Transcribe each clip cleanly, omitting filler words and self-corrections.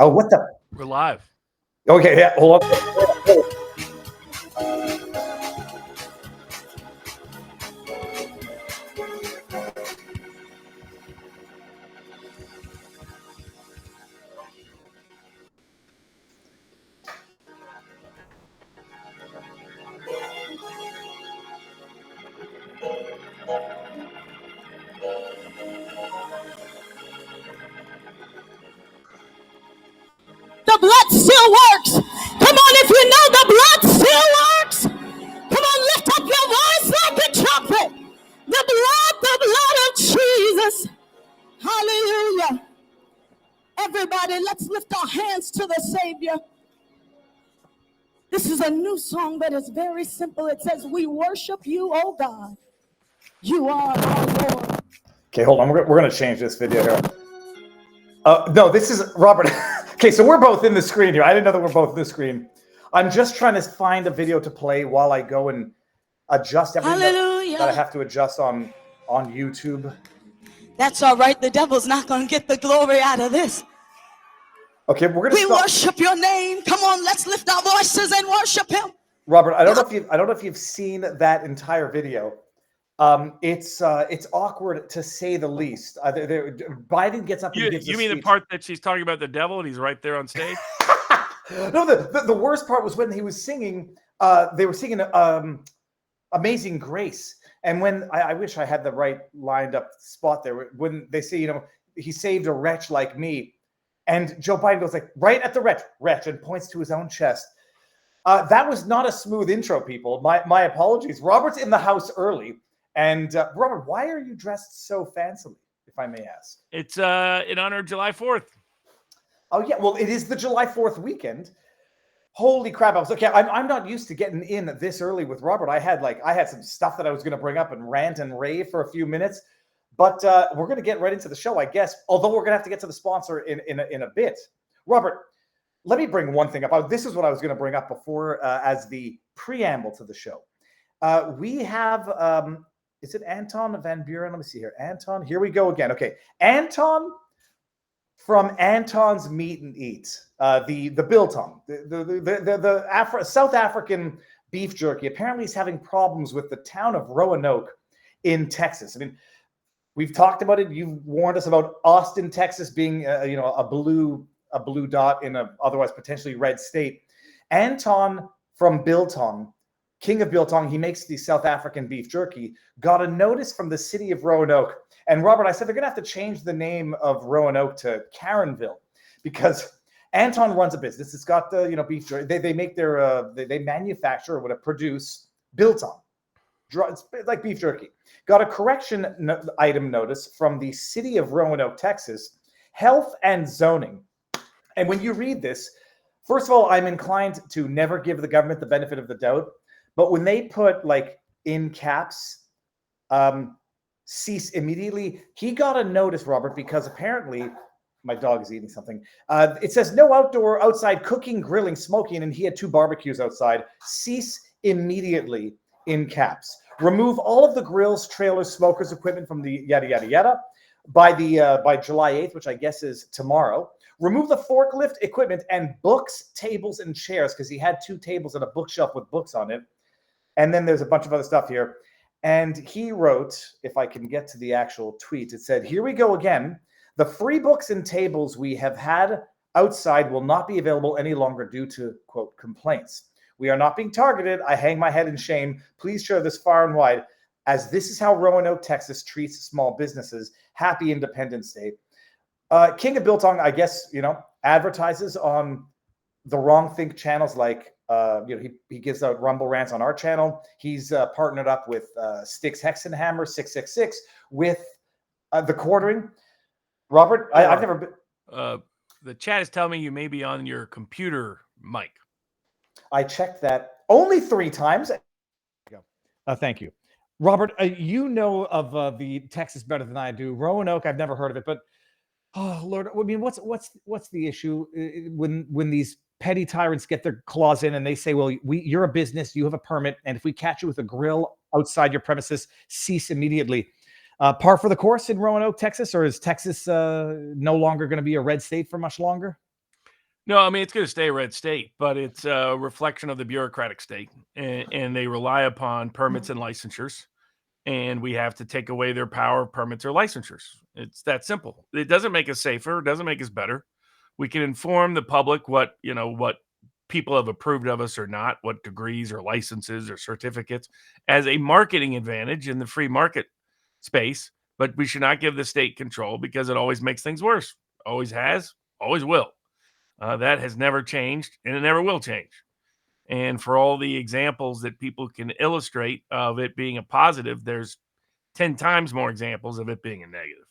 Oh, what the? We're live. Okay, yeah, hold on. The blood still works. Come on, if you know the blood still works. Come on, lift up your voice like a trumpet. The blood of Jesus. Hallelujah. Everybody, let's lift our hands to the Savior. This is a new song, but it's very simple. It says, we worship you, oh God. You are our Lord. Okay, hold on. We're going to change this video here. No, this is Robert. Okay, so we're both in the screen here. I didn't know that we're both in the screen. I'm just trying to find a video to play while I go and adjust everything that I have to adjust on YouTube. That's all right. The devil's not going to get the glory out of this. Okay, we're going to stop. Worship your name. Come on, let's lift our voices and worship him. Robert, I don't know if you've seen that entire video. It's awkward to say the least. Biden gets up and gives You mean the part that she's talking about the devil and he's right there on stage? No, the worst part was when he was singing. They were singing "Amazing Grace," and when I wish I had the right lined up spot there. When they say, he saved a wretch like me, and Joe Biden goes like right at the wretch and points to his own chest. That was not a smooth intro, people. My apologies. Robert's in the house early. And Robert, why are you dressed so fancily, if I may ask? It's in honor of July 4th. Oh yeah, well, it is the July 4th weekend. Holy crap! I'm not used to getting in this early with Robert. I had some stuff that I was going to bring up and rant and rave for a few minutes, but we're going to get right into the show, I guess. Although we're going to have to get to the sponsor in a bit. Robert, let me bring one thing up. This is what I was going to bring up before as the preamble to the show. We have. Is it Anton Van Buren? Let me see here. Anton, here we go again. Okay. Anton from Anton's Meat and Eat, the biltong, the South African beef jerky, apparently is having problems with the town of Roanoke in Texas. I mean, we've talked about it. You've warned us about Austin, Texas being, a blue dot in a otherwise potentially red state. Anton from Biltong, King of Biltong, he makes the South African beef jerky, got a notice from the city of Roanoke. And Robert, I said they're going to have to change the name of Roanoke to Karenville because Anton runs a business. It's got the, beef jerky. They make they manufacture or produce Biltong. It's like beef jerky. Got a correction item notice from the city of Roanoke, Texas, Health and Zoning. And when you read this, first of all, I'm inclined to never give the government the benefit of the doubt. But when they put in caps, cease immediately, he got a notice, Robert, because apparently my dog is eating something. It says no outside cooking, grilling, smoking, and he had 2 barbecues outside. Cease immediately in caps. Remove all of the grills, trailers, smokers, equipment from the yada, yada, yada by July 8th, which I guess is tomorrow. Remove the forklift equipment and books, tables, and chairs because he had 2 tables and a bookshelf with books on it. And then there's a bunch of other stuff here. And he wrote, if I can get to the actual tweet, it said, here we go again. The free books and tables we have had outside will not be available any longer due to, quote, complaints. We are not being targeted. I hang my head in shame. Please share this far and wide, as this is how Roanoke, Texas treats small businesses. Happy Independence Day. King of Biltong, I guess, advertises on the Wrong Think channels like, he gives out Rumble rants on our channel. He's partnered up with Styx Hexenhammer 666 with the Quartering. Robert, I've never been. The chat is telling me you may be on your computer mic. I checked that only 3 times. Thank you. Robert, you know of the Texas better than I do. Roanoke, I've never heard of it, but oh Lord, I mean, what's the issue when these petty tyrants get their claws in and they say, well, you're a business, you have a permit, and if we catch you with a grill outside your premises, cease immediately. Par for the course in Roanoke, Texas, or is Texas no longer going to be a red state for much longer? No, I mean, it's going to stay a red state, but it's a reflection of the bureaucratic state. And they rely upon permits and licensures. And we have to take away their power of permits or licensures. It's that simple. It doesn't make us safer. It doesn't make us better. We can inform the public what people have approved of us or not, what degrees or licenses or certificates as a marketing advantage in the free market space. But we should not give the state control because it always makes things worse. Always has, always will. That has never changed, and it never will change. And for all the examples that people can illustrate of it being a positive, there's 10 times more examples of it being a negative.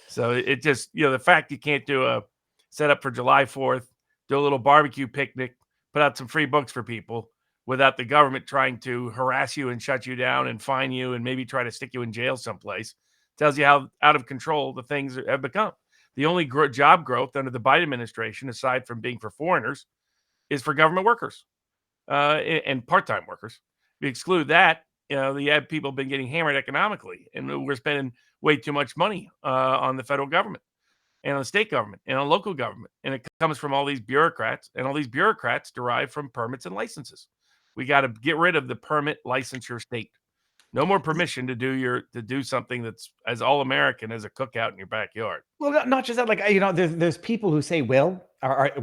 So it just, the fact you can't do a setup for July 4th, do a little barbecue picnic, put out some free books for people without the government trying to harass you and shut you down and fine you and maybe try to stick you in jail someplace tells you how out of control the things have become. The only job growth under the Biden administration, aside from being for foreigners, is for government workers and part-time workers. If you exclude that, you have people been getting hammered economically, and we're spending way too much money on the federal government and on the state government and on local government. And it comes from all these bureaucrats, and all these bureaucrats derive from permits and licenses. We got to get rid of the permit licensure state. No more permission to do something that's as all-American as a cookout in your backyard. Well, not just that. Like, there's people who say, "Will,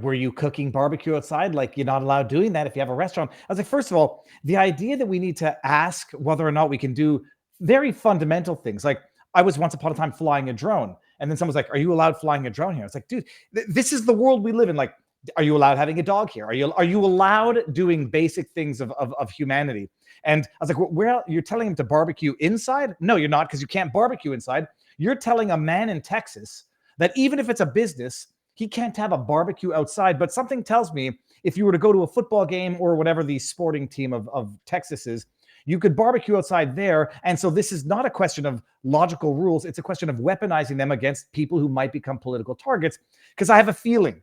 were you cooking barbecue outside? Like, you're not allowed doing that if you have a restaurant." I was like, first of all, the idea that we need to ask whether or not we can do very fundamental things. Like, I was once upon a time flying a drone, and then someone's like, "Are you allowed flying a drone here?" It's like, dude, this is the world we live in. Like, are you allowed having a dog here? Are you allowed doing basic things of humanity? And I was like, well, you're telling him to barbecue inside? No, you're not, because you can't barbecue inside. You're telling a man in Texas that even if it's a business, he can't have a barbecue outside. But something tells me if you were to go to a football game or whatever the sporting team of Texas is, you could barbecue outside there. And so this is not a question of logical rules. It's a question of weaponizing them against people who might become political targets. Because I have a feeling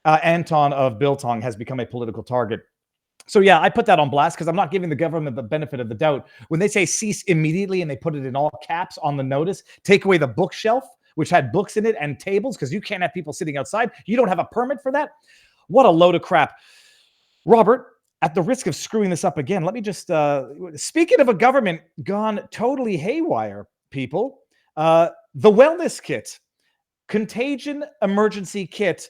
Anton of Biltong has become a political target. So yeah, I put that on blast because I'm not giving the government the benefit of the doubt. When they say cease immediately and they put it in all caps on the notice, take away the bookshelf, which had books in it and tables, because you can't have people sitting outside. You don't have a permit for that. What a load of crap. Robert, at the risk of screwing this up again, let me just, speaking of a government gone totally haywire, people, the wellness kit, contagion emergency kit,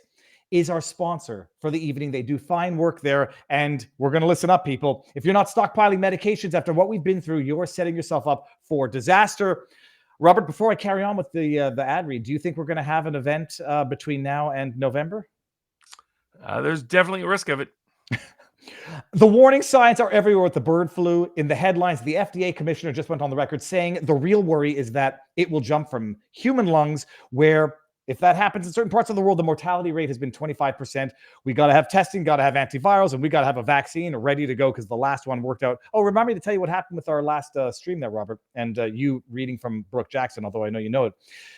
is our sponsor for the evening. They do fine work there, and we're going to listen up, people. If you're not stockpiling medications after what we've been through, you're setting yourself up for disaster. Robert, before I carry on with the ad read, do you think we're going to have an event between now and November? There's definitely a risk of it. The warning signs are everywhere with the bird flu. In the headlines, the FDA commissioner just went on the record saying the real worry is that it will jump from human lungs, where if that happens in certain parts of the world, the mortality rate has been 25%. We got to have testing, got to have antivirals, and we got to have a vaccine ready to go because the last one worked out. Oh, remind me to tell you what happened with our last stream there, Robert, and you reading from Brooke Jackson, although I know you know it.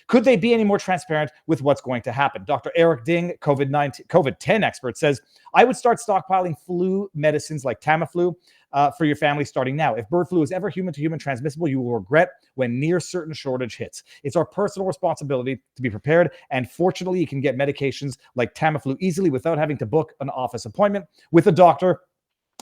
Could they be any more transparent with what's going to happen? Dr. Eric Ding, COVID-10 expert, says, I would start stockpiling flu medicines like Tamiflu for your family starting now. If bird flu is ever human-to-human transmissible, you will regret when near certain shortage hits. It's our personal responsibility to be prepared, and fortunately, you can get medications like Tamiflu easily without having to book an office appointment with a doctor.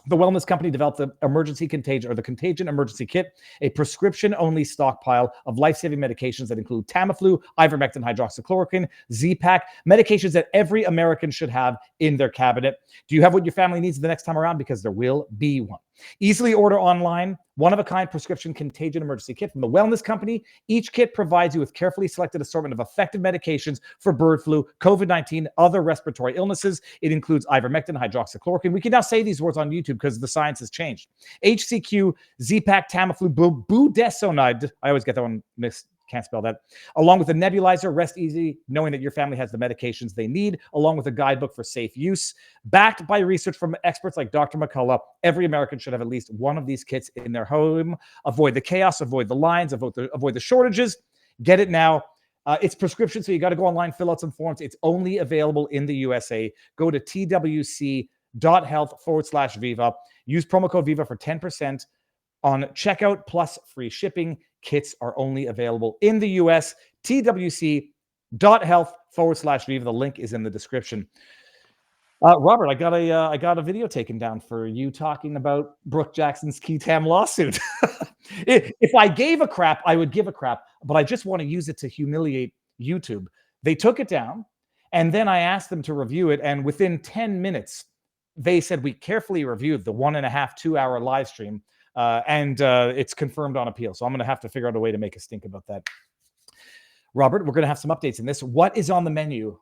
The wellness company developed the contagion emergency kit, a prescription-only stockpile of life-saving medications that include Tamiflu, ivermectin, hydroxychloroquine, Z-Pak, medications that every American should have in their cabinet. Do you have what your family needs the next time around? Because there will be one. Easily order online, one-of-a-kind prescription contagion emergency kit from the wellness company. Each kit provides you with carefully selected assortment of effective medications for bird flu, COVID-19, other respiratory illnesses. It includes ivermectin, hydroxychloroquine. We can now say these words on YouTube because the science has changed. HCQ, Z-Pak, Tamiflu, budesonide. I always get that one mixed. Can't spell that. Along with a nebulizer, rest easy knowing that your family has the medications they need, along with a guidebook for safe use. Backed by research from experts like Dr. McCullough, every American should have at least one of these kits in their home. Avoid the chaos, avoid the lines, avoid the shortages. Get it now. It's prescription, so you got to go online, fill out some forms. It's only available in the USA. Go to twc.health/Viva. Use promo code Viva for 10% on checkout plus free shipping. Kits are only available in the US. twc.health/Viva. The link is in the description. Robert, I got a video taken down for you talking about Brooke Jackson's Key Tam lawsuit. If I gave a crap, I would give a crap, but I just want to use it to humiliate YouTube. They took it down, and then I asked them to review it, and within 10 minutes, they said we carefully reviewed the 1.5, 2 hour live stream, and it's confirmed on appeal. So I'm going to have to figure out a way to make a stink about that. Robert, we're going to have some updates in this. What is on the menu?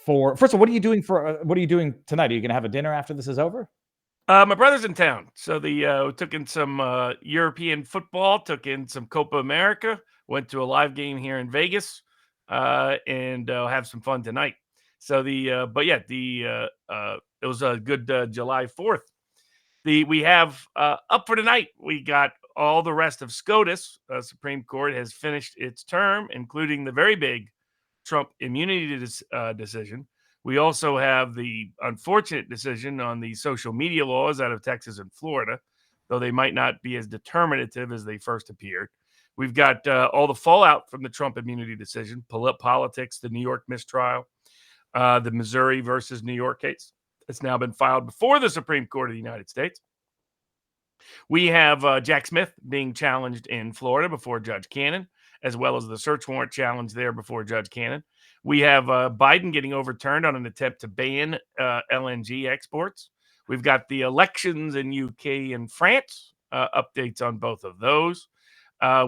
First of all, what are you doing tonight? Are you going to have a dinner after this is over? My brother's in town, so took in some European football, took in some Copa America, went to a live game here in Vegas, and have some fun tonight. So it was a good July 4th. We have up for tonight. We got all the rest of SCOTUS. Supreme Court has finished its term, including the very big Trump immunity decision. We also have the unfortunate decision on the social media laws out of Texas and Florida, though they might not be as determinative as they first appeared. We've got all the fallout from the Trump immunity decision, politics, the New York mistrial, the Missouri versus New York case. It's now been filed before the Supreme Court of the United States. We have Jack Smith being challenged in Florida before Judge Cannon, as well as the search warrant challenge there before Judge Cannon. We have Biden getting overturned on an attempt to ban LNG exports. We've got the elections in UK and France, updates on both of those.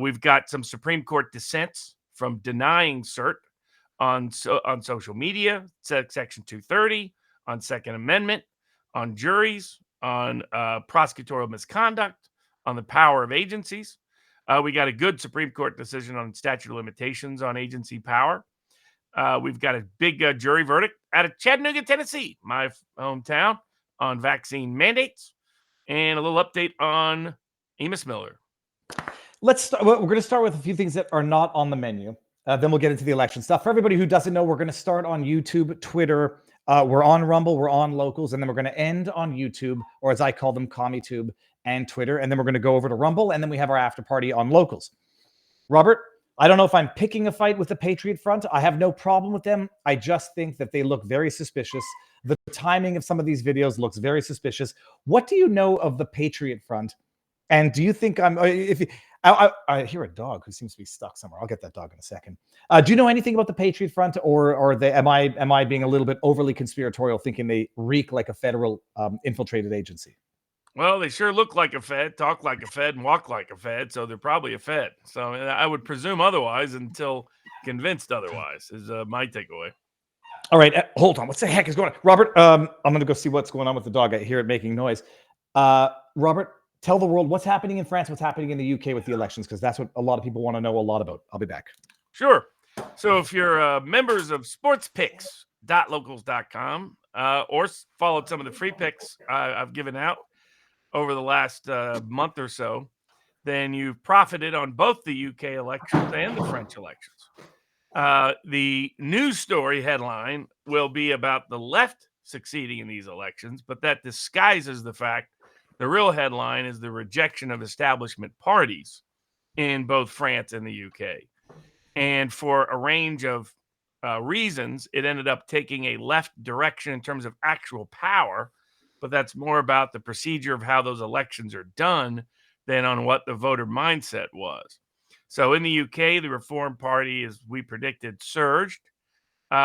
We've got some Supreme Court dissents from denying cert on social media, Section 230, on Second Amendment, on juries, on prosecutorial misconduct, on the power of agencies. We got a good Supreme Court decision on statute of limitations on agency power. We've got a big jury verdict out of Chattanooga, Tennessee, my hometown, on vaccine mandates, and a little update on Amos Miller. We're going to start with a few things that are not on the menu. Then we'll get into the election stuff. For everybody who doesn't know, we're going to start on YouTube, Twitter. We're on Rumble, we're on Locals, and then we're going to end on YouTube, or as I call them, CommieTube, and Twitter. And then we're going to go over to Rumble, and then we have our after party on Locals. Robert, I don't know if I'm picking a fight with the Patriot Front. I have no problem with them. I just think that they look very suspicious. The timing of some of these videos looks very suspicious. What do you know of the Patriot Front? And do you think I hear a dog who seems to be stuck somewhere. I'll get that dog in a second. Do you know anything about the Patriot Front, or am I being a little bit overly conspiratorial, thinking they reek like a federal infiltrated agency? Well, they sure look like a Fed, talk like a Fed, and walk like a Fed, so they're probably a Fed. So I would presume otherwise until convinced otherwise is my takeaway. All right, hold on. What the heck is going on? Robert, I'm going to go see what's going on with the dog. I hear it making noise. Robert, tell the world what's happening in France, what's happening in the UK with the elections, because that's what a lot of people want to know a lot about. I'll be back. Sure. So if you're members of sportspicks.locals.com or followed some of the free picks I've given out over the last month or so, then you've profited on both the UK elections and the French elections. The news story headline will be about the left succeeding in these elections, but that disguises the fact the real headline is the rejection of establishment parties in both France and the UK. And for a range of reasons, it ended up taking a left direction in terms of actual power, but that's more about the procedure of how those elections are done than on what the voter mindset was. So in the UK, the Reform Party, as we predicted, surged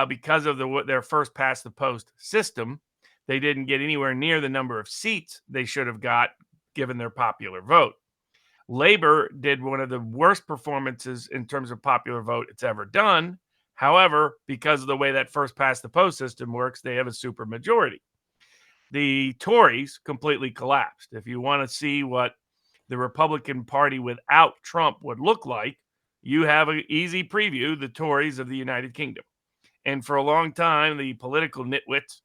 because of their first past the post system. They didn't get anywhere near the number of seats they should have got given their popular vote. Labour did one of the worst performances in terms of popular vote it's ever done. However, because of the way that first past the post system works, they have a super majority. The Tories completely collapsed. If you want to see what the Republican Party without Trump would look like, you have an easy preview, the Tories of the United Kingdom. And for a long time, the political nitwits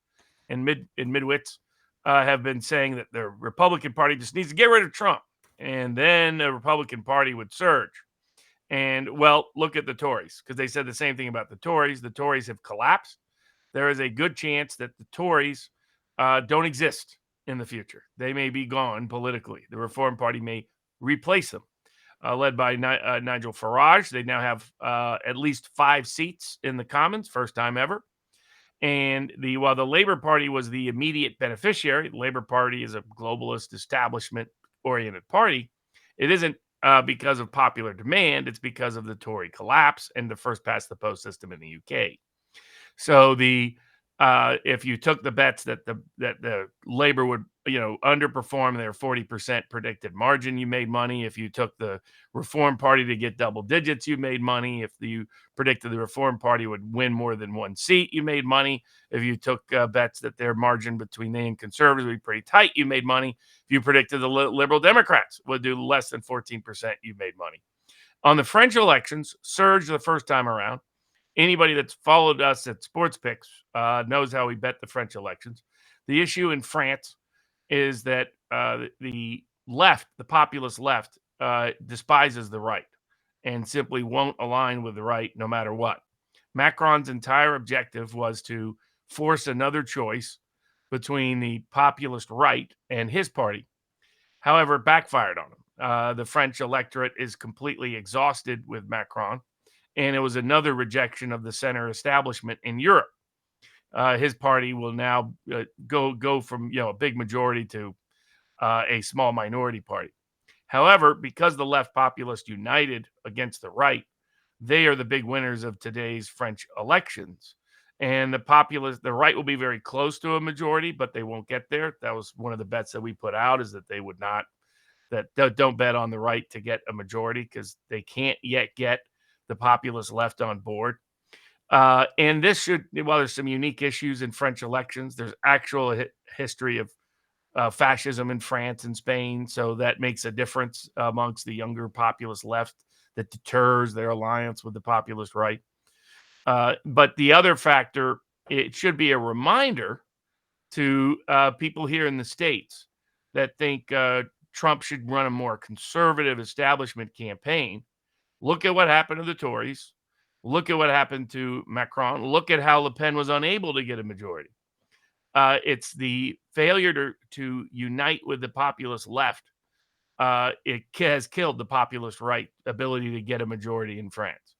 and midwits have been saying that the Republican Party just needs to get rid of Trump, and then the Republican Party would surge. And, well, look at the Tories, because they said the same thing about the Tories. The Tories have collapsed. There is a good chance that the Tories don't exist in the future. They may be gone politically. The Reform Party may replace them. Led by Nigel Farage. They now have at least 5 seats in the Commons, first time ever. And while the Labor Party was the immediate beneficiary, the Labor Party is a globalist, establishment-oriented party. It isn't because of popular demand. It's because of the Tory collapse and the first past the post system in the UK. So if you took the bets that the Labor would underperform their 40% predicted margin, you made money. If you took the Reform Party to get double digits, you made money. If you predicted the Reform Party would win more than one seat, you made money. If you took bets that their margin between they and conservatives would be pretty tight, you made money. If you predicted the Liberal Democrats would do less than 14%, you made money. On the French elections, surged the first time around. Anybody that's followed us at Sports Picks knows how we bet the French elections. The issue in France is that the left, the populist left, despises the right and simply won't align with the right no matter what. Macron's entire objective was to force another choice between the populist right and his party. However, it backfired on him. The French electorate is completely exhausted with Macron, and it was another rejection of the center establishment in Europe. His party will now go from a big majority to a small minority party. However, because the left populist united against the right, they are the big winners of today's French elections. And the right will be very close to a majority, but they won't get there. That was one of the bets that we put out, is that they would not, don't bet on the right to get a majority, because they can't yet get the populist left on board. And this while there's some unique issues in French elections, there's actual history of fascism in France and Spain. So that makes a difference amongst the younger populist left that deters their alliance with the populist right. But the other factor, it should be a reminder to people here in the States that think Trump should run a more conservative establishment campaign. Look at what happened to the Tories. Look at what happened to Macron. Look at how Le Pen was unable to get a majority. It's the failure to unite with the populist left. It has killed the populist right ability to get a majority in France.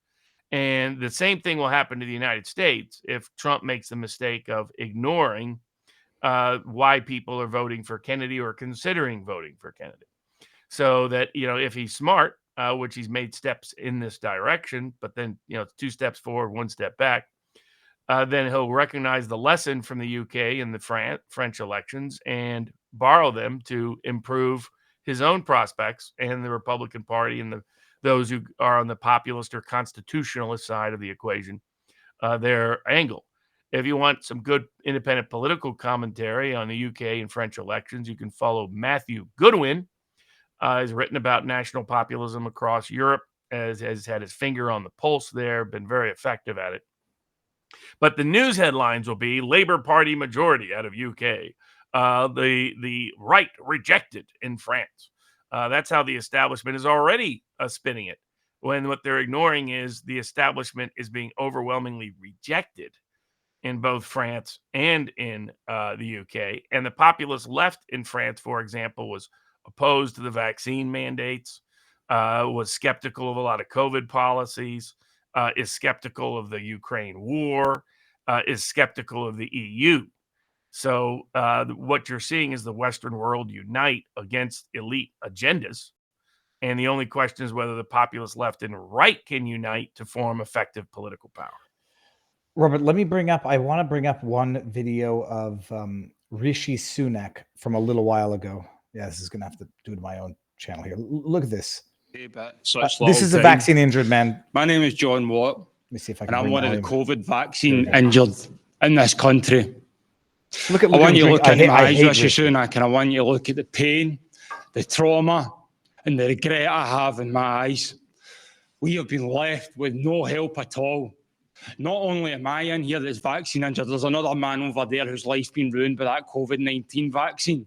And the same thing will happen to the United States if Trump makes the mistake of ignoring why people are voting for Kennedy or considering voting for Kennedy. So that, if he's smart, which he's made steps in this direction, but then, it's 2 steps forward, 1 step back, then he'll recognize the lesson from the UK and the French elections and borrow them to improve his own prospects and the Republican Party and those who are on the populist or constitutionalist side of the equation, their angle. If you want some good independent political commentary on the UK and French elections, you can follow Matthew Goodwin. He's written about national populism across Europe, has had his finger on the pulse there, been very effective at it. But the news headlines will be Labour Party majority out of UK. The right rejected in France. That's how the establishment is already spinning it, when what they're ignoring is the establishment is being overwhelmingly rejected in both France and in the UK. And the populist left in France, for example, was opposed to the vaccine mandates, was skeptical of a lot of COVID policies, is skeptical of the Ukraine war, is skeptical of the EU. So what you're seeing is the Western world unite against elite agendas. And the only question is whether the populist left and right can unite to form effective political power. Robert, I want to bring up one video of Rishi Sunak from a little while ago. Yeah, this is going to have to do it on my own channel here. Look at this. This is a vaccine injured man. My name is John Watt. Let me see if I can. And I'm one of the COVID vaccine injured in this country. I want you to look at my eyes, Rishi Sunak, and I want you to look at the pain, the trauma, and the regret I have in my eyes. We have been left with no help at all. Not only am I in here that's vaccine injured, there's another man over there whose life's been ruined by that COVID-19 vaccine.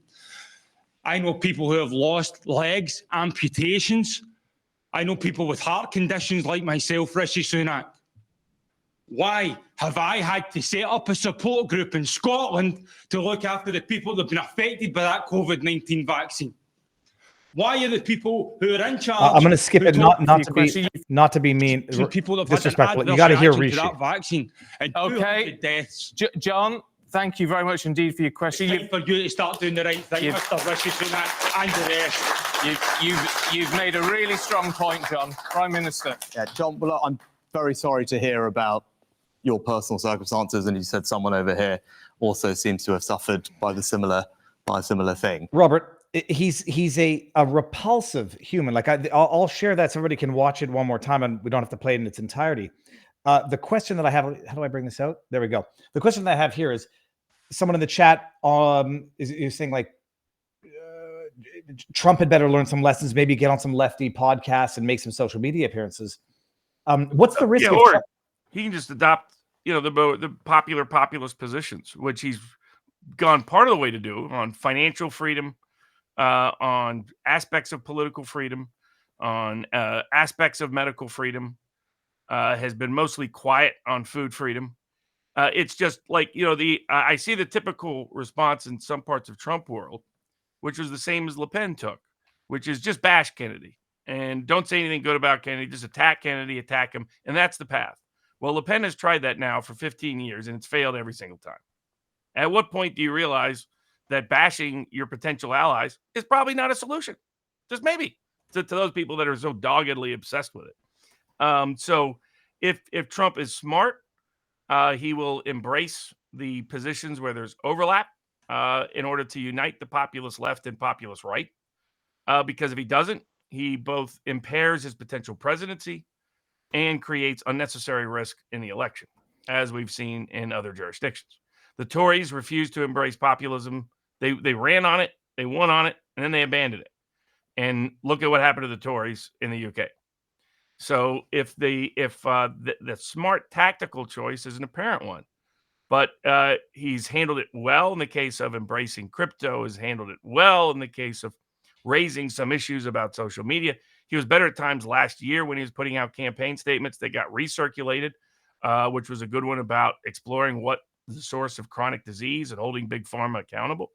I know people who have lost legs, amputations. I know people with heart conditions like myself, Rishi Sunak. Why have I had to set up a support group in Scotland to look after the people that have been affected by that COVID-19 vaccine? Why are the people who are in charge? I'm going to skip it, not to be mean, to people that have had disrespectful. an You got to hear adverse Rishi. reaction to that vaccine. And Okay. Deaths. John, thank you very much indeed for your question. It's time for you to start doing the right thing, Mr. Rishi Sunak and the rest. You've made a really strong point, John. Prime Minister. Yeah, John, well, I'm very sorry to hear about your personal circumstances, and you said someone over here also seems to have suffered by a similar thing. Robert, he's a repulsive human. Like I'll share that so everybody can watch it one more time, and we don't have to play it in its entirety. The question that I have, how do I bring this out? There we go. The question that I have here is, someone in the chat is saying like, Trump had better learn some lessons, maybe get on some lefty podcasts and make some social media appearances. What's the risk? Or he can just adopt, the popular populist positions, which he's gone part of the way to do on financial freedom, on aspects of political freedom, on aspects of medical freedom. Has been mostly quiet on food freedom. It's just like, I see the typical response in some parts of Trump world, which was the same as Le Pen took, which is just bash Kennedy and don't say anything good about Kennedy, just attack Kennedy, attack him. And that's the path. Well, Le Pen has tried that now for 15 years and it's failed every single time. At what point do you realize that bashing your potential allies is probably not a solution? Just maybe to those people that are so doggedly obsessed with it. So if Trump is smart, he will embrace the positions where there's overlap in order to unite the populist left and populist right. Because if he doesn't, he both impairs his potential presidency and creates unnecessary risk in the election, as we've seen in other jurisdictions. The Tories refused to embrace populism. They ran on it, they won on it, and then they abandoned it. And look at what happened to the Tories in the UK. So if the smart tactical choice is an apparent one, but he's handled it well in the case of embracing crypto, has handled it well in the case of raising some issues about social media. He was better at times last year when he was putting out campaign statements that got recirculated, which was a good one about exploring what the source of chronic disease and holding big pharma accountable.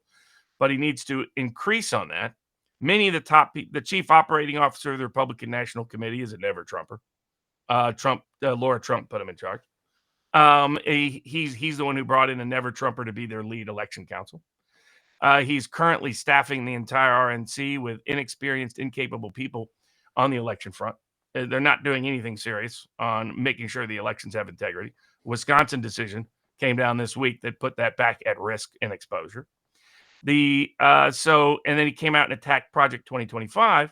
But he needs to increase on that. Many of the chief operating officer of the Republican National Committee is a never Trumper. Laura Trump put him in charge. He's the one who brought in a never Trumper to be their lead election counsel. He's currently staffing the entire RNC with inexperienced, incapable people on the election front. They're not doing anything serious on making sure the elections have integrity. Wisconsin decision came down this week that put that back at risk and exposure. And then he came out and attacked Project 2025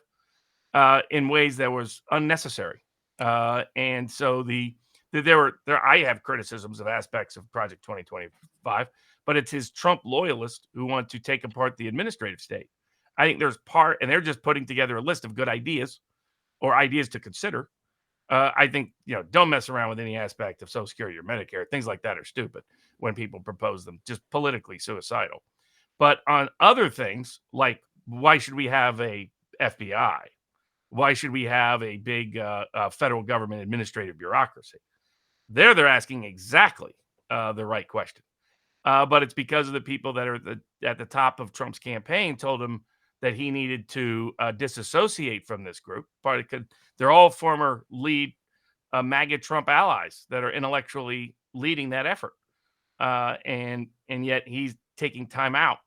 in ways that was unnecessary. And so I have criticisms of aspects of Project 2025, but it's his Trump loyalists who want to take apart the administrative state. I think and they're just putting together a list of good ideas or ideas to consider. I think, don't mess around with any aspect of Social Security or Medicare. Things like that are stupid when people propose them, just politically suicidal. But on other things, like why should we have a FBI? Why should we have a big federal government administrative bureaucracy? They're asking exactly the right question. But it's because of the people that are at the top of Trump's campaign told him that he needed to disassociate from this group. They're all former lead MAGA Trump allies that are intellectually leading that effort. And yet he's taking time out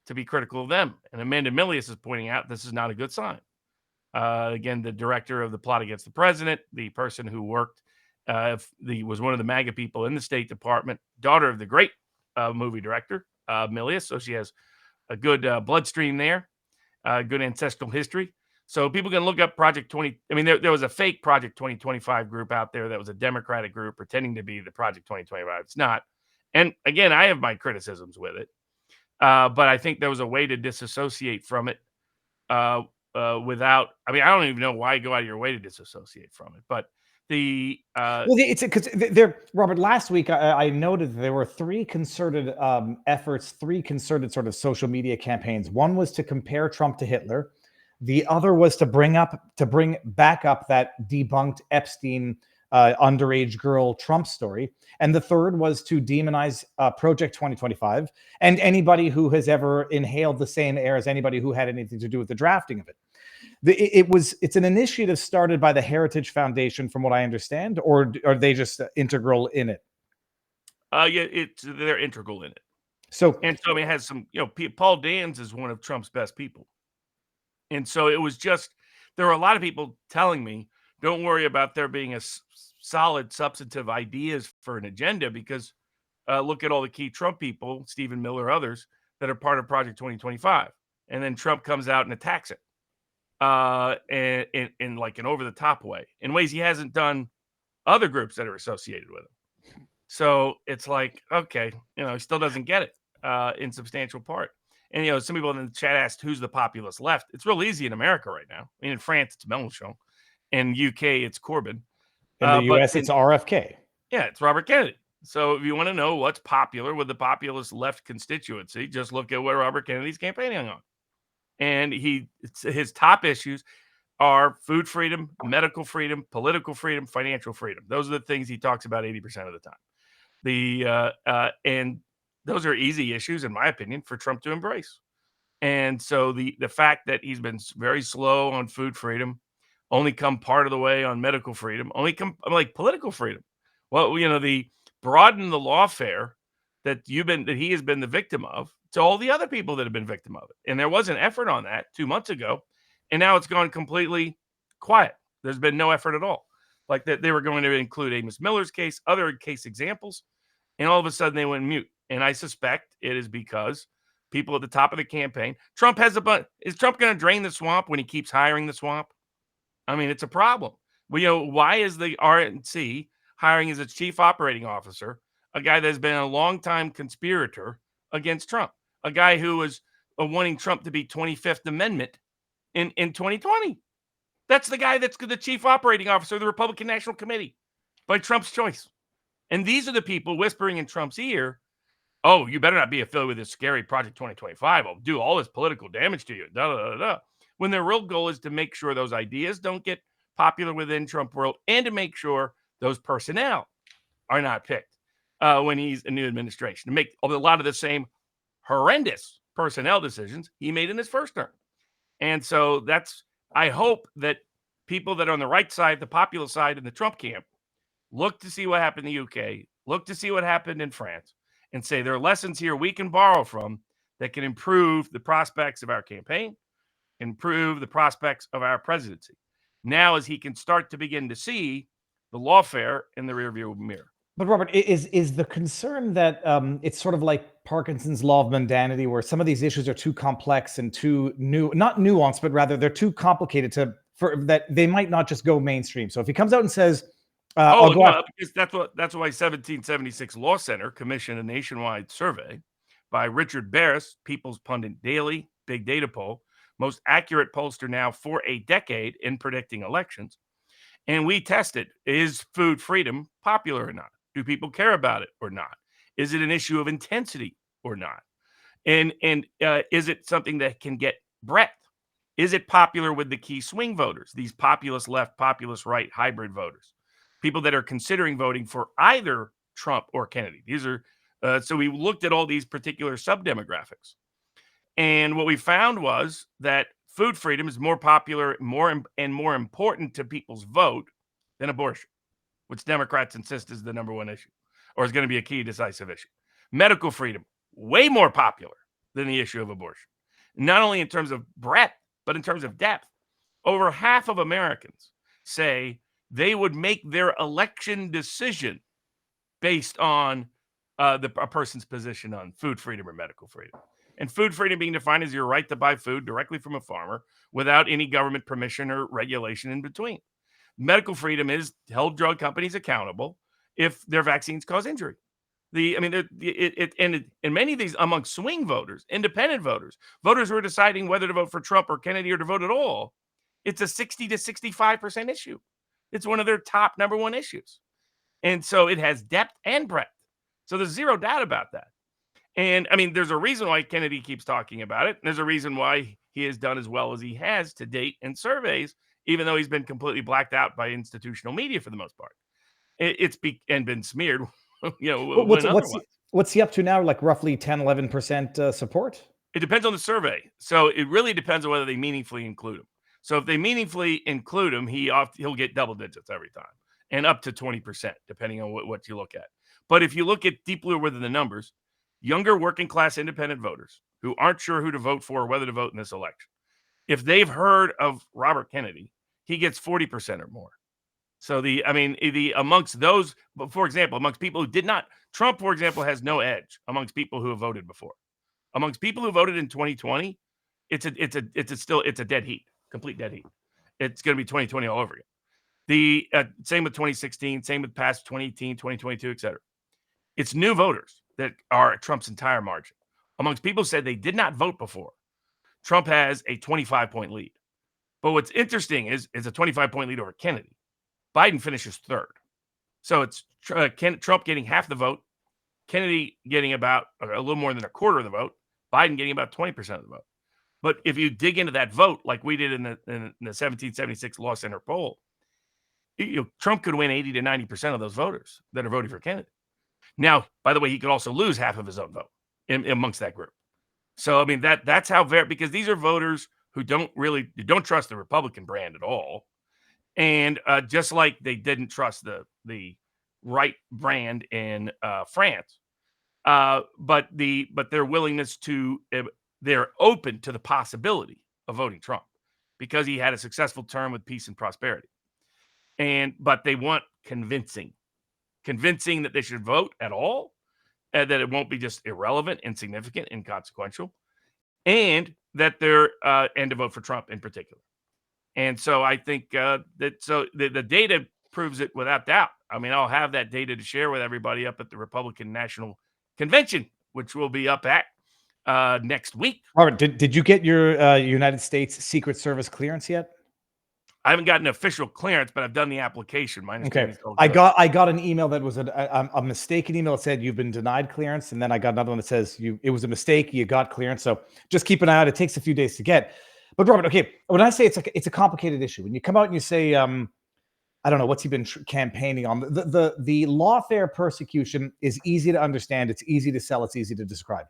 to be critical of them. And Amanda Milius is pointing out this is not a good sign. Again, the director of the plot against the president, the person who worked, was one of the MAGA people in the State Department, daughter of the great movie director, Milius. So she has a good bloodstream there, good ancestral history. So people can look up Project 20. I mean, there was a fake Project 2025 group out there that was a Democratic group pretending to be the Project 2025. It's not. And again, I have my criticisms with it. But I think there was a way to disassociate from it without. I mean, I don't even know why you go out of your way to disassociate from it. But it's because Robert. Last week, I noted that there were three concerted efforts, three concerted sort of social media campaigns. One was to compare Trump to Hitler. The other was to bring back up that debunked Epstein underage girl Trump story. And the third was to demonize Project 2025 and anybody who has ever inhaled the same air as anybody who had anything to do with the drafting of it. It's an initiative started by the Heritage Foundation, from what I understand, or are they just integral in it? Yeah, they're integral in it. So, And so it has some, Paul Dans is one of Trump's best people. And so it was just, there were a lot of people telling me, don't worry about there being a solid substantive ideas for an agenda, because look at all the key Trump people, Stephen Miller, others that are part of Project 2025. And then Trump comes out and attacks it in like an over the top way, in ways he hasn't done other groups that are associated with him. So it's like, okay, he still doesn't get it in substantial part. And, some people in the chat asked, who's the populist left? It's real easy in America right now. I mean, in France, it's Mélenchon. In UK, it's Corbyn. In the US, it's RFK. Yeah, it's Robert Kennedy. So if you want to know what's popular with the populist left constituency, just look at what Robert Kennedy's campaigning on. And his top issues are food freedom, medical freedom, political freedom, financial freedom. Those are the things he talks about 80% of the time. And those are easy issues, in my opinion, for Trump to embrace. And so the fact that he's been very slow on food freedom, only come part of the way on medical freedom, only come like political freedom. Well, the broaden the lawfare that he has been the victim of to all the other people that have been victim of it. And there was an effort on that 2 months ago, and now it's gone completely quiet. There's been no effort at all. Like that, they were going to include Amos Miller's case, other case examples, and all of a sudden they went mute. And I suspect it is because people at the top of the campaign, Trump has is Trump going to drain the swamp when he keeps hiring the swamp? I mean, it's a problem. Well, why is the RNC hiring as its chief operating officer a guy that's been a longtime conspirator against Trump, a guy who was wanting Trump to be 25th Amendment in 2020? That's the guy that's the chief operating officer of the Republican National Committee by Trump's choice. And these are the people whispering in Trump's ear, oh, you better not be affiliated with this scary Project 2025. I'll do all this political damage to you. Da, da, da, da. When their real goal is to make sure those ideas don't get popular within Trump world, and to make sure those personnel are not picked when he's a new administration, to make a lot of the same horrendous personnel decisions he made in his first term. And so I hope that people that are on the right side, the populist side in the Trump camp, look to see what happened in the UK, look to see what happened in France, and say there are lessons here we can borrow from that can improve the prospects of our campaign, improve the prospects of our presidency. Now, as he can start to begin to see the lawfare in the rearview mirror. But Robert, is the concern that it's sort of like Parkinson's law of mundanity, where some of these issues are too complex and too not nuanced, but rather they're too complicated for that they might not just go mainstream. So if he comes out and says, because that's why 1776 Law Center commissioned a nationwide survey by Richard Barris, People's Pundit Daily, big data poll, most accurate pollster now for a decade in predicting elections. And we tested, is food freedom popular or not? Do people care about it or not? Is it an issue of intensity or not? And is it something that can get breadth? Is it popular with the key swing voters, these populist left, populist right, hybrid voters, people that are considering voting for either Trump or Kennedy? These are so we looked at all these particular sub-demographics. And what we found was that food freedom is more popular, more important to people's vote than abortion, which Democrats insist is the number one issue, or is going to be a key decisive issue. Medical freedom, way more popular than the issue of abortion, not only in terms of breadth, but in terms of depth. Over half of Americans say they would make their election decision based on a person's position on food freedom or medical freedom. And food freedom being defined as your right to buy food directly from a farmer without any government permission or regulation in between. Medical freedom is to hold drug companies accountable if their vaccines cause injury. And many of these among swing voters, independent voters who are deciding whether to vote for Trump or Kennedy or to vote at all, it's a 60 to 65% issue. It's one of their top number one issues. And so it has depth and breadth. So there's zero doubt about that. And I mean, there's a reason why Kennedy keeps talking about it. And there's a reason why he has done as well as he has to date in surveys, even though he's been completely blacked out by institutional media for the most part. It's been smeared. What's he up to now? Like roughly 10, 11% support? It depends on the survey. So it really depends on whether they meaningfully include him. So if they meaningfully include him, he'll get double digits every time, and up to 20%, depending on what you look at. But if you look at deeply within the numbers, younger working class independent voters who aren't sure who to vote for or whether to vote in this election, if they've heard of Robert Kennedy, he gets 40% or more. So amongst those, for example, amongst people who did not, Trump, for example, has no edge amongst people who have voted before. Amongst people who voted in 2020, it's a dead heat, complete dead heat. It's going to be 2020 all over again. The same with 2016, same with past 2018, 2022, et cetera. It's new voters that are at Trump's entire margin. Amongst people who said they did not vote before, Trump has a 25-point lead. But what's interesting is a 25-point lead over Kennedy. Biden finishes third. So it's Trump getting half the vote, Kennedy getting about a little more than a quarter of the vote, Biden getting about 20% of the vote. But if you dig into that vote, like we did in the 1776 Law Center poll, Trump could win 80 to 90% of those voters that are voting for Kennedy. Now, by the way, he could also lose half of his own vote amongst that group. So, I mean, that's how because these are voters who don't trust the Republican brand at all. And just like they didn't trust the right brand in France, but their willingness to they're open to the possibility of voting Trump because he had a successful term with peace and prosperity. But they want convincing that they should vote at all, and that it won't be just irrelevant, insignificant, inconsequential, and that they're and to vote for Trump in particular. And so I think the data proves it without doubt. I mean, I'll have that data to share with everybody up at the Republican National Convention, which will be up at next week. Robert, did you get your United States Secret Service clearance yet? I haven't gotten official clearance, but I've done the application. My understanding is I got an email that was a mistaken email that said you've been denied clearance, and then I got another one that says it was a mistake, you got clearance. So just keep an eye out. It takes a few days to get. But Robert, okay, when I say it's a complicated issue, when you come out and you say, I don't know, what's he been campaigning on? The lawfare persecution is easy to understand. It's easy to sell. It's easy to describe.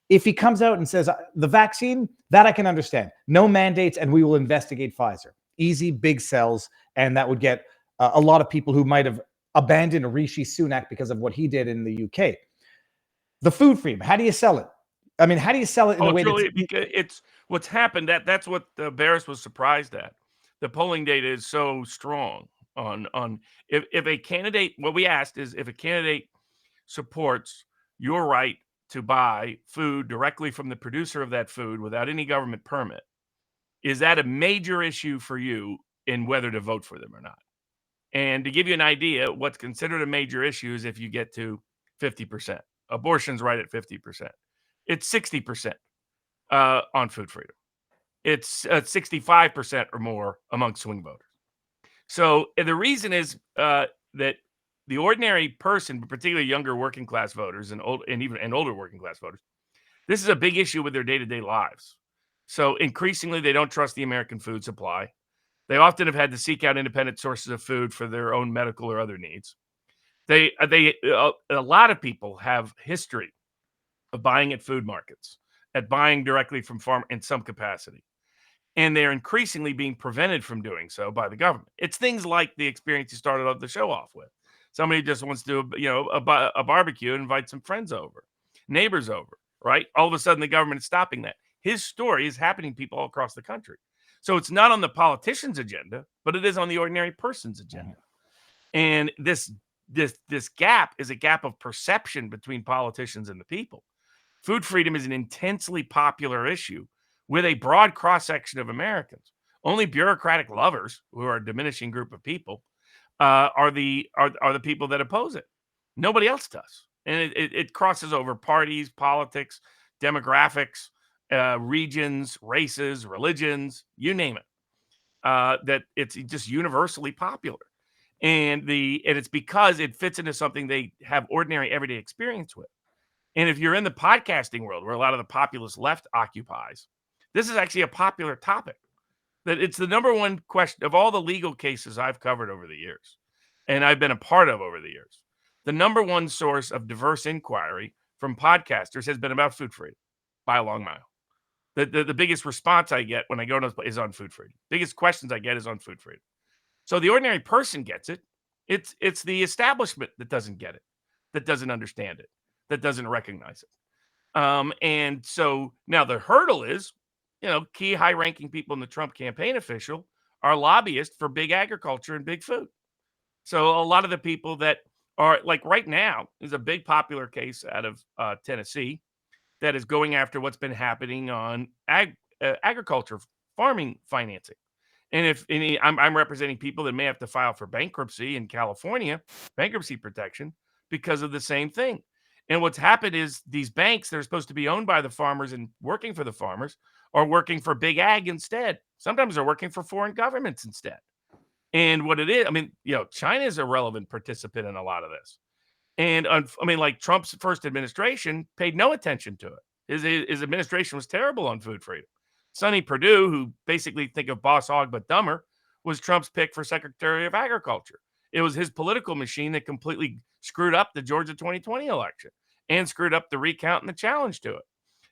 If he comes out and says the vaccine, that I can understand. No mandates, and we will investigate Pfizer. Easy, big sells, and that would get a lot of people who might have abandoned Rishi Sunak because of what he did in the UK. The food freedom, how do you sell it? I mean, how do you sell it in a way it's what's happened. That's what Barris was surprised at. The polling data is so strong on if a candidate. What we asked is if a candidate supports your right to buy food directly from the producer of that food without any government permit, is that a major issue for you in whether to vote for them or not? And to give you an idea, what's considered a major issue is if you get to 50%. Abortion's right at 50%. It's 60% on food freedom. It's 65% or more among swing voters. So the reason is that the ordinary person, particularly younger working class voters and older working class voters, this is a big issue with their day-to-day lives. So increasingly, they don't trust the American food supply. They often have had to seek out independent sources of food for their own medical or other needs. A lot of people have history of buying at food markets, at buying directly from farm in some capacity. And they're increasingly being prevented from doing so by the government. It's things like the experience you started the show off with. Somebody just wants to do a barbecue and invite some friends over, neighbors over, right? All of a sudden, the government is stopping that. His story is happening to people all across the country. So it's not on the politician's agenda, but it is on the ordinary person's agenda. And this gap is a gap of perception between politicians and the people. Food freedom is an intensely popular issue with a broad cross-section of Americans. Only bureaucratic lovers, who are a diminishing group of people, are the people that oppose it. Nobody else does. And it crosses over parties, politics, demographics, regions, races, religions, you name it. That it's just universally popular. And it's because it fits into something they have ordinary everyday experience with. And if you're in the podcasting world, where a lot of the populist left occupies, this is actually a popular topic. That it's the number one question of all the legal cases I've covered over the years, and I've been a part of over the years. The number one source of diverse inquiry from podcasters has been about food freedom by a long mile. The biggest response I get when I go to is on food freedom. Biggest questions I get is on food freedom. So the ordinary person gets it. It's the establishment that doesn't get it, that doesn't understand it, that doesn't recognize it. And so now the hurdle is, key high-ranking people in the Trump campaign official are lobbyists for big agriculture and big food. So a lot of the people that are like right now is a big popular case out of Tennessee that is going after what's been happening on agriculture farming financing. And I'm representing people that may have to file for bankruptcy in California, bankruptcy protection, because of the same thing. And what's happened is these banks that are supposed to be owned by the farmers and working for the farmers are working for big ag instead. Sometimes they're working for foreign governments instead. And what it is, China is a relevant participant in a lot of this. And like Trump's first administration paid no attention to it. His administration was terrible on food freedom. Sonny Perdue, who basically think of Boss Hogg but dumber, was Trump's pick for Secretary of Agriculture. It was his political machine that completely screwed up the Georgia 2020 election and screwed up the recount and the challenge to it.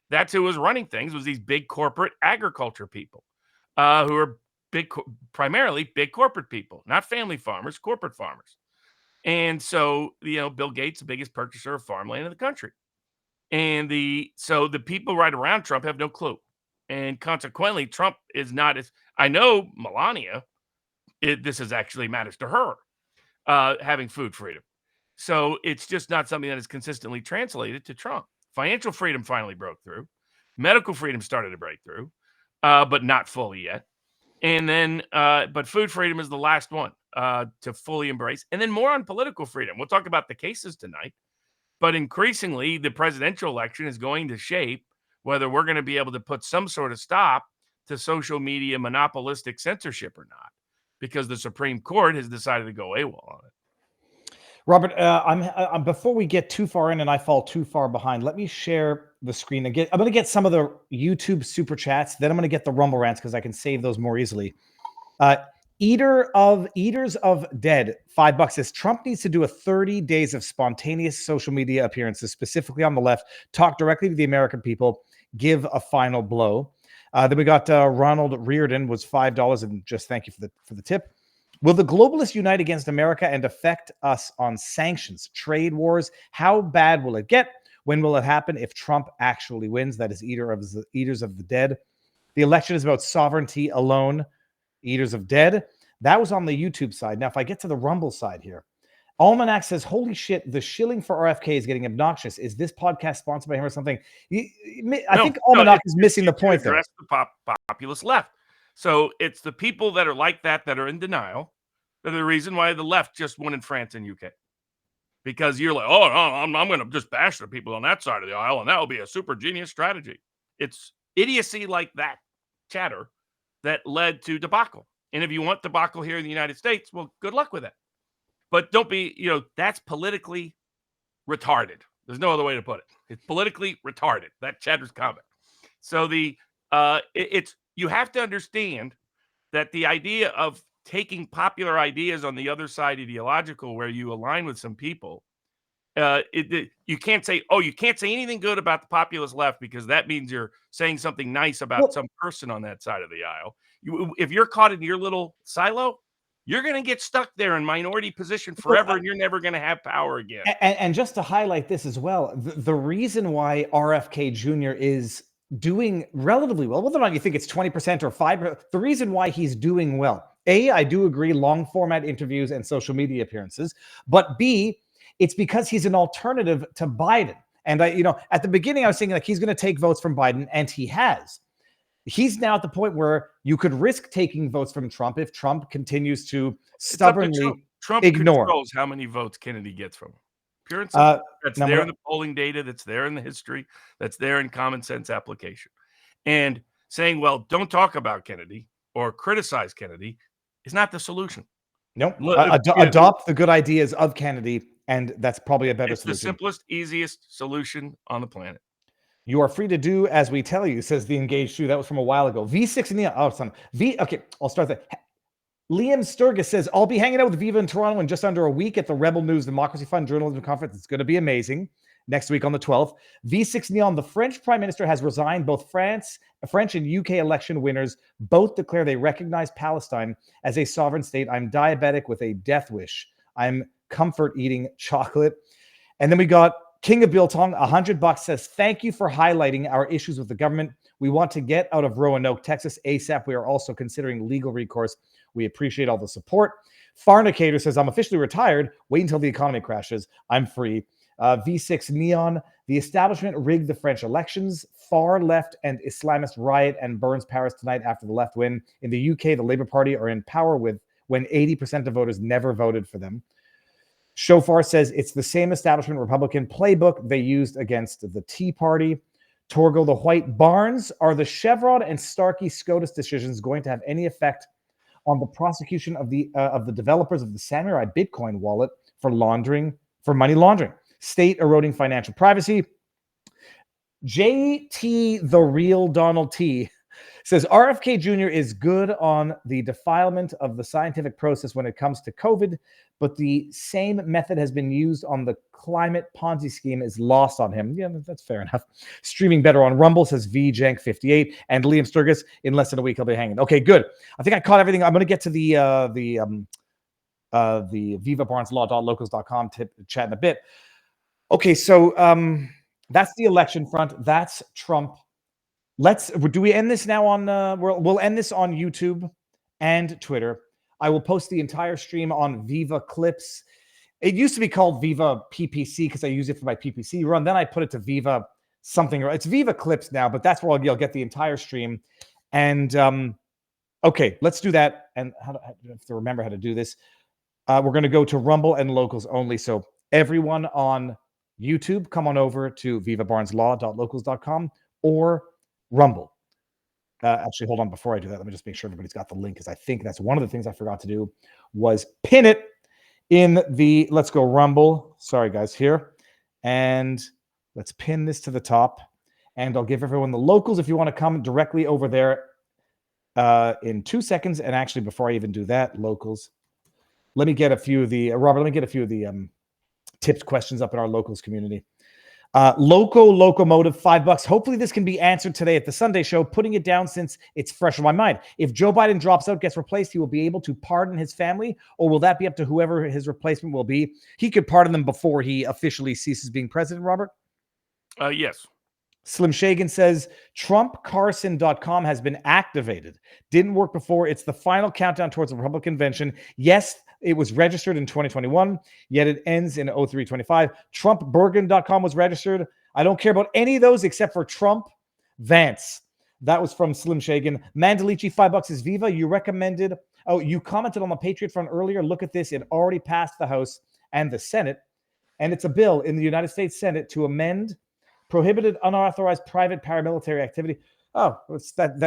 That's who was running things, was these big corporate agriculture people who are primarily big corporate people, not family farmers, corporate farmers. And so, Bill Gates, the biggest purchaser of farmland in the country. And so the people right around Trump have no clue. And consequently, Trump is not as, I know Melania, this is actually matters to her, having food freedom. So it's just not something that is consistently translated to Trump. Financial freedom finally broke through. Medical freedom started to break through, but not fully yet. And then, but food freedom is the last one to fully embrace. And then more on political freedom. We'll talk about the cases tonight. But increasingly, the presidential election is going to shape whether we're going to be able to put some sort of stop to social media monopolistic censorship or not, because the Supreme Court has decided to go AWOL on it. Robert, I'm before we get too far in and I fall too far behind, let me share the screen again. I'm going to get some of the YouTube super chats. Then I'm going to get the Rumble rants because I can save those more easily. Eaters of Dead, $5 says Trump needs to do a 30 days of spontaneous social media appearances, specifically on the left, talk directly to the American people, give a final blow. Then we got Ronald Reardon was $5, and just thank you for the tip. Will the globalists unite against America and affect us on sanctions, trade wars? How bad will it get? When will it happen if Trump actually wins? That is Eaters of the Dead. The election is about sovereignty alone. Eaters of Dead. That was on the YouTube side. Now, if I get to the Rumble side here, Almanac says, holy shit, the shilling for RFK is getting obnoxious. Is this podcast sponsored by him or something? I think Almanac is missing the point there. Address the populist left. So it's the people that are like that are in denial. They're the reason why the left just won in France and UK. Because you're like, oh, no, I'm going to just bash the people on that side of the aisle, and that will be a super genius strategy. It's idiocy like that chatter that led to debacle. And if you want debacle here in the United States, well, good luck with it. But don't be, that's politically retarded. There's no other way to put it. It's politically retarded. That chatter's comment. So you have to understand that the idea of taking popular ideas on the other side ideological, where you align with some people, you can't say anything good about the populist left, because that means you're saying something nice about some person on that side of the aisle. If you're caught in your little silo, you're going to get stuck there in minority position forever, and you're never going to have power again. And just to highlight this as well, the reason why RFK Jr. is doing relatively well, whether or not you think it's 20% or 5%, the reason why he's doing well, A, I do agree, long format interviews and social media appearances, but B, it's because he's an alternative to Biden. And at the beginning, I was saying like he's going to take votes from Biden, and he has. He's now at the point where you could risk taking votes from Trump if Trump continues to stubbornly Trump ignore. Controls how many votes Kennedy gets from him. Pure and simple. That's there in the polling data. That's there in the history. That's there in common sense application. And saying, well, don't talk about Kennedy or criticize Kennedy is not the solution. Nope. Adopt the good ideas of Kennedy, and that's probably a better solution. It's the simplest, easiest solution on the planet. You are free to do as we tell you, says the engaged Jew. That was from a while ago. V6 and Neil. Oh, son. Okay, I'll start that. Liam Sturgis says, I'll be hanging out with Viva in Toronto in just under a week at the Rebel News Democracy Fund Journalism Conference. It's going to be amazing. next week on the 12th. V6 Neon, the French Prime Minister has resigned. Both French and UK election winners both declare they recognize Palestine as a sovereign state. I'm diabetic with a death wish. I'm comfort eating chocolate. And then we got King of Biltong, $100 says, thank you for highlighting our issues with the government. We want to get out of Roanoke, Texas ASAP. We are also considering legal recourse. We appreciate all the support. Farnicator says, I'm officially retired. Wait until the economy crashes. I'm free. V6 Neon, the establishment rigged the French elections. Far left and Islamist riot and burns Paris tonight after the left win. In the UK, the Labour Party are in power when 80% of voters never voted for them. Shofar says it's the same establishment Republican playbook they used against the Tea Party. Torgo the White Barnes, are the Chevron and Starkey SCOTUS decisions going to have any effect on the prosecution of the developers of the Samurai Bitcoin wallet for money laundering, state eroding financial privacy? JT the real Donald T says RFK Jr. is good on the defilement of the scientific process when it comes to COVID, but the same method has been used on the climate Ponzi scheme is lost on him. Yeah, that's fair enough. Streaming better on Rumble, says VJank58, and Liam Sturgis, in less than a week I'll be hanging. Okay, good. I think I caught everything. I'm going to get to the vivabarneslaw.locals.com chat in a bit. Okay, so that's the election front. That's Trump. Do we end this now on we'll end this on YouTube and Twitter. I will post the entire stream on Viva Clips. It used to be called Viva PPC because I use it for my PPC run. Then I put it to Viva something. It's Viva Clips now, but that's where you'll get the entire stream. And okay, let's do that. And I have to remember how to do this. We're going to go to Rumble and Locals only. So everyone on YouTube, come on over to vivabarneslaw.locals.com or Rumble. Actually, hold on. Before I do that, let me just make sure everybody's got the link, because I think that's one of the things I forgot to do was pin it in the, let's go Rumble. Sorry, guys, here. And let's pin this to the top. And I'll give everyone the locals if you want to come directly over there in 2 seconds. And actually, before I even do that, locals, let me get a few of the, Robert, let me get a few of the tipped questions up in our locals community. Locomotive, $5. Hopefully this can be answered today at the Sunday show, putting it down since it's fresh in my mind. If Joe Biden drops out, gets replaced, he will be able to pardon his family, or will that be up to whoever his replacement will be? He could pardon them before he officially ceases being president, Robert? Yes. Slim Shagan says, TrumpCarson.com has been activated. Didn't work before. It's the final countdown towards the Republican convention. Yes, it was registered in 2021, yet it ends in 0325. TrumpBergen.com was registered. I don't care about any of those except for Trump Vance. That was from Slim Shagan. Mandalici, $5 is Viva. You recommended, you commented on the Patriot Front earlier. Look at this. It already passed the House and the Senate. And it's a bill in the United States Senate to amend prohibited unauthorized private paramilitary activity. Oh, it's that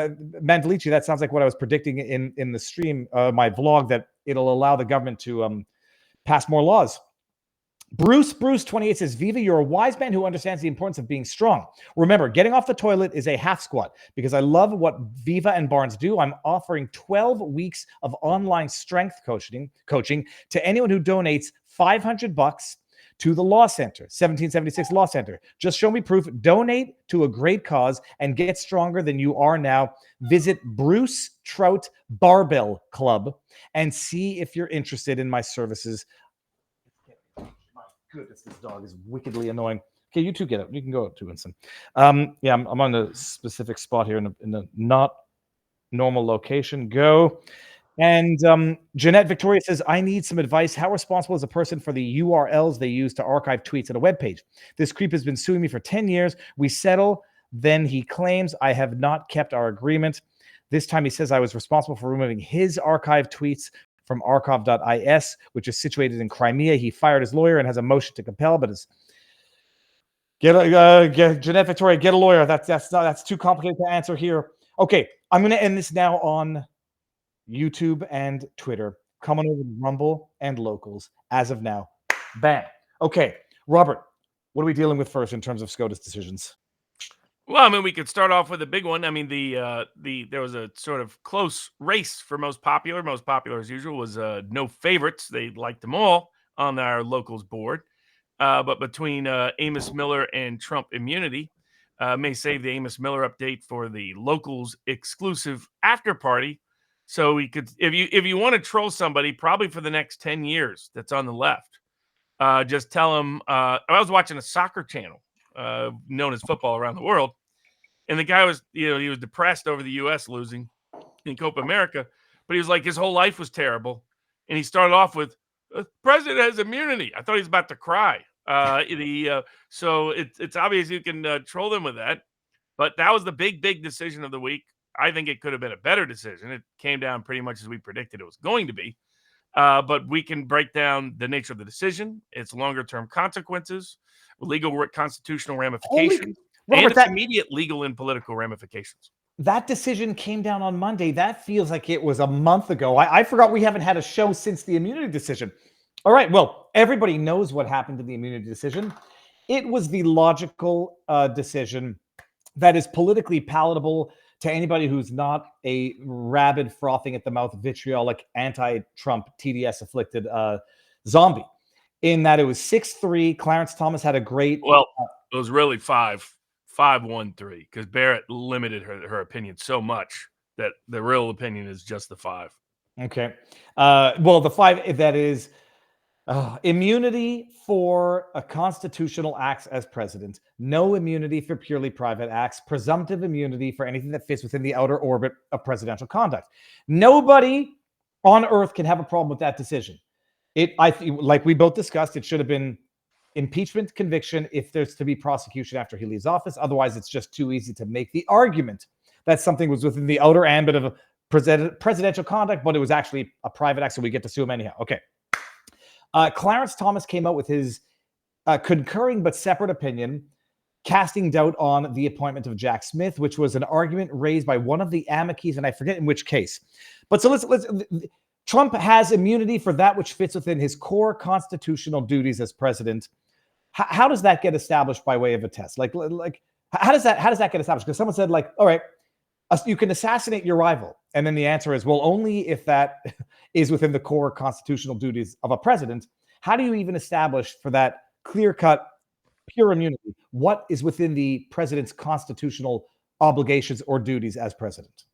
Mandalici, that sounds like what I was predicting in the stream, my vlog, that it'll allow the government to pass more laws. Bruce28 says, Viva, you're a wise man who understands the importance of being strong. Remember, getting off the toilet is a half squat. Because I love what Viva and Barnes do, I'm offering 12 weeks of online strength coaching to anyone who donates $500 to the Law Center, 1776 Law Center. Just show me proof. Donate to a great cause and get stronger than you are now. Visit Bruce Trout Barbell Club and see if you're interested in my services. My goodness, this dog is wickedly annoying. Okay, you two get it. You can go too, Winston. Yeah, I'm on a specific spot here in a not normal location. Go. And Jeanette Victoria says, I need some advice. How responsible is a person for the URLs they use to archive tweets at a web page? This creep has been suing me for 10 years. We settle. Then he claims I have not kept our agreement. This time he says I was responsible for removing his archive tweets from archive.is, which is situated in Crimea. He fired his lawyer and has a motion to compel, but it's Jeanette Victoria, get a lawyer. That's too complicated to answer here. Okay, I'm going to end this now on YouTube and Twitter. Come on over to Rumble and Locals as of now. Bam. Okay, Robert, what are we dealing with first in terms of SCOTUS decisions? Well, I mean, we could start off with a big one. I mean, there was a sort of close race for most popular. Most popular, as usual, was no favorites. They liked them all on our Locals board. but between Amos Miller and Trump immunity, may save the Amos Miller update for the locals exclusive after party. So we could, if you want to troll somebody, probably for the next 10 years, that's on the left, just tell them. I was watching a soccer channel known as Football Around the World, and the guy was, he was depressed over the U.S. losing in Copa America, but he was like, his whole life was terrible, and he started off with, "The president has immunity." I thought he was about to cry. So it's obvious you can troll them with that, but that was the big decision of the week. I think it could have been a better decision. It came down pretty much as we predicted it was going to be. But we can break down the nature of the decision, its longer-term consequences, legal constitutional ramifications, Robert, and its immediate legal and political ramifications. That decision came down on Monday. That feels like it was a month ago. I forgot we haven't had a show since the immunity decision. All right, well, everybody knows what happened to the immunity decision. It was the logical decision that is politically palatable to anybody who's not a rabid, frothing at the mouth, vitriolic, anti-Trump, TDS-afflicted zombie. In that it was 6-3. Clarence Thomas had a great... Well, it was really 5-1-3, because Barrett limited her opinion so much that the real opinion is just the 5. Okay. Well, the 5, that is... immunity for a constitutional acts as president, no immunity for purely private acts, presumptive immunity for anything that fits within the outer orbit of presidential conduct. Nobody on earth can have a problem with that decision. Like we both discussed, it should have been impeachment, conviction if there's to be prosecution after he leaves office. Otherwise, it's just too easy to make the argument that something was within the outer ambit of presidential conduct, but it was actually a private act, so we get to sue him anyhow. Okay. Clarence Thomas came out with his concurring but separate opinion, casting doubt on the appointment of Jack Smith, which was an argument raised by one of the amicis, and I forget in which case. But so let's Trump has immunity for that which fits within his core constitutional duties as president. How does that get established by way of a test? Like how does that get established? Because someone said, like, all right, you can assassinate your rival. And then the answer is, well, only if that is within the core constitutional duties of a president. How do you even establish for that clear-cut, pure immunity what is within the president's constitutional obligations or duties as president?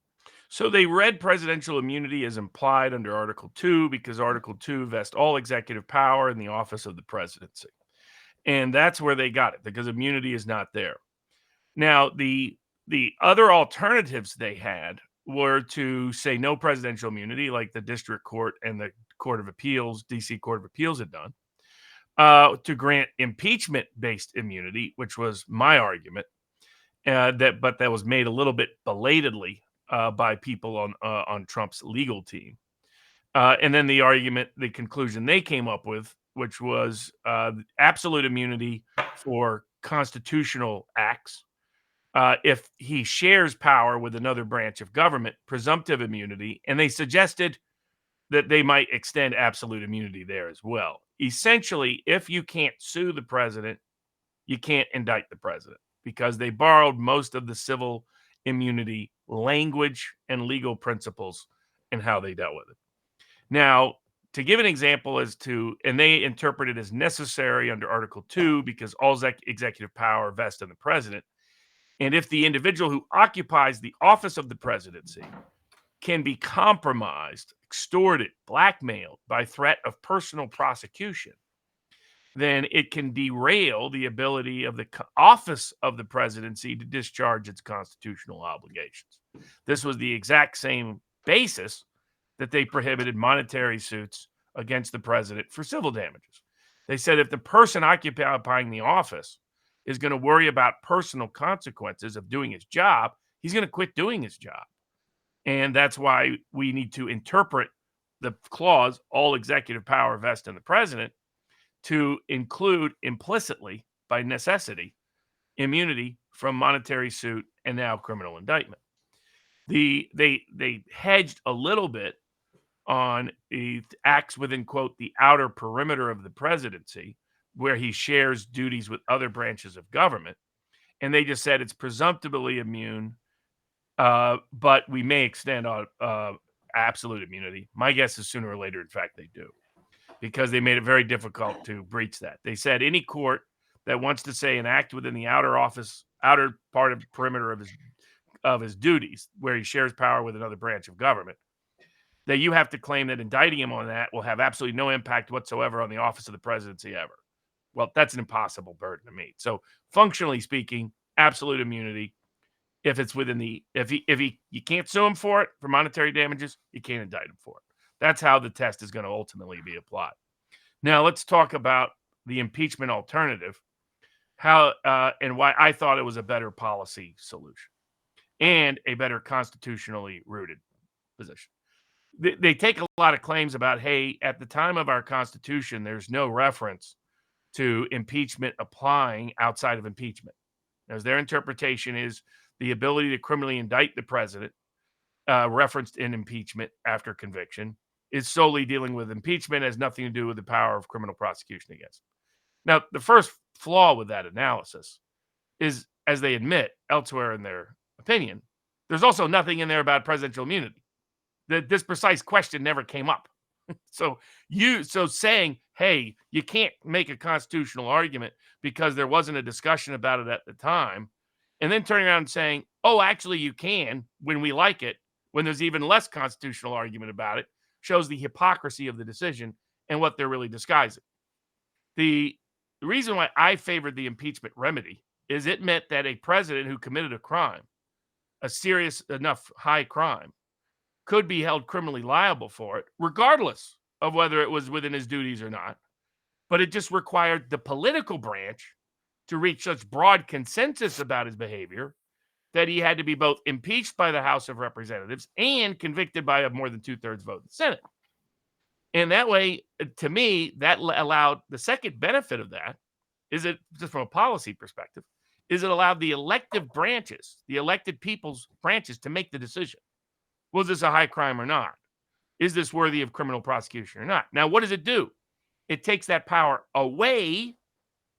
So they read presidential immunity as implied under Article 2 because Article 2 vests all executive power in the office of the presidency. And that's where they got it, because immunity is not there. Now, the other alternatives they had were to say no presidential immunity, like the district court and the Court of Appeals, DC Court of Appeals had done, to grant impeachment-based immunity, which was my argument, but that was made a little bit belatedly by people on Trump's legal team. And then the conclusion they came up with, which was absolute immunity for constitutional acts. If he shares power with another branch of government, presumptive immunity, and they suggested that they might extend absolute immunity there as well. Essentially, if you can't sue the president, you can't indict the president, because they borrowed most of the civil immunity language and legal principles and how they dealt with it. Now, to give an example and they interpret it as necessary under Article 2 because all executive power vests in the president. And if the individual who occupies the office of the presidency can be compromised, extorted, blackmailed by threat of personal prosecution, then it can derail the ability of the office of the presidency to discharge its constitutional obligations. This was the exact same basis that they prohibited monetary suits against the president for civil damages. They said if the person occupying the office is going to worry about personal consequences of doing his job, he's going to quit doing his job. And that's why we need to interpret the clause, all executive power vests in the president, to include implicitly, by necessity, immunity from monetary suit and now criminal indictment. They hedged a little bit on acts within, quote, the outer perimeter of the presidency, where he shares duties with other branches of government. And they just said it's presumptively immune, but we may extend on absolute immunity. My guess is sooner or later, in fact, they do. because they made it very difficult to breach that. They said any court that wants to say an act within the outer part of the perimeter of his duties, where he shares power with another branch of government, that you have to claim that indicting him on that will have absolutely no impact whatsoever on the office of the presidency ever. Well, that's an impossible burden to meet. So functionally speaking, absolute immunity. If it's within you can't sue him for it for monetary damages, you can't indict him for it. That's how the test is going to ultimately be applied. Now let's talk about the impeachment alternative, how and why I thought it was a better policy solution and a better constitutionally rooted position. They take a lot of claims about, hey, at the time of our Constitution, there's no reference to impeachment applying outside of impeachment. As their interpretation is the ability to criminally indict the president, referenced in impeachment after conviction, is solely dealing with impeachment, has nothing to do with the power of criminal prosecution against him. Now, the first flaw with that analysis is, as they admit elsewhere in their opinion, there's also nothing in there about presidential immunity. This precise question never came up. So saying, hey, you can't make a constitutional argument because there wasn't a discussion about it at the time, and then turning around and saying, oh, actually you can when we like it, when there's even less constitutional argument about it, shows the hypocrisy of the decision and what they're really disguising. The reason why I favored the impeachment remedy is it meant that a president who committed a crime, a serious enough high crime, could be held criminally liable for it, regardless of whether it was within his duties or not. But it just required the political branch to reach such broad consensus about his behavior that he had to be both impeached by the House of Representatives and convicted by a more than 2/3 vote in the Senate. And that way, to me, that allowed the second benefit of that is it, just from a policy perspective, is it allowed the elective branches, the elected people's branches, to make the decision. Was this a high crime or not? Is this worthy of criminal prosecution or not? Now, what does it do? It takes that power away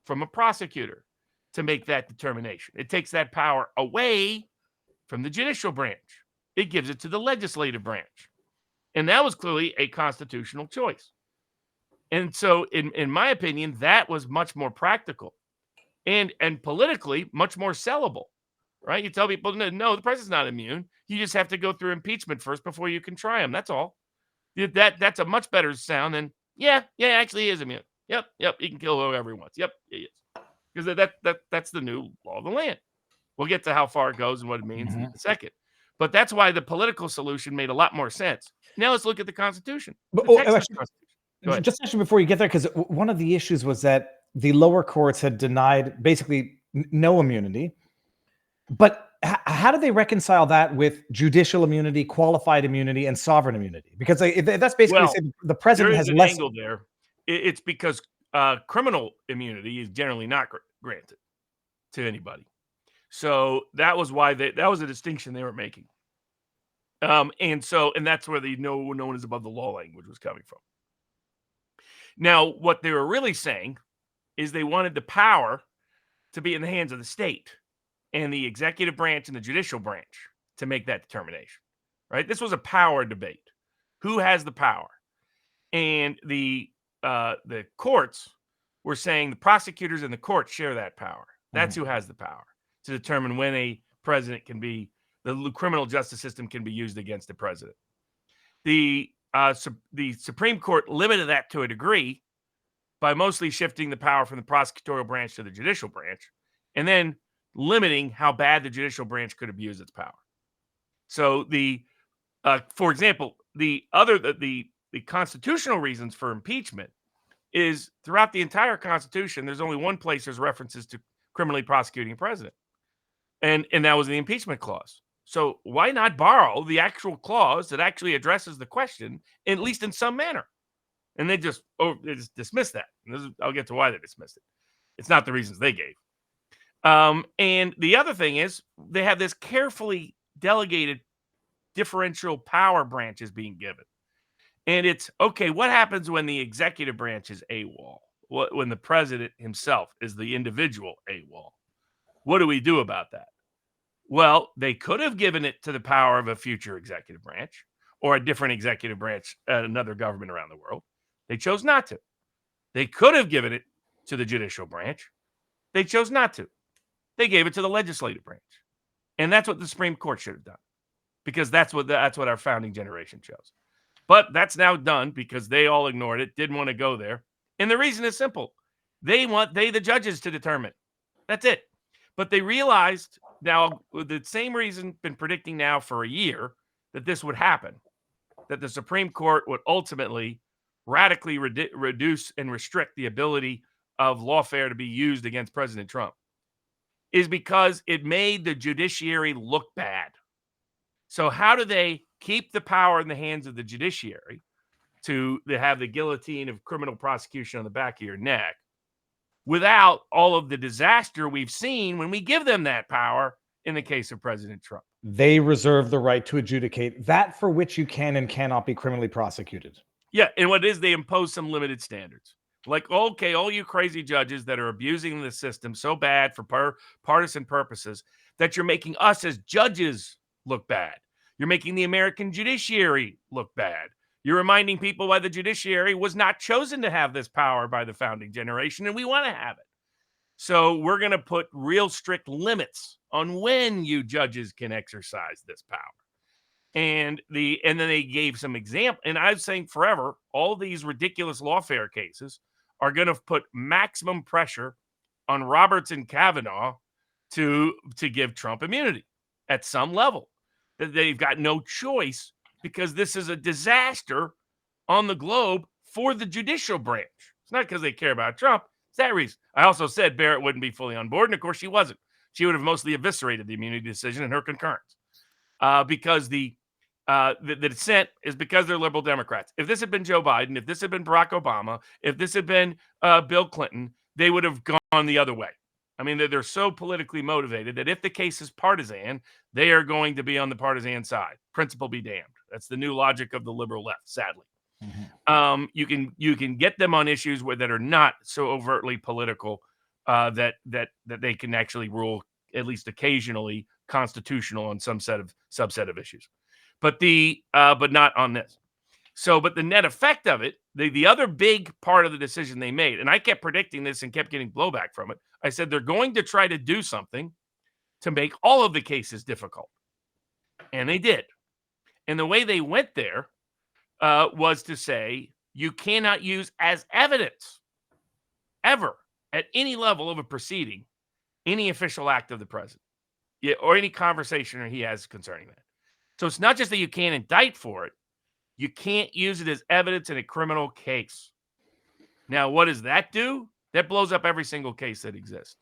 from a prosecutor to make that determination. It takes that power away from the judicial branch. It gives it to the legislative branch. And that was clearly a constitutional choice. And so, in my opinion, that was much more practical and politically much more sellable. Right? You tell people, no, the president's not immune. You just have to go through impeachment first before you can try him. That's all. That's a much better sound than, actually he is immune. Yep, he can kill whoever he wants. Yep, he is. Because that's the new law of the land. We'll get to how far it goes and what it means in a second. But that's why the political solution made a lot more sense. Now let's look at the Constitution. Just actually before you get there, because one of the issues was that the lower courts had denied basically no immunity. But how do they reconcile that with judicial immunity, qualified immunity, and sovereign immunity? Because that's basically saying the president has less. Angle there. It's because criminal immunity is generally not granted to anybody. So that was why that was a distinction they were making. And that's where the no one is above the law language was coming from. Now, what they were really saying is they wanted the power to be in the hands of the state and the executive branch and the judicial branch to make that determination, right? This was a power debate. Who has the power? And the courts were saying the prosecutors and the courts share that power. That's who has the power to determine when a president can be, the criminal justice system can be used against the president. The Supreme Court limited that to a degree by mostly shifting the power from the prosecutorial branch to the judicial branch, and then limiting how bad the judicial branch could abuse its power. So for example, the constitutional reasons for impeachment is throughout the entire Constitution, there's only one place there's references to criminally prosecuting a president. And that was the impeachment clause. So why not borrow the actual clause that actually addresses the question, at least in some manner? And they just dismiss that. I'll get to why they dismissed it. It's not the reasons they gave. And the other thing is they have this carefully delegated differential power branches being given. And it's, okay, what happens when the executive branch is AWOL? When the president himself is the individual AWOL? What do we do about that? Well, they could have given it to the power of a future executive branch or a different executive branch at another government around the world. They chose not to. They could have given it to the judicial branch. They chose not to. They gave it to the legislative branch. And that's what the Supreme Court should have done, because that's what our founding generation chose. But that's now done because they all ignored it, didn't want to go there. And the reason is simple. They want the judges to determine. That's it. But they realized now, with the same reason, been predicting now for a year, that this would happen, that the Supreme Court would ultimately radically reduce and restrict the ability of lawfare to be used against President Trump, is because it made the judiciary look bad. So how do they keep the power in the hands of the judiciary to have the guillotine of criminal prosecution on the back of your neck without all of the disaster we've seen when we give them that power in the case of President Trump? They reserve the right to adjudicate that for which you can and cannot be criminally prosecuted. Yeah, and what it is, they impose some limited standards. Like, okay, all you crazy judges that are abusing the system so bad for partisan purposes that you're making us as judges look bad. You're making the American judiciary look bad. You're reminding people why the judiciary was not chosen to have this power by the founding generation, and we want to have it. So we're going to put real strict limits on when you judges can exercise this power. And then they gave some example. And I'm saying forever, all these ridiculous lawfare cases are going to put maximum pressure on Roberts and Kavanaugh to give Trump immunity at some level. That they've got no choice, because this is a disaster on the globe for the judicial branch. It's not because they care about Trump. It's that reason. I also said Barrett wouldn't be fully on board, and of course she wasn't. She would have mostly eviscerated the immunity decision in her concurrence, because the dissent is because they're liberal Democrats. If this had been Joe Biden, if this had been Barack Obama, if this had been Bill Clinton, they would have gone the other way. I mean, they're so politically motivated that if the case is partisan, they are going to be on the partisan side. Principle be damned. That's the new logic of the liberal left, sadly. Mm-hmm. You can get them on issues that are not so overtly political that they can actually rule, at least occasionally, constitutional on some subset of issues. But not on this. So, but the net effect of it, the other big part of the decision they made, and I kept predicting this and kept getting blowback from it. I said they're going to try to do something to make all of the cases difficult. And they did. And the way they went there was to say you cannot use as evidence ever at any level of a proceeding any official act of the president or any conversation he has concerning that. So it's not just that you can't indict for it. You can't use it as evidence in a criminal case. Now, what does that do? That blows up every single case that exists.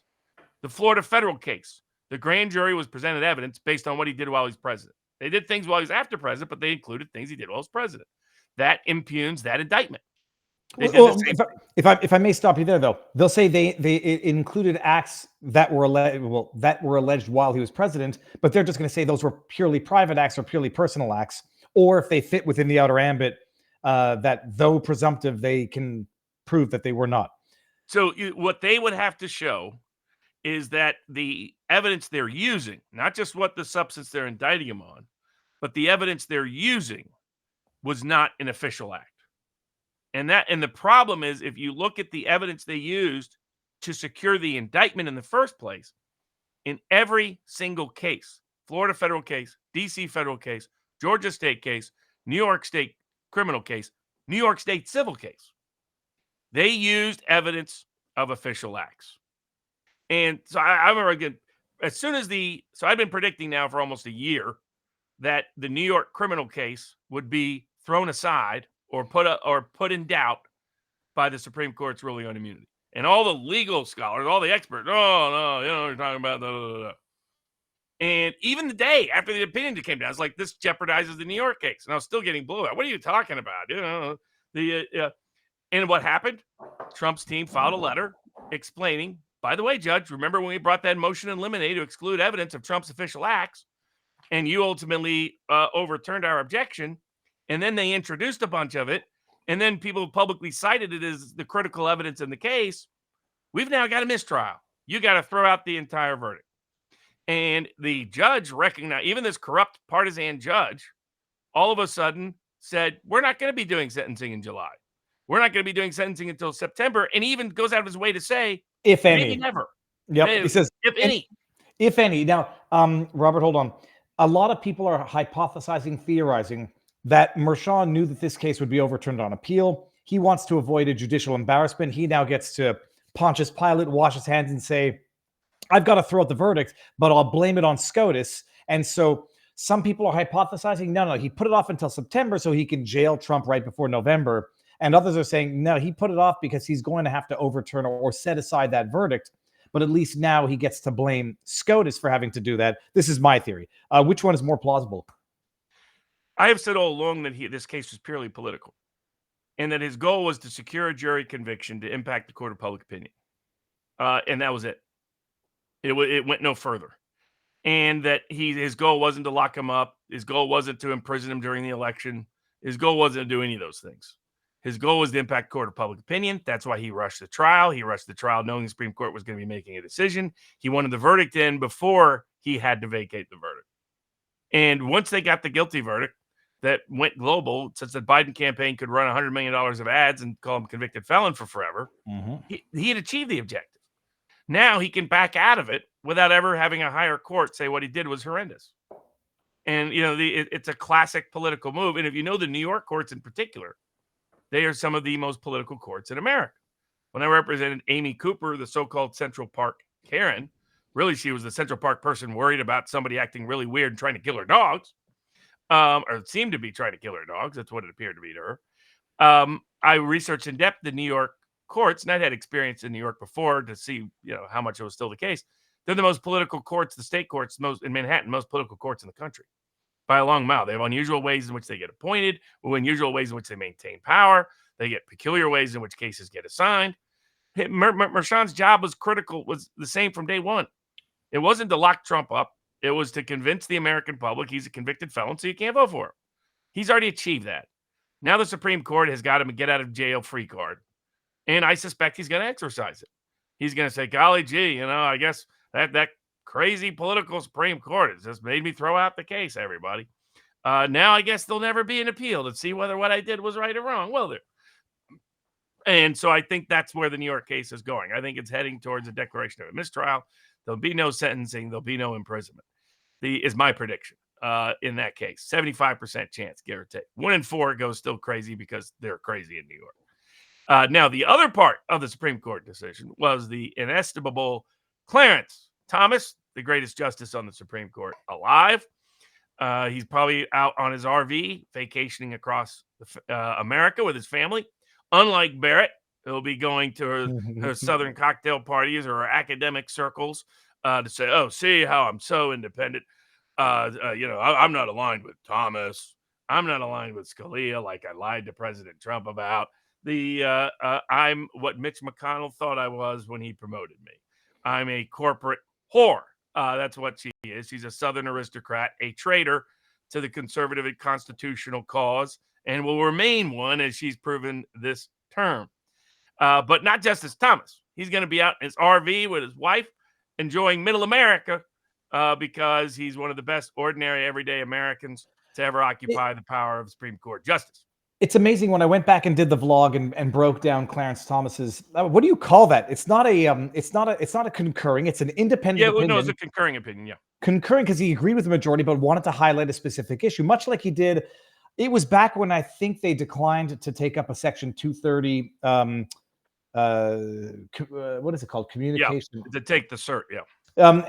The Florida federal case, the grand jury was presented evidence based on what he did while he's president. They did things while he was after president, but they included things he did while he was president. That impugns that indictment. If I may stop you there, though, they'll say it included acts that were alleged while he was president, but they're just going to say those were purely private acts or purely personal acts, or if they fit within the outer ambit, that though presumptive, they can prove that they were not. So what they would have to show is that the evidence they're using, not just what the substance they're indicting him on, but the evidence they're using was not an official act. And the problem is, if you look at the evidence they used to secure the indictment in the first place, in every single case, Florida federal case, DC federal case, Georgia state case, New York state criminal case, New York state civil case, they used evidence of official acts. And so I remember, again, so I've been predicting now for almost a year that the New York criminal case would be thrown aside or put in doubt by the Supreme Court's ruling on immunity. And all the legal scholars, all the experts, you're talking about blah. And even the day after the opinion came down, it's like, this jeopardizes the New York case. And I was still getting blowout. What are you talking about? And what happened? Trump's team filed a letter explaining, by the way, Judge, remember when we brought that motion in limine to exclude evidence of Trump's official acts, and you ultimately overturned our objection, and then they introduced a bunch of it, and then people publicly cited it as the critical evidence in the case. We've now got a mistrial. You got to throw out the entire verdict. And the judge recognized, even this corrupt partisan judge, all of a sudden said, we're not going to be doing sentencing in July. we're not going to be doing sentencing until September, and he even goes out of his way to say, if any, maybe never. Yep. Maybe, He says, if any. if any. Now, Robert, hold on. A lot of people are hypothesizing, theorizing that Mershon knew that this case would be overturned on appeal. He wants to avoid a judicial embarrassment. He now gets to Pontius Pilate, wash his hands and say, I've got to throw out the verdict, but I'll blame it on SCOTUS. And so some people are hypothesizing, no, he put it off until September so he can jail Trump right before November. And others are saying, no, he put it off because he's going to have to overturn or set aside that verdict. But at least now he gets to blame SCOTUS for having to do that. This is my theory. Which one is more plausible? I have said all along that this case was purely political, and that his goal was to secure a jury conviction to impact the court of public opinion. And that was it. It went no further. And that his goal wasn't to lock him up. His goal wasn't to imprison him during the election. His goal wasn't to do any of those things. His goal was to impact court of public opinion. That's why he rushed the trial. He rushed the trial knowing the Supreme Court was going to be making a decision. He wanted the verdict in before he had to vacate the verdict. And once they got the guilty verdict that went global, since the Biden campaign could run $100 million of ads and call him convicted felon for forever, he had achieved the objective. Now he can back out of it without ever having a higher court say what he did was horrendous. And, it's a classic political move. And if you know the New York courts in particular, they are some of the most political courts in America. When I represented Amy Cooper, the so-called Central Park Karen, really she was the Central Park person worried about somebody acting really weird and trying to kill her dogs, or seemed to be trying to kill her dogs. That's what it appeared to be to her. I researched in depth the New York courts, and I'd had experience in New York before to see, how much it was still the case. They're the most political courts, the state courts, in Manhattan, most political courts in the country by a long mile. They have unusual ways in which they get appointed, or unusual ways in which they maintain power. They get peculiar ways in which cases get assigned. Mershon's job was the same from day one. It wasn't to lock Trump up. It was to convince the American public he's a convicted felon, so you can't vote for him. He's already achieved that. Now the Supreme Court has got him a get out of jail free card. And I suspect he's going to exercise it. He's going to say, golly gee, I guess that crazy political Supreme Court has just made me throw out the case, everybody. Now I guess there'll never be an appeal to see whether what I did was right or wrong. Will there? And so I think that's where the New York case is going. I think it's heading towards a declaration of a mistrial. There'll be no sentencing. There'll be no imprisonment. Is my prediction in that case. 75% chance, give or take. 1 in 4 goes still crazy because they're crazy in New York. Now, the other part of the Supreme Court decision was the inestimable Clarence Thomas, the greatest justice on the Supreme Court alive. He's probably out on his RV, vacationing across America with his family. Unlike Barrett, he'll be going to her Southern cocktail parties or her academic circles to say, oh, see how I'm so independent. I'm not aligned with Thomas. I'm not aligned with Scalia like I lied to President Trump about. I'm what Mitch McConnell thought I was when he promoted me. I'm a corporate whore. That's what she is. She's a Southern aristocrat, a traitor to the conservative and constitutional cause, and will remain one as she's proven this term. But not Justice Thomas. He's going to be out in his RV with his wife, enjoying middle America, because he's one of the best ordinary, everyday Americans to ever occupy the power of Supreme Court justice. It's amazing when I went back and did the vlog and broke down Clarence Thomas's. What do you call that? It's not a concurring. It's an independent opinion. No, it's a concurring opinion. Yeah, concurring because he agreed with the majority, but wanted to highlight a specific issue, much like he did. It was back when I think they declined to take up a Section 230. What is it called? Communication. To take the cert. Yeah.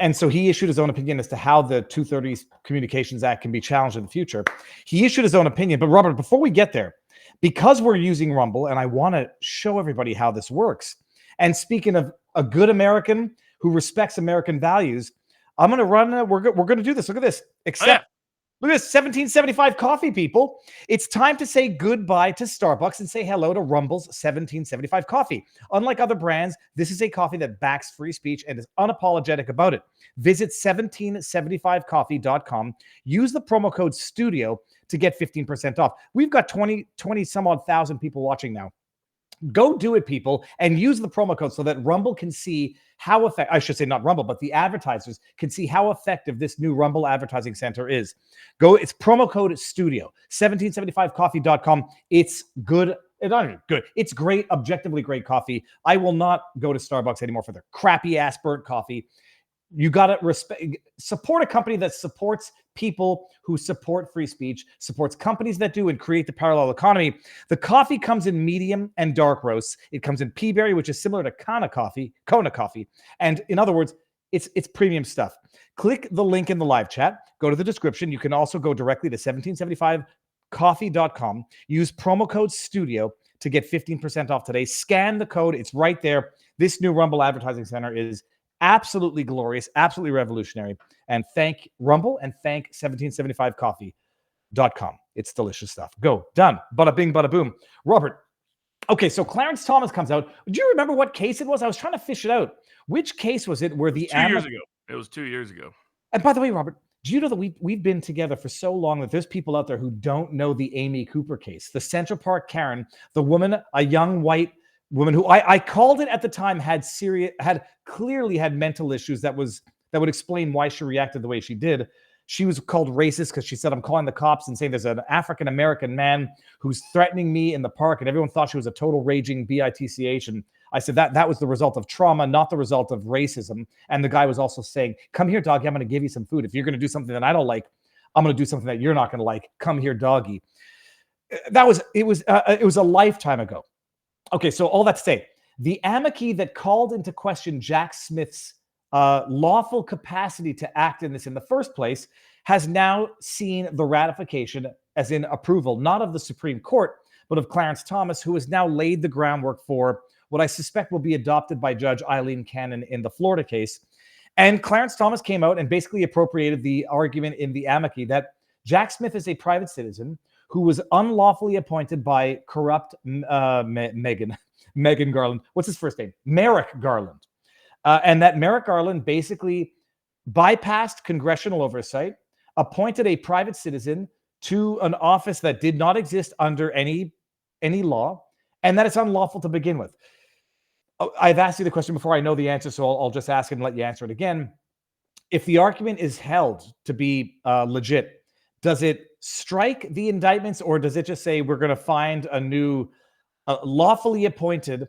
And so he issued his own opinion as to how the 230 Communications Act can be challenged in the future. He issued his own opinion. But Robert, before we get there, because we're using Rumble, and I want to show everybody how this works. And speaking of a good American who respects American values, I'm going to run. We're going to do this. Look at this. Look at this, 1775 coffee, people. It's time to say goodbye to Starbucks and say hello to Rumble's 1775 coffee. Unlike other brands, this is a coffee that backs free speech and is unapologetic about it. Visit 1775coffee.com. Use the promo code STUDIO to get 15% off. We've got 20 some odd thousand people watching now. Go do it, people, and use the promo code so that Rumble can see how effective, I should say not Rumble, but the advertisers can see how effective this new Rumble advertising center is. It's promo code STUDIO, 1775coffee.com. It's good not even good. It's great, objectively great coffee. I will not go to Starbucks anymore for their crappy ass burnt coffee. You got to support a company that supports people who support free speech, supports companies that do, and create the parallel economy. The coffee comes in medium and dark roasts. It comes in pea berry, which is similar to Kona coffee. And in other words, it's premium stuff. Click the link in the live chat. Go to the description. You can also go directly to 1775coffee.com. Use promo code STUDIO to get 15% off today. Scan the code. It's right there. This new Rumble Advertising Center is absolutely glorious, absolutely revolutionary. And thank Rumble and thank 1775coffee.com. It's delicious stuff. Go. Done. Bada bing, bada boom. Robert. Okay, so Clarence Thomas comes out. Do you remember what case it was? I was trying to fish it out. Which case was it where the 2 years ago? It was 2 years ago. And by the way, Robert, do you know that we've been together for so long that there's people out there who don't know the Amy Cooper case, the Central Park Karen, the woman, a young white woman who I called it at the time had clearly had mental issues that would explain why she reacted the way she did. She was called racist because she said, I'm calling the cops and saying there's an African-American man who's threatening me in the park, and everyone thought she was a total raging bitch. And I said that was the result of trauma, not the result of racism. And the guy was also saying, come here, doggy, I'm going to give you some food. If you're going to do something that I don't like, I'm going to do something that you're not going to like. Come here, doggy. It was a lifetime ago. Okay, so all that to say, the amici that called into question Jack Smith's lawful capacity to act in this in the first place has now seen the ratification, as in approval, not of the Supreme Court, but of Clarence Thomas, who has now laid the groundwork for what I suspect will be adopted by Judge Eileen Cannon in the Florida case. And Clarence Thomas came out and basically appropriated the argument in the amici that Jack Smith is a private citizen who was unlawfully appointed by corrupt Megan Garland. What's his first name? Merrick Garland. And that Merrick Garland basically bypassed congressional oversight, appointed a private citizen to an office that did not exist under any law, and that it's unlawful to begin with. I've asked you the question before. I know the answer, so I'll just ask it and let you answer it again. If the argument is held to be legit, does it strike the indictments, or does it just say we're going to find a new lawfully appointed,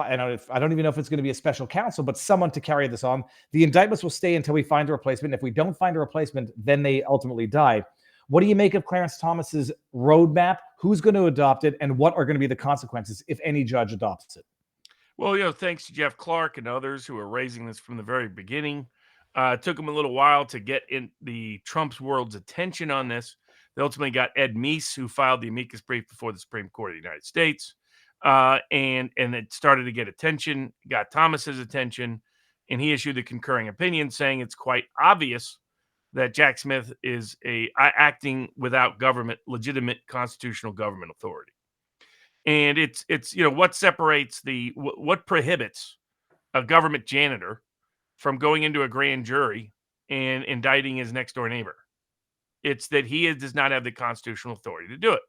and I don't even know if it's going to be a special counsel, but someone to carry this on? The indictments will stay until we find a replacement. If we don't find a replacement, then they ultimately die. What do you make of Clarence Thomas's roadmap? Who's going to adopt it, and what are going to be the consequences if any judge adopts it? Well, thanks to Jeff Clark and others who are raising this from the very beginning. It took them a little while to get in the Trump's world's attention on this. They ultimately got Ed Meese, who filed the amicus brief before the Supreme Court of the United States. And it started to get attention, got Thomas's attention, and he issued the concurring opinion saying it's quite obvious that Jack Smith is acting without legitimate constitutional government authority. And it's what separates what prohibits a government janitor from going into a grand jury and indicting his next door neighbor. It's that he does not have the constitutional authority to do it.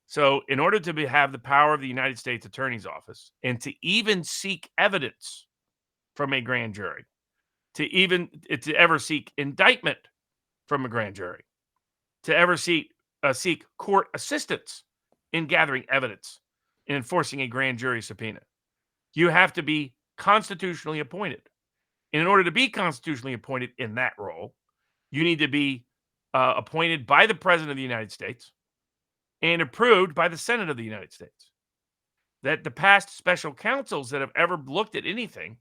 So in order to have the power of the United States Attorney's Office and to even seek evidence from a grand jury, to ever seek indictment from a grand jury, to ever seek court assistance in gathering evidence and enforcing a grand jury subpoena, you have to be constitutionally appointed. And in order to be constitutionally appointed in that role, you need to be appointed by the President of the United States and approved by the Senate of the United States. That the past special counsels that have ever looked at anything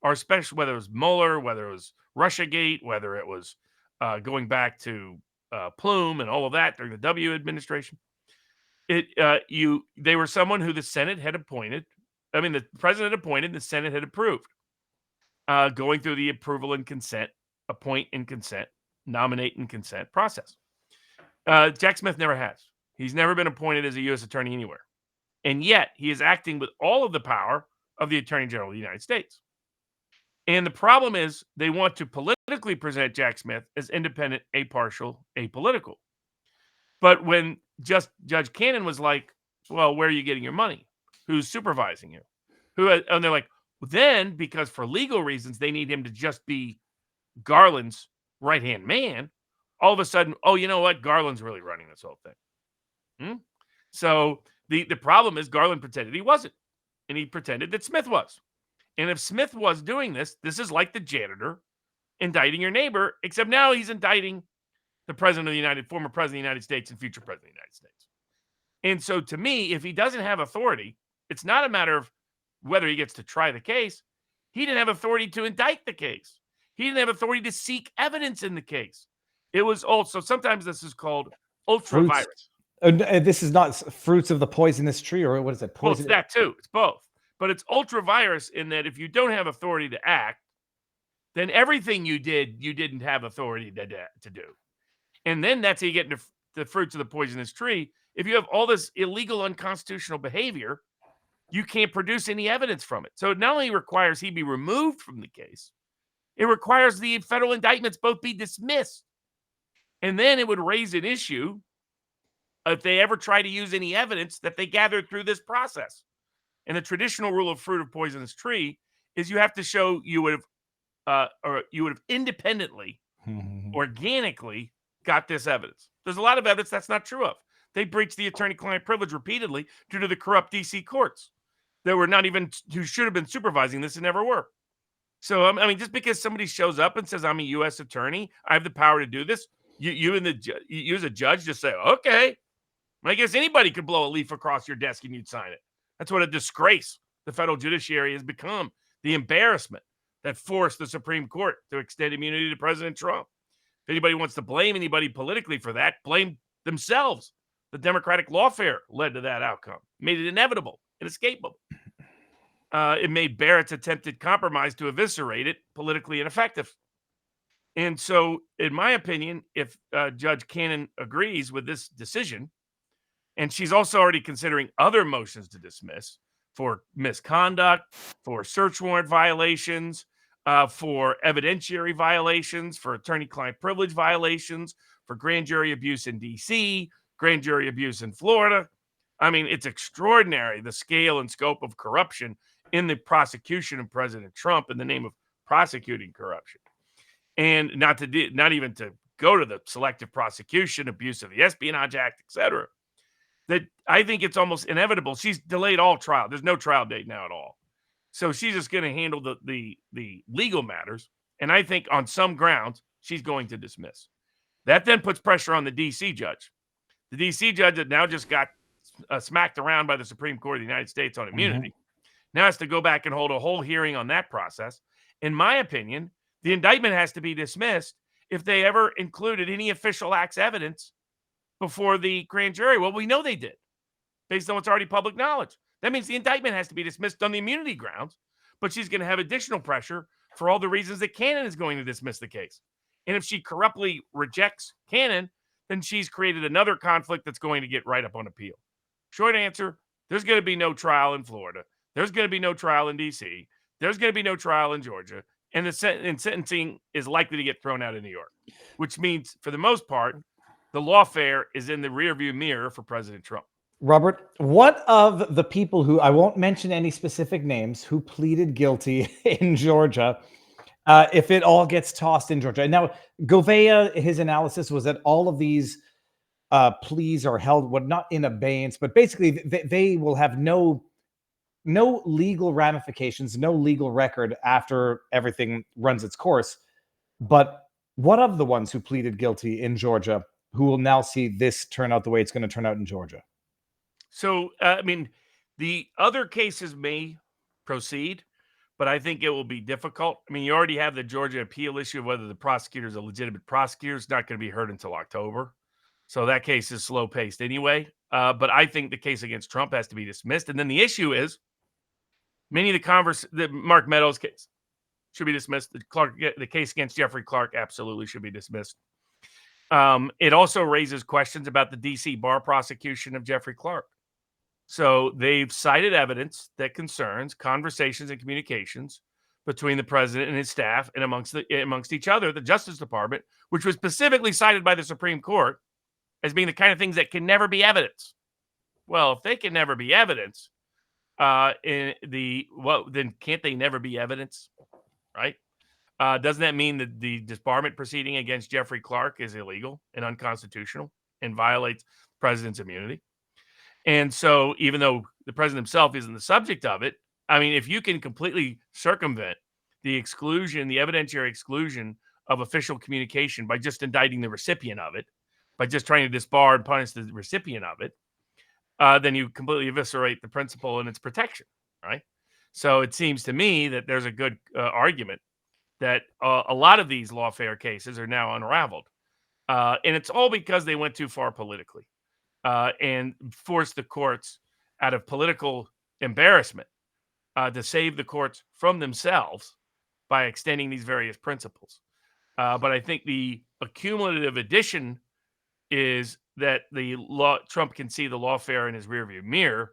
are special, whether it was Mueller, whether it was Russiagate, whether it was going back to Plume and all of that during the W administration. They were someone who the Senate had appointed. I mean, the president appointed, the Senate had approved. Going through the approval and consent, appoint and consent, nominate and consent process. Jack Smith never has. He's never been appointed as a U.S. attorney anywhere. And yet he is acting with all of the power of the Attorney General of the United States. And the problem is they want to politically present Jack Smith as independent, apolitical. But when Judge Cannon was like, well, where are you getting your money? Who's supervising you? And they're like, well, then, because for legal reasons, they need him to just be Garland's right-hand man, all of a sudden, oh, you know what? Garland's really running this whole thing. So the problem is Garland pretended he wasn't, and he pretended that Smith was. And if Smith was doing this, this is like the janitor indicting your neighbor, except now he's indicting the president of the former president of the United States and future president of the United States. And so to me, if he doesn't have authority, it's not a matter of whether he gets to try the case. He didn't have authority to indict the case. He didn't have authority to seek evidence in the case. It was also, sometimes this is called ultra virus. This is not fruits of the poisonous tree, or what is it? Well, it's that too. It's both. But it's ultra virus in that if you don't have authority to act, then everything you did, you didn't have authority to do. And then that's how you get into the fruits of the poisonous tree. If you have all this illegal, unconstitutional behavior, you can't produce any evidence from it. So it not only requires he be removed from the case, it requires the federal indictments both be dismissed. And then it would raise an issue if they ever try to use any evidence that they gathered through this process. And the traditional rule of fruit of poisonous tree is you have to show you would have independently, organically got this evidence. There's a lot of evidence that's not true of. They breached the attorney-client privilege repeatedly due to the corrupt D.C. courts that were not even, who should have been supervising this and never were. So, I mean, just because somebody shows up and says, I'm a U.S. attorney, I have the power to do this, you as a judge just say, okay. I guess anybody could blow a leaf across your desk and you'd sign it. That's what a disgrace the federal judiciary has become. The embarrassment that forced the Supreme Court to extend immunity to President Trump. If anybody wants to blame anybody politically for that, blame themselves. The Democratic lawfare led to that outcome, made it inevitable, inescapable. It made Barrett's attempted compromise to eviscerate it politically ineffective. And so, in my opinion, if Judge Cannon agrees with this decision, and she's also already considering other motions to dismiss for misconduct, for search warrant violations, for evidentiary violations, for attorney-client privilege violations, for grand jury abuse in D.C., grand jury abuse in Florida. I mean, it's extraordinary, the scale and scope of corruption in the prosecution of President Trump in the name of prosecuting corruption. And not even to go to the selective prosecution, abuse of the Espionage Act, etc. That I think it's almost inevitable. She's delayed all trial. There's no trial date now at all. So she's just going to handle the legal matters. And I think on some grounds, she's going to dismiss. That then puts pressure on the D.C. judge. The D.C. judge that now just got smacked around by the Supreme Court of the United States on immunity now has to go back and hold a whole hearing on that process. In my opinion, the indictment has to be dismissed if they ever included any official acts evidence before the grand jury. Well, we know they did, based on what's already public knowledge. That means the indictment has to be dismissed on the immunity grounds, but she's going to have additional pressure for all the reasons that Cannon is going to dismiss the case. And if she corruptly rejects Cannon, then she's created another conflict that's going to get right up on appeal. Short answer, there's going to be no trial in Florida. There's going to be no trial in D.C. There's going to be no trial in Georgia. And the sentencing is likely to get thrown out in New York, which means, for the most part, the lawfare is in the rearview mirror for President Trump. Robert, what of the people who, I won't mention any specific names, who pleaded guilty in Georgia, if it all gets tossed in Georgia? Now, Gouveia, his analysis was that all of these pleas are held, well, not in abeyance, but basically they will have no legal ramifications, no legal record after everything runs its course. But what of the ones who pleaded guilty in Georgia who will now see this turn out the way it's going to turn out in Georgia? So, I mean, the other cases may proceed, but I think it will be difficult. I mean, you already have the Georgia appeal issue of whether the prosecutor is a legitimate prosecutor. It's not going to be heard until October. So that case is slow paced anyway. But I think the case against Trump has to be dismissed. And then the issue is many of the Mark Meadows case should be dismissed. The case against Jeffrey Clark absolutely should be dismissed. It also raises questions about the D.C. bar prosecution of Jeffrey Clark. So they've cited evidence that concerns conversations and communications between the president and his staff and amongst each other, the Justice Department, which was specifically cited by the Supreme Court as being the kind of things that can never be evidence. Well, if they can never be evidence, then can't they never be evidence, right? Doesn't that mean that the debarment proceeding against Jeffrey Clark is illegal and unconstitutional and violates the president's immunity? And so even though the president himself isn't the subject of it, I mean, if you can completely circumvent the exclusion, the evidentiary exclusion of official communication by just indicting the recipient of it, by just trying to disbar and punish the recipient of it, then you completely eviscerate the principle and its protection, right? So it seems to me that there's a good argument that a lot of these lawfare cases are now unraveled. And it's all because they went too far politically and forced the courts out of political embarrassment to save the courts from themselves by extending these various principles. But I think the accumulative addition is that Trump can see the lawfare in his rearview mirror.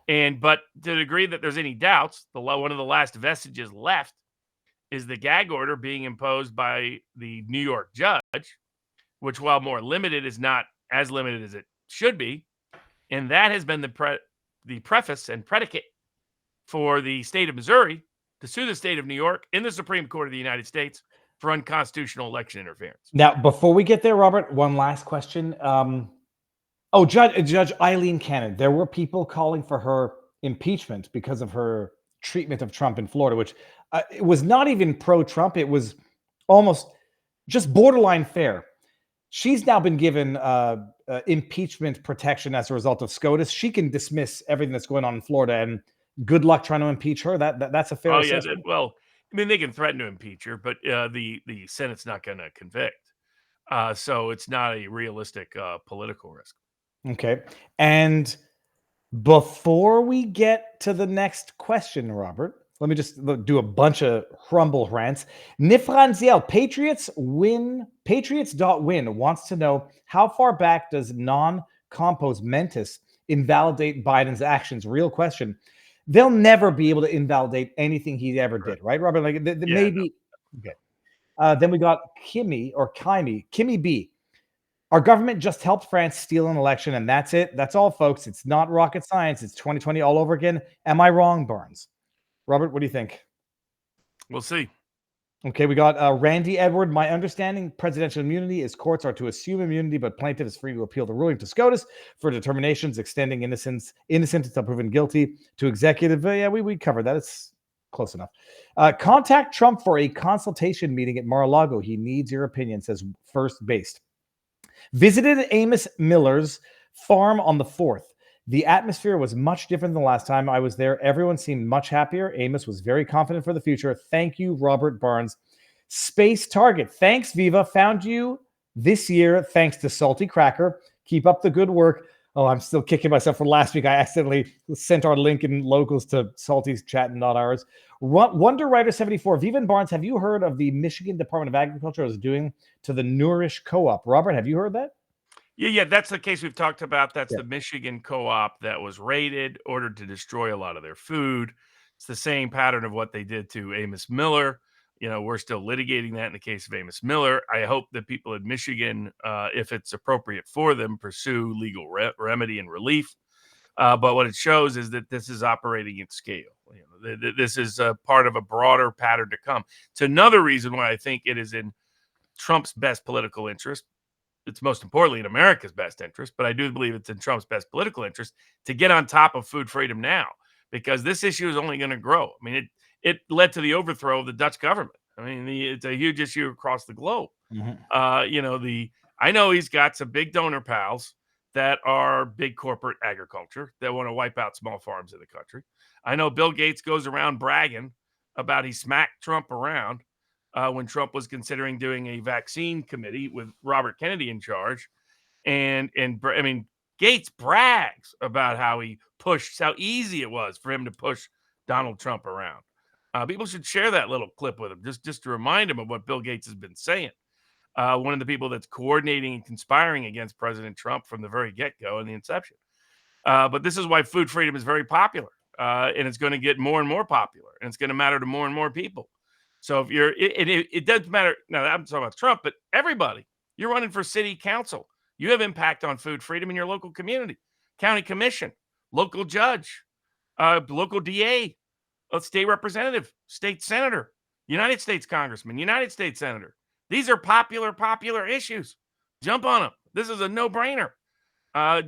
But to the degree that there's any doubts, one of the last vestiges left is the gag order being imposed by the New York judge, which, while more limited, is not as limited as it should be. And that has been the preface and predicate for the state of Missouri to sue the state of New York in the Supreme Court of the United States for unconstitutional election interference. Now, before we get there, Robert, one last question. Judge Eileen Cannon, there were people calling for her impeachment because of her treatment of Trump in Florida, which it was not even pro-Trump. It was almost just borderline fair. She's now been given impeachment protection as a result of SCOTUS. She can dismiss everything that's going on in Florida, and good luck trying to impeach her. That's a fair assessment. Well, I mean, they can threaten to impeach her, but the Senate's not going to convict. So it's not a realistic political risk. Okay. And before we get to the next question, Robert, let me just do a bunch of Rumble rants. Nifranziel, Patriots.win wants to know, how far back does non-compos mentis invalidate Biden's actions? Real question. They'll never be able to invalidate anything he ever did, right, Robert? Like maybe. No. Okay. Then we got Kimmy B. Our government just helped France steal an election, and that's it. That's all, folks. It's not rocket science. It's 2020 all over again. Am I wrong, Barnes? Robert, what do you think? We'll see. Okay, we got Randy Edward. My understanding, presidential immunity is courts are to assume immunity, but plaintiff is free to appeal the ruling to SCOTUS for determinations extending innocent until proven guilty to executive. Yeah, we covered that. It's close enough. Contact Trump for a consultation meeting at Mar-a-Lago. He needs your opinion, says First Based. Visited Amos Miller's farm on the 4th. The atmosphere was much different than the last time I was there. Everyone seemed much happier. Amos was very confident for the future. Thank you, Robert Barnes. Space Target. Thanks, Viva. Found you this year thanks to Salty Cracker. Keep up the good work. Oh, I'm still kicking myself for last week. I accidentally sent our link in locals to Salty's chat and not ours. Wonder Writer 74. Viva and Barnes, have you heard of the Michigan Department of Agriculture is doing to the Nourish Co-op? Robert, have you heard that? Yeah, that's the case we've talked about. That's the Michigan co-op that was raided, ordered to destroy a lot of their food. It's the same pattern of what they did to Amos Miller. You know, we're still litigating that in the case of Amos Miller. I hope that people in Michigan, if it's appropriate for them, pursue legal remedy and relief. But what it shows is that this is operating at scale. You know, this is a part of a broader pattern to come. It's another reason why I think it is in Trump's best political interest. It's most importantly in America's best interest, but I do believe it's in Trump's best political interest to get on top of food freedom now, because this issue is only going to grow. I mean, it led to the overthrow of the Dutch government. I mean, it's a huge issue across the globe. Mm-hmm. I know he's got some big donor pals that are big corporate agriculture that want to wipe out small farms in the country. I know Bill Gates goes around bragging about he smacked Trump around when Trump was considering doing a vaccine committee with Robert Kennedy in charge. And I mean, Gates brags about how easy it was for him to push Donald Trump around. People should share that little clip with him just to remind him of what Bill Gates has been saying. One of the people that's coordinating and conspiring against President Trump from the very get-go and the inception. But this is why food freedom is very popular, and it's going to get more and more popular, and it's going to matter to more and more people. So if it doesn't matter. Now, I'm talking about Trump, but everybody, you're running for city council. You have impact on food freedom in your local community, county commission, local judge, local DA, state representative, state senator, United States congressman, United States senator. These are popular issues. Jump on them. This is a no-brainer.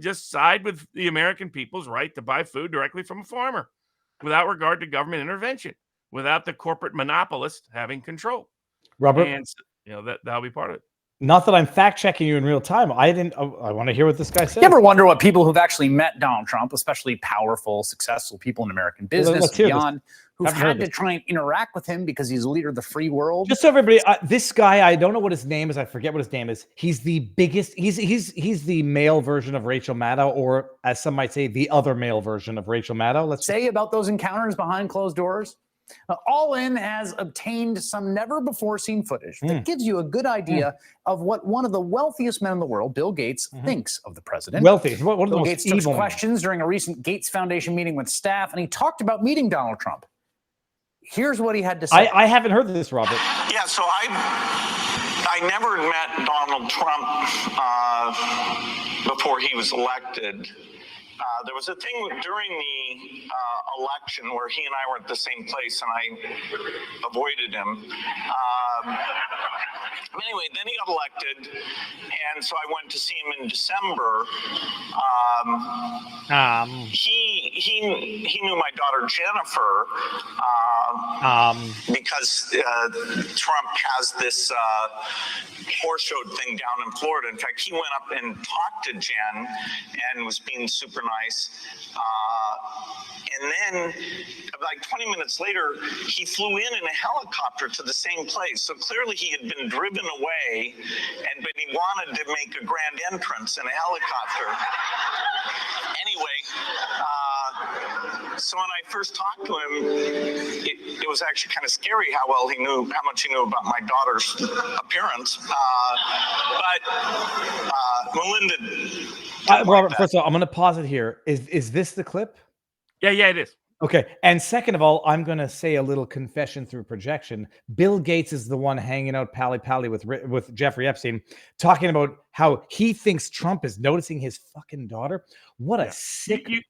just side with the American people's right to buy food directly from a farmer without regard to government intervention, without the corporate monopolist having control. Robert, And that'll be part of it. not that I'm fact checking you in real time. I want to hear what this guy said. You ever wonder what people who've actually met Donald Trump, especially powerful, successful people in American business let's hear beyond, who've Haven't heard had to this. try and interact with him because he's a leader of the free world? Just so everybody, this guy, I don't know what his name is. I forget what his name is. He's the biggest. He's the male version of Rachel Maddow, or as some might say, the other male version of Rachel Maddow. Let's say about those encounters behind closed doors. All In has obtained some never-before-seen footage that gives you a good idea of what one of the wealthiest men in the world, Bill Gates, thinks of the president. Wealthy. One of the Bill most Gates took evil questions during a recent Gates Foundation meeting with staff, and he talked about meeting Donald Trump. Here's what he had to say. I haven't heard this, Robert. Yeah, so I never met Donald Trump before he was elected. There was a thing during the election where he and I were at the same place, and I avoided him. Anyway, then he got elected, and so I went to see him in December. He knew my daughter Jennifer because Trump has this horse show thing down in Florida. In fact, he went up and talked to Jen and was being super nice. And then, like 20 minutes later, he flew in a helicopter to the same place. So clearly he had been driven away, but he wanted to make a grand entrance in a helicopter. Anyway, so when I first talked to him, it was actually kind of scary how much he knew about my daughter's appearance. But Melinda. Robert, first of all, I'm going to pause it here. Is this the clip? Yeah, it is. Okay. And second of all, I'm going to say a little confession through projection. Bill Gates is the one hanging out pally-pally with Jeffrey Epstein, talking about how he thinks Trump is noticing his fucking daughter. What a sick... You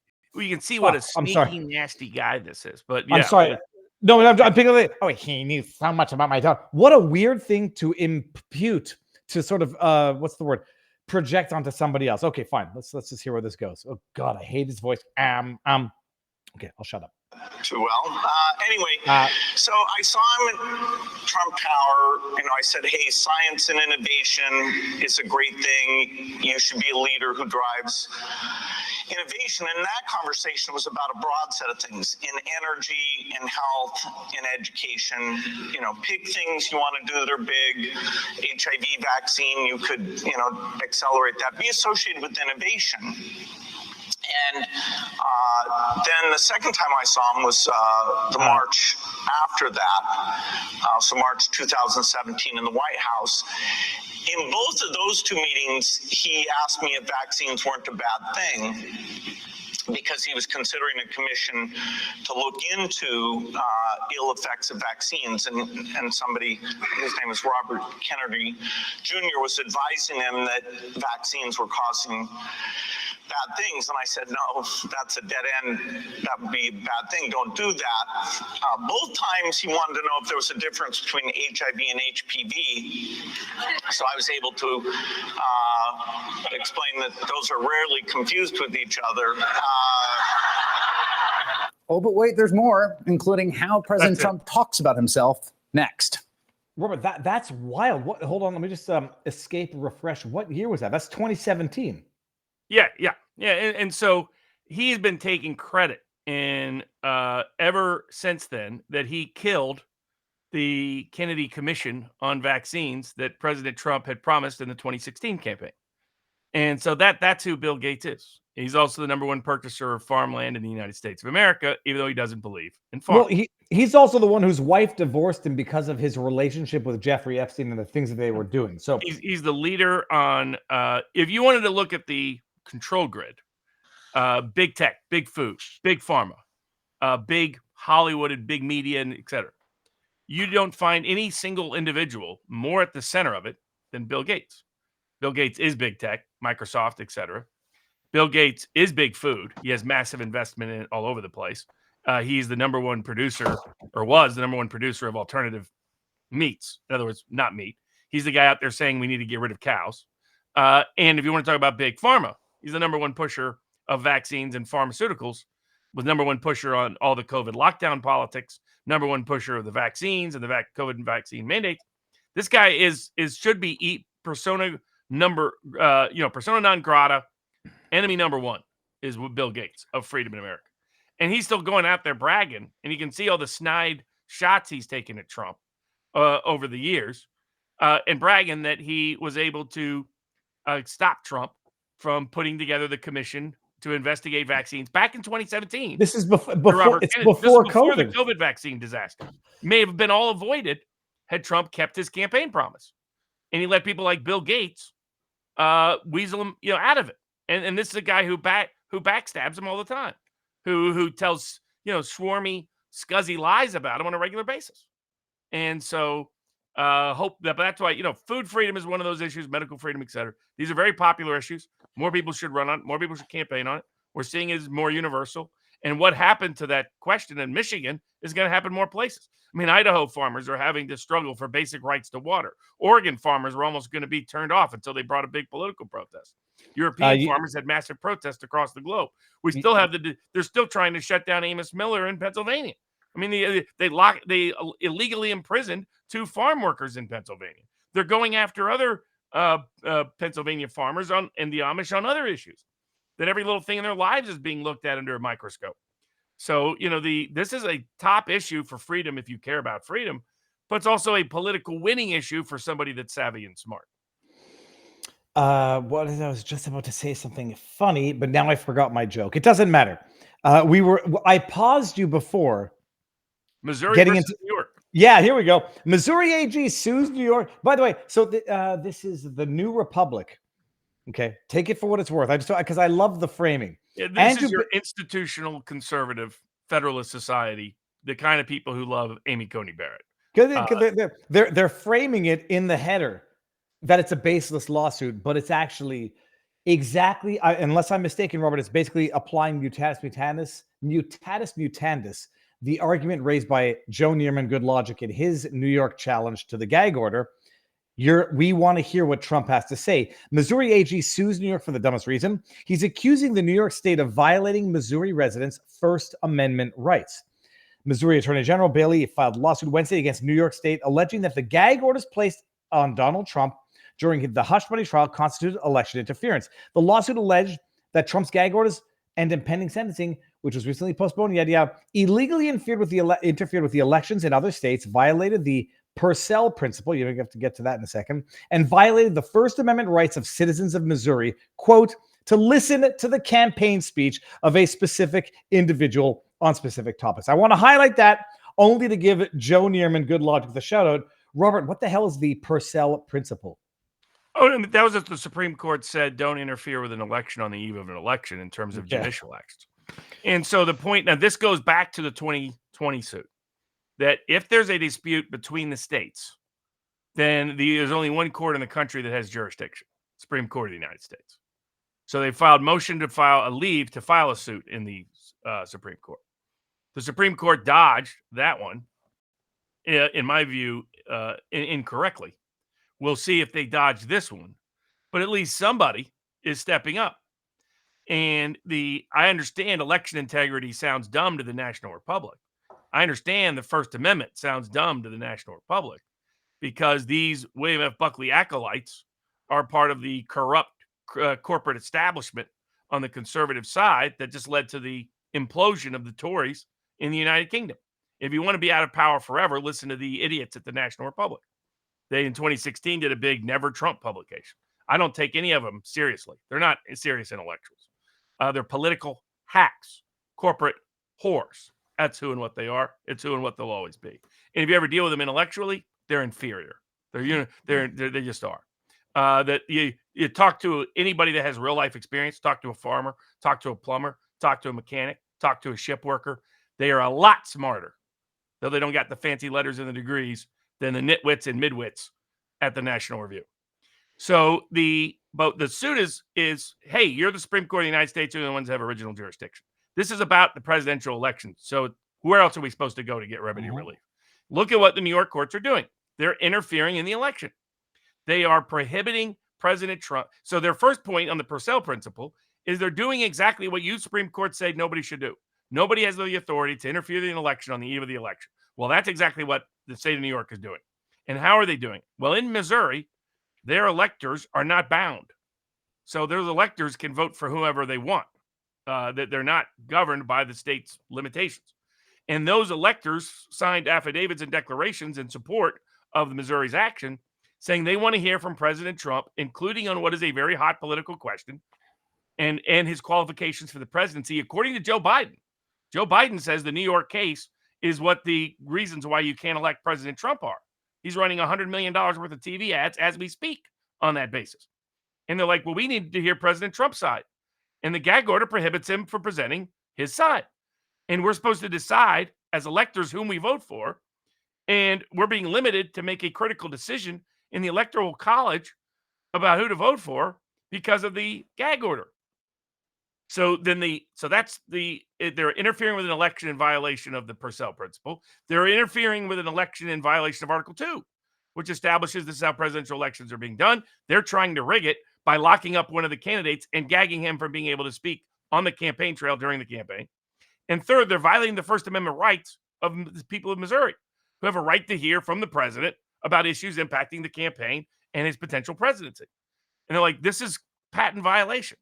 can see what a sneaky, nasty guy this is. But yeah. I'm sorry. No, I'm picking up. Oh, he knew so much about my daughter. What a weird thing to impute, to sort of, what's the word? Project onto somebody else. Okay, fine. Let's just hear where this goes. Oh God, I hate his voice. Okay, I'll shut up. Too well. Anyway, so I saw him at Trump Tower. I said, hey, science and innovation is a great thing. You should be a leader who drives innovation. And that conversation was about a broad set of things in energy, in health, in education. Pick things you want to do that are big. HIV vaccine, you could, accelerate that. Be associated with innovation. And then the second time I saw him was the March after that, so March 2017 in the White House. In both of those two meetings, he asked me if vaccines weren't a bad thing, because he was considering a commission to look into ill effects of vaccines. And somebody, his name is Robert Kennedy Jr., was advising him that vaccines were causing bad things. And I said, no, that's a dead end. That would be a bad thing. Don't do that. Both times he wanted to know if there was a difference between HIV and HPV. So I was able to explain that those are rarely confused with each other. Oh, but wait, there's more, including how President Trump talks about himself next. Robert, that's wild. What? Hold on, let me just escape and refresh. What year was that? That's 2017. Yeah. And so he's been taking credit in ever since then that he killed the Kennedy Commission on vaccines that President Trump had promised in the 2016 campaign. And so that's who Bill Gates is. He's also the number one purchaser of farmland in the United States of America, even though he doesn't believe in farming. Well, he's also the one whose wife divorced him because of his relationship with Jeffrey Epstein and the things that they were doing. So he's the leader on, if you wanted to look at the control grid, big tech, big food, big pharma, big Hollywood and big media, and et cetera. You don't find any single individual more at the center of it than Bill Gates. Bill Gates is big tech, Microsoft, et cetera. Bill Gates is big food. He has massive investment in it all over the place. He's the number one producer, or was the number one producer of alternative meats. In other words, not meat. He's the guy out there saying we need to get rid of cows. And if you want to talk about big pharma, He's the number one pusher of vaccines and pharmaceuticals, was number one pusher on all the COVID lockdown politics, number one pusher of the vaccines and the COVID vaccine mandates. This guy should be persona non grata. Enemy number one is Bill Gates of freedom in America. And he's still going out there bragging, and you can see all the snide shots he's taken at Trump over the years, and bragging that he was able to stop Trump from putting together the commission to investigate vaccines back in 2017. This is before before the COVID. COVID vaccine disaster. May have been all avoided had Trump kept his campaign promise, and he let people like Bill Gates weasel him, out of it. And this is a guy who backstabs him all the time, who tells swarmy, scuzzy lies about him on a regular basis. And so that's why food freedom is one of those issues, medical freedom, etc. These are very popular issues. More people should run on it. More people should campaign on it. We're seeing it as more universal. And what happened to that question in Michigan is going to happen more places. I mean, Idaho farmers are having to struggle for basic rights to water. Oregon farmers were almost going to be turned off until they brought a big political protest. European farmers had massive protests across the globe. We still have they're still trying to shut down Amos Miller in Pennsylvania. I mean, they illegally imprisoned 2 farm workers in Pennsylvania. They're going after other Pennsylvania farmers and the Amish on other issues. That every little thing in their lives is being looked at under a microscope. So, this is a top issue for freedom if you care about freedom, but it's also a political winning issue for somebody that's savvy and smart. I was just about to say something funny, but now I forgot my joke. It doesn't matter. I paused you before. Missouri versus New York. Yeah, here we go. Missouri AG sues New York. By the way, so this is the New Republic. Okay, take it for what it's worth. Because I love the framing. Yeah, this is your institutional conservative Federalist Society, the kind of people who love Amy Coney Barrett. Because they're framing it in the header that it's a baseless lawsuit, but it's actually exactly, unless I'm mistaken, Robert, it's basically applying mutatis mutandis, the argument raised by Joe Neerman, Good Logic, in his New York challenge to the gag order. We want to hear what Trump has to say. Missouri AG sues New York for the dumbest reason. He's accusing the New York state of violating Missouri residents' First Amendment rights. Missouri Attorney General Bailey filed a lawsuit Wednesday against New York State, alleging that the gag orders placed on Donald Trump during the hush money trial constituted election interference. The lawsuit alleged that Trump's gag orders and impending sentencing, which was recently postponed, illegally interfered with the elections in other states, violated the Purcell principle, you have to get to that in a second, and violated the First Amendment rights of citizens of Missouri, quote, to listen to the campaign speech of a specific individual on specific topics. I want to highlight that only to give Joe Neerman, Good Logic, the shout out. Robert, what the hell is the Purcell principle? Oh, and that was what the Supreme Court said, don't interfere with an election on the eve of an election in terms of judicial acts. And so the point, now this goes back to the 2020 suit, that if there's a dispute between the states, then there's only one court in the country that has jurisdiction, Supreme Court of the United States. So they filed motion to file a leave to file a suit in the Supreme Court. The Supreme Court dodged that one, in my view, incorrectly. We'll see if they dodge this one, but at least somebody is stepping up. And I understand election integrity sounds dumb to the National Republic. I understand the First Amendment sounds dumb to the National Republic because these William F. Buckley acolytes are part of the corrupt corporate establishment on the conservative side that just led to the implosion of the Tories in the United Kingdom. If you want to be out of power forever, listen to the idiots at the National Republic. They, in 2016, did a big Never Trump publication. I don't take any of them seriously. They're not serious intellectuals. They're political hacks, corporate whores. That's who and what they are. It's who and what they'll always be. And if you ever deal with them intellectually, they're inferior. They just are. That you talk to anybody that has real life experience, talk to a farmer, talk to a plumber, talk to a mechanic, talk to a ship worker. They are a lot smarter, though they don't got the fancy letters and the degrees, than the nitwits and midwits at the National Review. So the suit is, hey, you're the Supreme Court of the United States, you're the ones that have original jurisdiction. This is about the presidential election. So where else are we supposed to go to get remedy relief? Look at what the New York courts are doing. They're interfering in the election. They are prohibiting President Trump. So their first point on the Purcell principle is they're doing exactly what you Supreme Court said nobody should do. Nobody has the authority to interfere in an election on the eve of the election. Well, that's exactly what the state of New York is doing. And how are they doing it? Well, in Missouri, their electors are not bound. So their electors can vote for whoever they want. That they're not governed by the state's limitations. And those electors signed affidavits and declarations in support of the Missouri's action, saying they want to hear from President Trump, including on what is a very hot political question and his qualifications for the presidency, according to Joe Biden. Joe Biden says the New York case is what the reasons why you can't elect President Trump are. He's running $100 million worth of TV ads as we speak on that basis. And they're like, well, we need to hear President Trump's side. And the gag order prohibits him from presenting his side. And we're supposed to decide as electors whom we vote for. And we're being limited to make a critical decision in the Electoral College about who to vote for because of the gag order. So they're interfering with an election in violation of the Purcell principle. They're interfering with an election in violation of Article 2, which establishes this is how presidential elections are being done. They're trying to rig it by locking up one of the candidates and gagging him from being able to speak on the campaign trail during the campaign. And third, they're violating the First Amendment rights of the people of Missouri, who have a right to hear from the president about issues impacting the campaign and his potential presidency. And they're like, this is patent violation.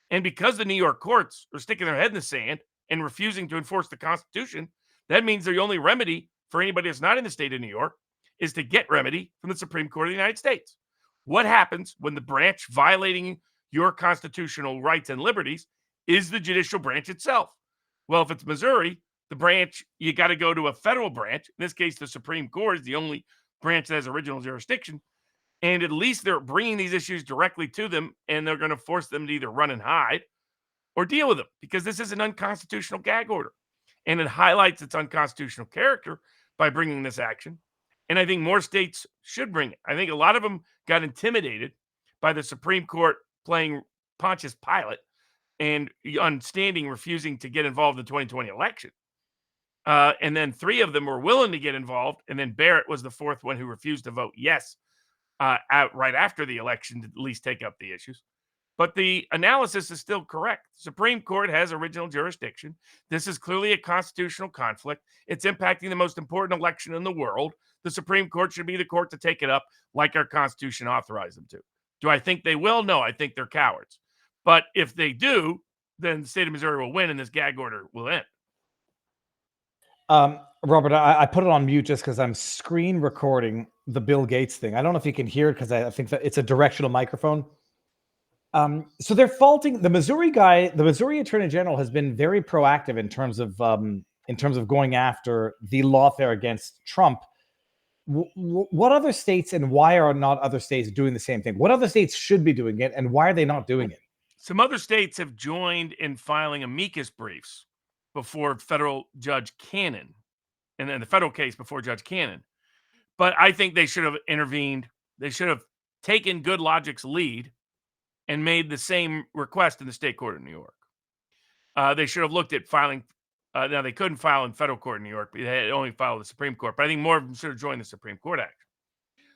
And because the New York courts are sticking their head in the sand and refusing to enforce the Constitution, that means the only remedy for anybody that's not in the state of New York is to get remedy from the Supreme Court of the United States. What happens when the branch violating your constitutional rights and liberties is the judicial branch itself? Well, if it's Missouri, the branch, you got to go to a federal branch. In this case, the Supreme Court is the only branch that has original jurisdiction. And at least they're bringing these issues directly to them, and they're going to force them to either run and hide or deal with them, because this is an unconstitutional gag order. And it highlights its unconstitutional character by bringing this action. And I think more states should bring it. I think a lot of them got intimidated by the Supreme Court playing Pontius Pilate and on standing refusing to get involved in the 2020 election. And then 3 of them were willing to get involved. And then Barrett was the 4th one who refused to vote yes right after the election to at least take up the issues. But the analysis is still correct. The Supreme Court has original jurisdiction. This is clearly a constitutional conflict. It's impacting the most important election in the world. The Supreme Court should be the court to take it up like our Constitution authorized them to. Do I think they will? No, I think they're cowards. But if they do, then the state of Missouri will win and this gag order will end. Robert, I put it on mute just because I'm screen recording the Bill Gates thing. I don't know if you can hear it because I think that it's a directional microphone. So they're faulting the Missouri guy. The Missouri Attorney General has been very proactive in terms of going after the lawfare against Trump. What other states and why are not other states doing the same thing? What other states should be doing it and why are they not doing it? Some other states have joined in filing amicus briefs before federal Judge Cannon, and then the federal case before Judge Cannon. But I think they should have intervened. They should have taken Good Logic's lead and made the same request in the state court of New York. They should have looked at filing. Now, they couldn't file in federal court in New York. They had only filed with the Supreme Court. But I think more of them should have joined the Supreme Court action.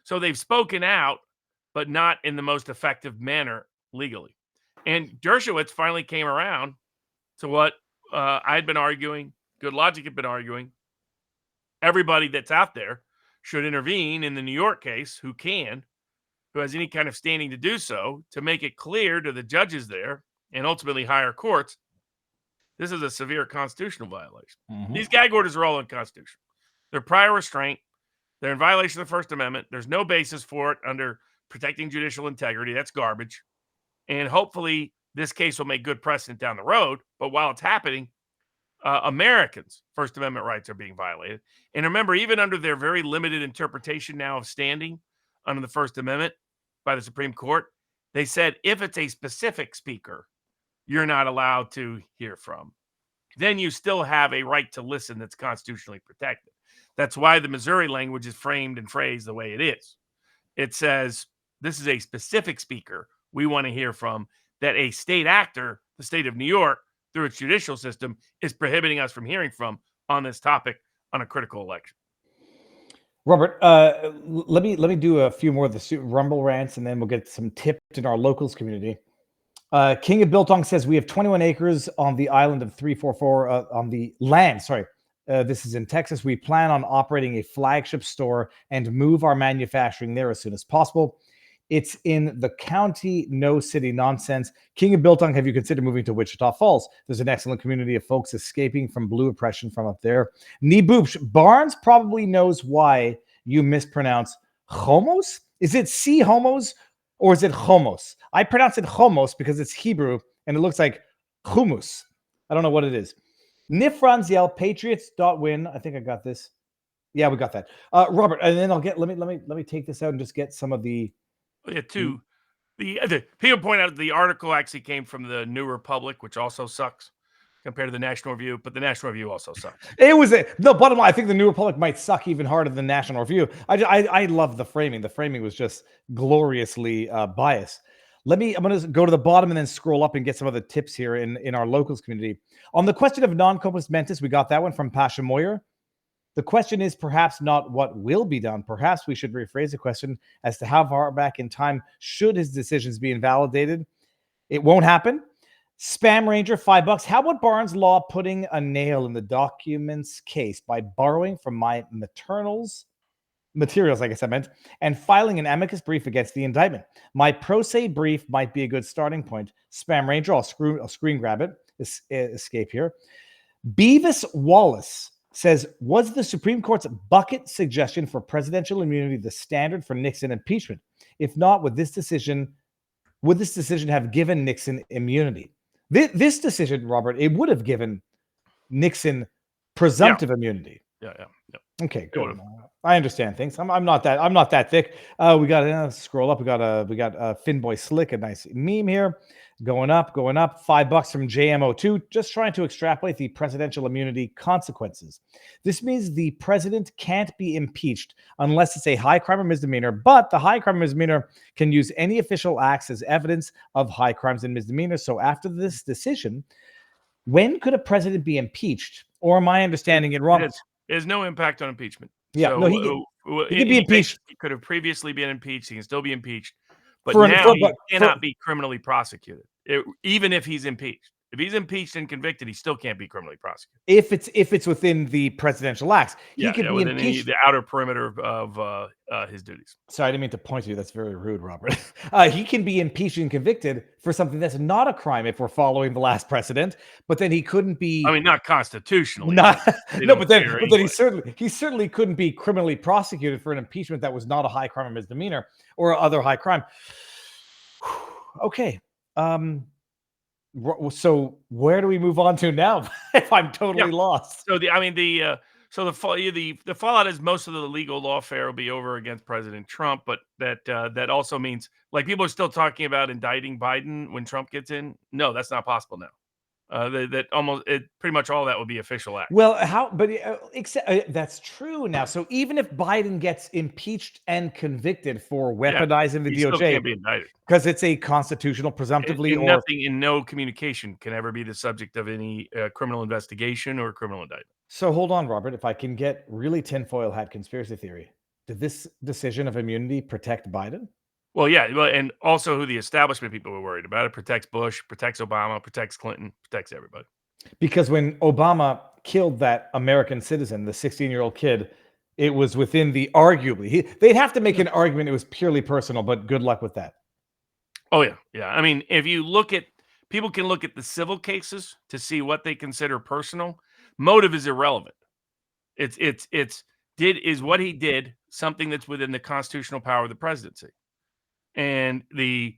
So they've spoken out, but not in the most effective manner legally. And Dershowitz finally came around to what I'd been arguing, Good Logic had been arguing. Everybody that's out there should intervene in the New York case who has any kind of standing to do so, to make it clear to the judges there and ultimately higher courts, this is a severe constitutional violation. Mm-hmm. These gag orders are all unconstitutional. They're prior restraint. They're in violation of the First Amendment. There's no basis for it under protecting judicial integrity. That's garbage. And hopefully this case will make good precedent down the road. But while it's happening, Americans' First Amendment rights are being violated. And remember, even under their very limited interpretation now of standing under the First Amendment by the Supreme Court, they said if it's a specific speaker you're not allowed to hear from, then you still have a right to listen that's constitutionally protected. That's why the Missouri language is framed and phrased the way it is. It says this is a specific speaker we want to hear from, that a state actor, the state of New York, through its judicial system, is prohibiting us from hearing from on this topic on a critical election. Robert, let me do a few more of the Rumble rants, and then we'll get some tips in our locals community. King of Biltong says we have 21 acres on the island of 344 on the land. Sorry, this is in Texas. We plan on operating a flagship store and move our manufacturing there as soon as possible. It's in the county, no city nonsense. King of Biltong, have you considered moving to Wichita Falls? There's an excellent community of folks escaping from blue oppression from up there. Neeboopsh, Barnes probably knows why you mispronounce homos. Is it C homos or is it homos? I pronounce it homos because it's Hebrew and it looks like hummus. I don't know what it is. Nifranziel, Patriots.win. I think I got this. Yeah, we got that. Robert, and then I'll get. Let me take this out and just get some of the. Yeah, two. The people point out the article actually came from the New Republic, which also sucks compared to the National Review, but the National Review also sucks. It was no bottom line. I think the New Republic might suck even harder than National Review. I love the framing. The framing was just gloriously biased. I'm going to go to the bottom and then scroll up and get some of the tips here in our locals community. On the question of non-compos mentis, we got that one from Pasha Moyer. The question is perhaps not what will be done. Perhaps we should rephrase the question as to how far back in time should his decisions be invalidated. It won't happen. Spam Ranger, $5. How about Barnes Law putting a nail in the documents case by borrowing from my materials, I guess I meant, and filing an amicus brief against the indictment? My pro se brief might be a good starting point. Spam Ranger, I'll screen grab it. Escape here. Beavis Wallace says, was the Supreme Court's bucket suggestion for presidential immunity the standard for Nixon impeachment? If not, would this decision have given Nixon immunity? This decision, Robert, it would have given Nixon presumptive immunity. Yeah. Okay, good. I understand things. I'm not that thick. We got scroll up. We got Finboy Slick, a nice meme here. Going up. $5 from JMO2. Just trying to extrapolate the presidential immunity consequences. This means the president can't be impeached unless it's a high crime or misdemeanor, but the high crime or misdemeanor can use any official acts as evidence of high crimes and misdemeanors. So after this decision, when could a president be impeached? Or am I understanding it wrong? There's no impact on impeachment. Yeah, so, no, he can be impeached. He could have previously been impeached. He can still be impeached. But now he cannot be criminally prosecuted, even if he's impeached. If he's impeached and convicted, he still can't be criminally prosecuted. If it's within the presidential acts, he could be within impeached. the outer perimeter of his duties. Sorry, I didn't mean to point to you. That's very rude, Robert. He can be impeached and convicted for something that's not a crime if we're following the last precedent. But then he couldn't be. I mean, not constitutionally. But then he certainly couldn't be criminally prosecuted for an impeachment that was not a high crime or misdemeanor or other high crime. Okay. So where do we move on to now? If I'm totally lost. So the fallout is most of the legal lawfare will be over against President Trump, but that also means, like, people are still talking about indicting Biden when Trump gets in. No, that's not possible now. Pretty much all that would be official act. Well, that's true now. So even if Biden gets impeached and convicted for weaponizing the DOJ, still can't be indicted because it's a constitutional presumptively, or nothing in no communication can ever be the subject of any criminal investigation or criminal indictment. So hold on, Robert. If I can get really tinfoil hat conspiracy theory, did this decision of immunity protect Biden? Well, yeah, and also who the establishment people were worried about. It protects Bush, protects Obama, protects Clinton, protects everybody. Because when Obama killed that American citizen, the 16-year-old kid, it was within the they'd have to make an argument it was purely personal, but good luck with that. Oh, yeah. I mean, if you people can look at the civil cases to see what they consider personal. Motive is irrelevant. Is what he did something that's within the constitutional power of the presidency? And the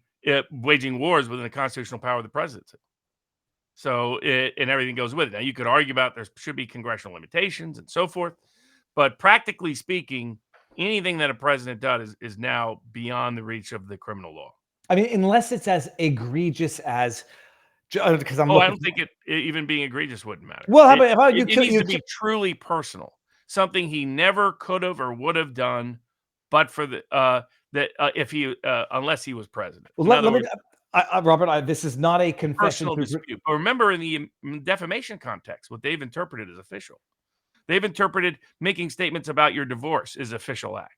waging wars within the constitutional power of the presidency. So and everything goes with it. Now, you could argue about there should be congressional limitations and so forth, but practically speaking, anything that a president does is now beyond the reach of the criminal law. I mean, unless it's as egregious as, because I don't think it even being egregious wouldn't matter. Well, how about it needs to be truly personal, something he never could have or would have done, but for the if he unless he was president. Well, Robert, this is not a confession to dispute. But remember, in the defamation context, what they've interpreted as official. They've interpreted making statements about your divorce is official act.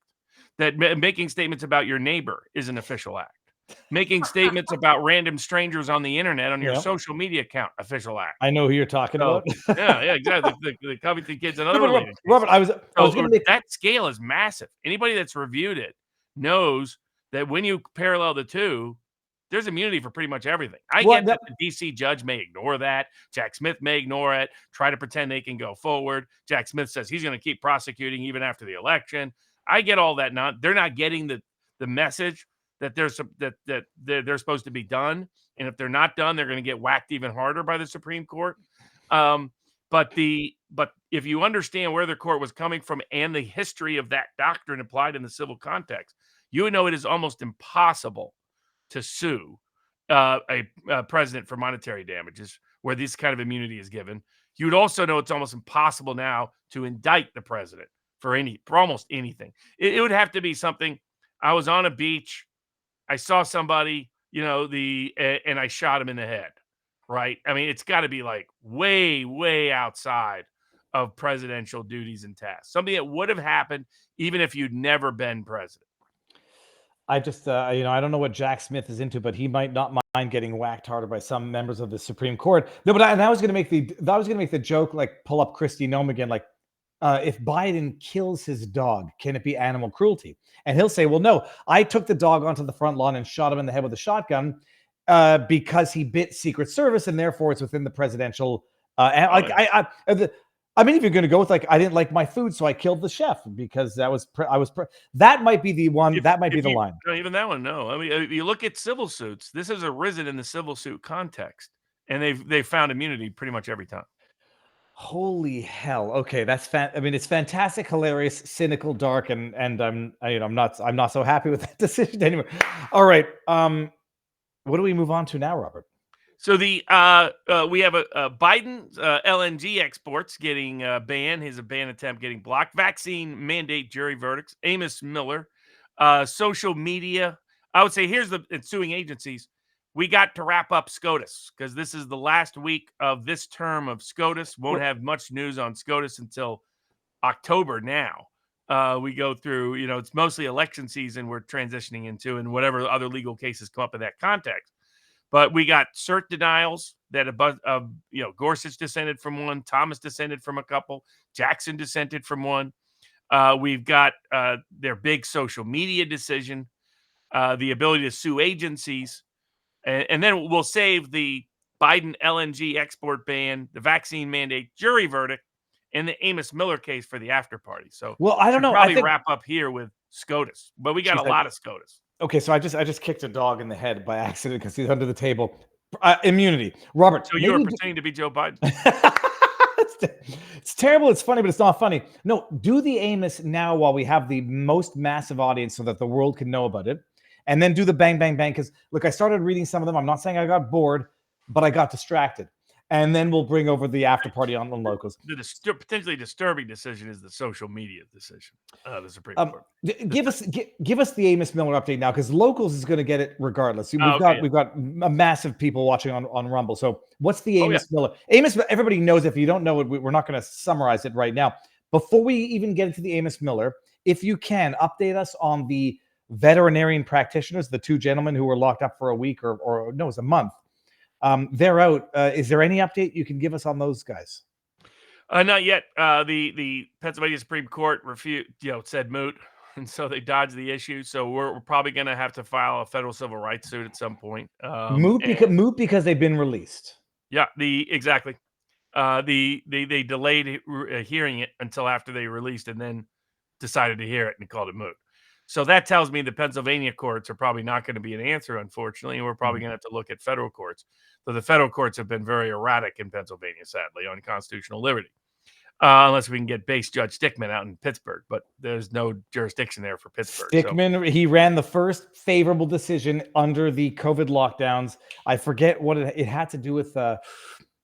That making statements about your neighbor is an official act. Making statements about random strangers on the internet on your Yeah. social media account, official act. I know who you're talking So, about. yeah, exactly. The Covington kids and No, other but related Robert, I was So going to make that scale is massive. Anybody that's reviewed it knows that when you parallel the two, there's immunity for pretty much everything. I get that the DC judge may ignore that. Jack Smith may ignore it, try to pretend they can go forward. Jack Smith says he's going to keep prosecuting even after the election. I get all that. They're not getting the message that they're supposed to be done, and if they're not done, they're going to get whacked even harder by the Supreme Court. But if you understand where the court was coming from and the history of that doctrine applied in the civil context, you would know it is almost impossible to sue a president for monetary damages where this kind of immunity is given. You would also know it's almost impossible now to indict the president for almost anything. It would have to be something. I was on a beach, I saw somebody, and I shot him in the head. Right? I mean, it's got to be like way, way outside of presidential duties and tasks. Something that would have happened even if you'd never been president. I just, I don't know what Jack Smith is into, but he might not mind getting whacked harder by some members of the Supreme Court. No, but I was going to make the joke, like pull up Kristi Noem again, like if Biden kills his dog, can it be animal cruelty? And he'll say, well, no, I took the dog onto the front lawn and shot him in the head with a shotgun because he bit Secret Service, and therefore it's within the presidential. I mean, if you're going to go with I didn't like my food, so I killed the chef because that might be the one. That might be the line. Even that one, no. I mean, if you look at civil suits, this has arisen in the civil suit context, and they've found immunity pretty much every time. Holy hell! Okay, that's I mean, it's fantastic, hilarious, cynical, dark, and I'm not so happy with that decision anyway. All right, what do we move on to now, Robert? So we have a Biden's LNG exports getting banned. His ban attempt getting blocked. Vaccine mandate jury verdicts. Amos Miller, social media. I would say here's the ensuing agencies. We got to wrap up SCOTUS because this is the last week of this term of SCOTUS. Won't have much news on SCOTUS until October now. We go through, it's mostly election season we're transitioning into and whatever other legal cases come up in that context. But we got cert denials that Gorsuch dissented from one, Thomas dissented from a couple, Jackson dissented from one. We've got their big social media decision, the ability to sue agencies. And then we'll save the Biden LNG export ban, the vaccine mandate jury verdict, and the Amos Miller case for the after party. So, well, I don't know. Probably wrap up here with SCOTUS, but we got a lot of SCOTUS. Okay, so I just kicked a dog in the head by accident because he's under the table. Immunity, Robert. So you were pretending to be Joe Biden. It's terrible. It's funny, but it's not funny. No, do the Amos now while we have the most massive audience so that the world can know about it. And then do the bang, bang, bang. Because, look, I started reading some of them. I'm not saying I got bored, but I got distracted. And then we'll bring over the after party on the locals. The potentially disturbing decision is the social media decision. The Supreme Court. Give us the Amos Miller update now, because locals is going to get it regardless. We've got a massive people watching on Rumble. So what's the Amos Miller? Amos, everybody knows. If you don't know it, we're not going to summarize it right now. Before we even get into the Amos Miller, if you can update us on the veterinarian practitioners, the two gentlemen who were locked up for a week or no, it was a month. They're out. Is there any update you can give us on those guys? Not yet. The Pennsylvania Supreme Court said moot, and so they dodged the issue. So we're probably going to have to file a federal civil rights suit at some point. Moot because they've been released. Yeah, exactly. They delayed hearing it until after they released, and then decided to hear it and called it moot. So that tells me the Pennsylvania courts are probably not going to be an answer, unfortunately, and we're probably going to have to look at federal courts. So the federal courts have been very erratic in Pennsylvania, sadly, on constitutional liberty, unless we can get base Judge Stickman out in Pittsburgh. But there's no jurisdiction there for Pittsburgh. Stickman, he ran the first favorable decision under the COVID lockdowns. I forget what it had to do with all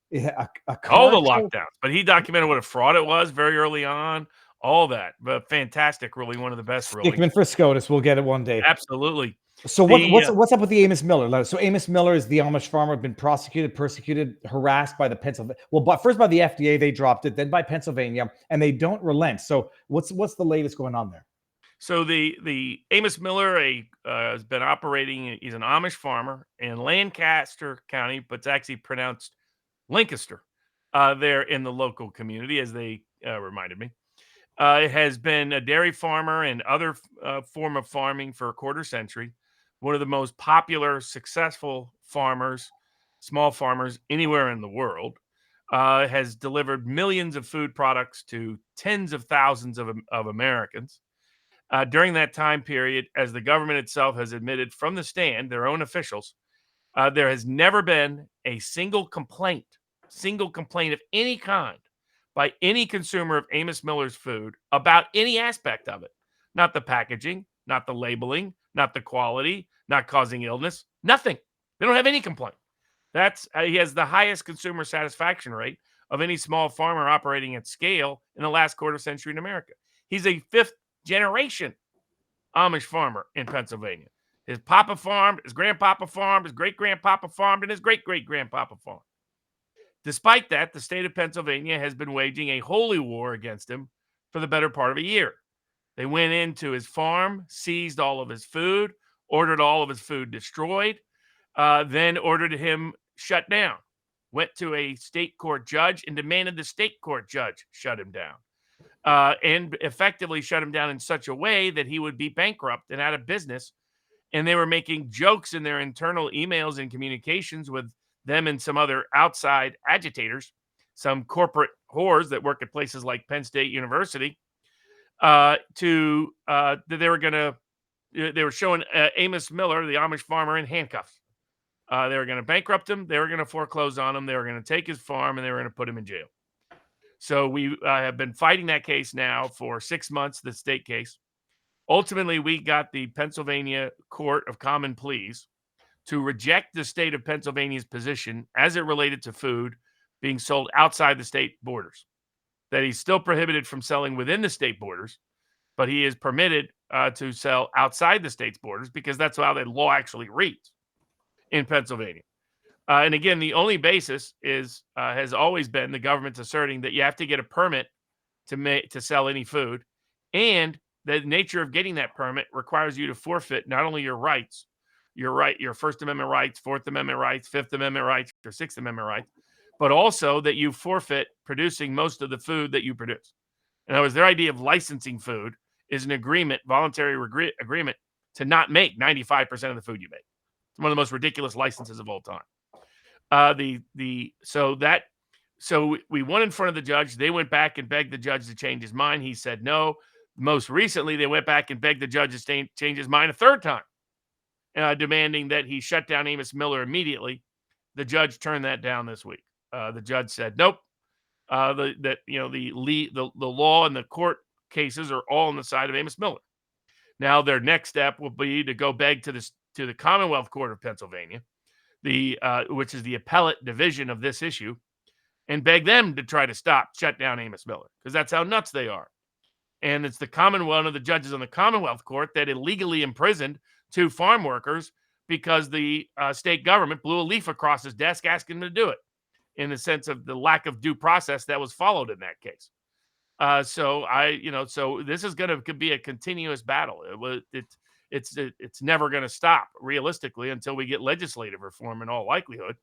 the lockdowns. But he documented what a fraud it was very early on. All that, but fantastic ruling, one of the best rulings. Stickman for SCOTUS, we'll get it one day. Absolutely. So what's up with the Amos Miller? So Amos Miller is the Amish farmer, been prosecuted, persecuted, harassed by the Pennsylvania. Well, but first by the FDA, they dropped it, then by Pennsylvania, and they don't relent. So what's the latest going on there? So the Amos Miller has been operating. He's an Amish farmer in Lancaster County, but it's actually pronounced Lancaster. There in the local community, as they reminded me, has been a dairy farmer and other form of farming for a quarter century. One of the most popular, successful farmers, small farmers anywhere in the world. Has delivered millions of food products to tens of thousands of Americans. During that time period, as the government itself has admitted from the stand, their own officials, there has never been a single complaint of any kind by any consumer of Amos Miller's food about any aspect of it. Not the packaging, not the labeling, not the quality, not causing illness, nothing. They don't have any complaint. He has the highest consumer satisfaction rate of any small farmer operating at scale in the last quarter century in America. He's a fifth generation Amish farmer in Pennsylvania. His papa farmed, his grandpapa farmed, his great-grandpapa farmed, and his great-great-grandpapa farmed. Despite that, the state of Pennsylvania has been waging a holy war against him for the better part of a year. They went into his farm, seized all of his food, ordered all of his food destroyed, then ordered him shut down, went to a state court judge and demanded the state court judge shut him down. And effectively shut him down in such a way that he would be bankrupt and out of business. And they were making jokes in their internal emails and communications with them and some other outside agitators, some corporate whores that work at places like Penn State University, that they were showing Amos Miller, the Amish farmer, in handcuffs. They were going to bankrupt him. They were going to foreclose on him. They were going to take his farm, and they were going to put him in jail. So we have been fighting that case now for 6 months, the state case. Ultimately, we got the Pennsylvania Court of Common Pleas to reject the state of Pennsylvania's position as it related to food being sold outside the state borders. That he's still prohibited from selling within the state borders, but he is permitted to sell outside the state's borders because that's how the law actually reads in Pennsylvania. And again, the only basis has always been the government's asserting that you have to get a permit to sell any food, and the nature of getting that permit requires you to forfeit not only your rights, your First Amendment rights, Fourth Amendment rights, Fifth Amendment rights, or Sixth Amendment rights, but also that you forfeit producing most of the food that you produce. In other words, their idea of licensing food is an agreement, voluntary agreement, to not make 95% of the food you make. It's one of the most ridiculous licenses of all time. So we won in front of the judge. They went back and begged the judge to change his mind. He said no. Most recently, they went back and begged the judge to change his mind a third time, demanding that he shut down Amos Miller immediately. The judge turned that down this week. The judge said nope. The law and the court cases are all on the side of Amos Miller. Now their next step will be to go beg to the Commonwealth Court of Pennsylvania, which is the appellate division of this issue, and beg them to try to shut down Amos Miller, because that's how nuts they are. And it's one of the judges on the Commonwealth Court that illegally imprisoned 2 farm workers because the state government blew a leaf across his desk asking him to do it, in the sense of the lack of due process that was followed in that case. So this is going to be a continuous battle. It's never going to stop realistically until we get legislative reform in all likelihood.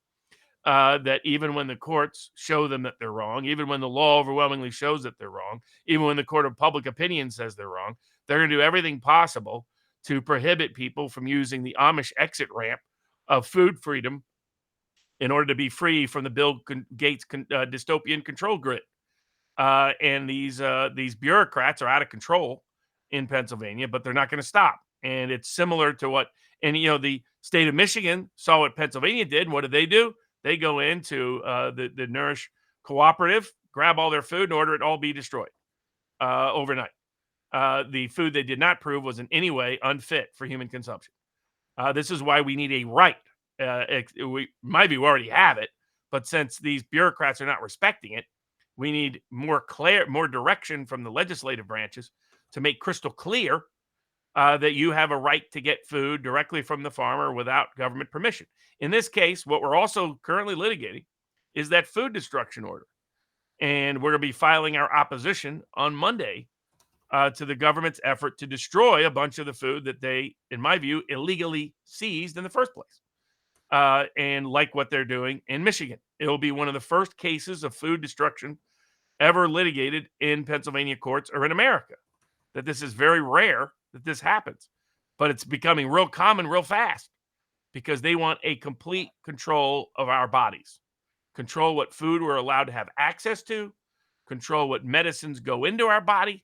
That even when the courts show them that they're wrong, even when the law overwhelmingly shows that they're wrong, even when the court of public opinion says they're wrong, they're going to do everything possible to prohibit people from using the Amish exit ramp of food freedom in order to be free from the Bill Gates dystopian control grid. And these bureaucrats are out of control in Pennsylvania, but they're not going to stop. And it's similar to the state of Michigan saw what Pennsylvania did. And what did they do? They go into the Nourish Cooperative, grab all their food, and order it all be destroyed overnight. The food they did not prove was in any way unfit for human consumption. This is why we need a right. We already have it, but since these bureaucrats are not respecting it, we need more direction from the legislative branches to make crystal clear that you have a right to get food directly from the farmer without government permission. In this case, what we're also currently litigating is that food destruction order. And we're going to be filing our opposition on Monday to the government's effort to destroy a bunch of the food that they, in my view, illegally seized in the first place. And like what they're doing in Michigan, it will be one of the first cases of food destruction ever litigated in Pennsylvania courts or in America. That this is very rare that this happens, but it's becoming real common real fast because they want a complete control of our bodies, control what food we're allowed to have access to, control what medicines go into our body.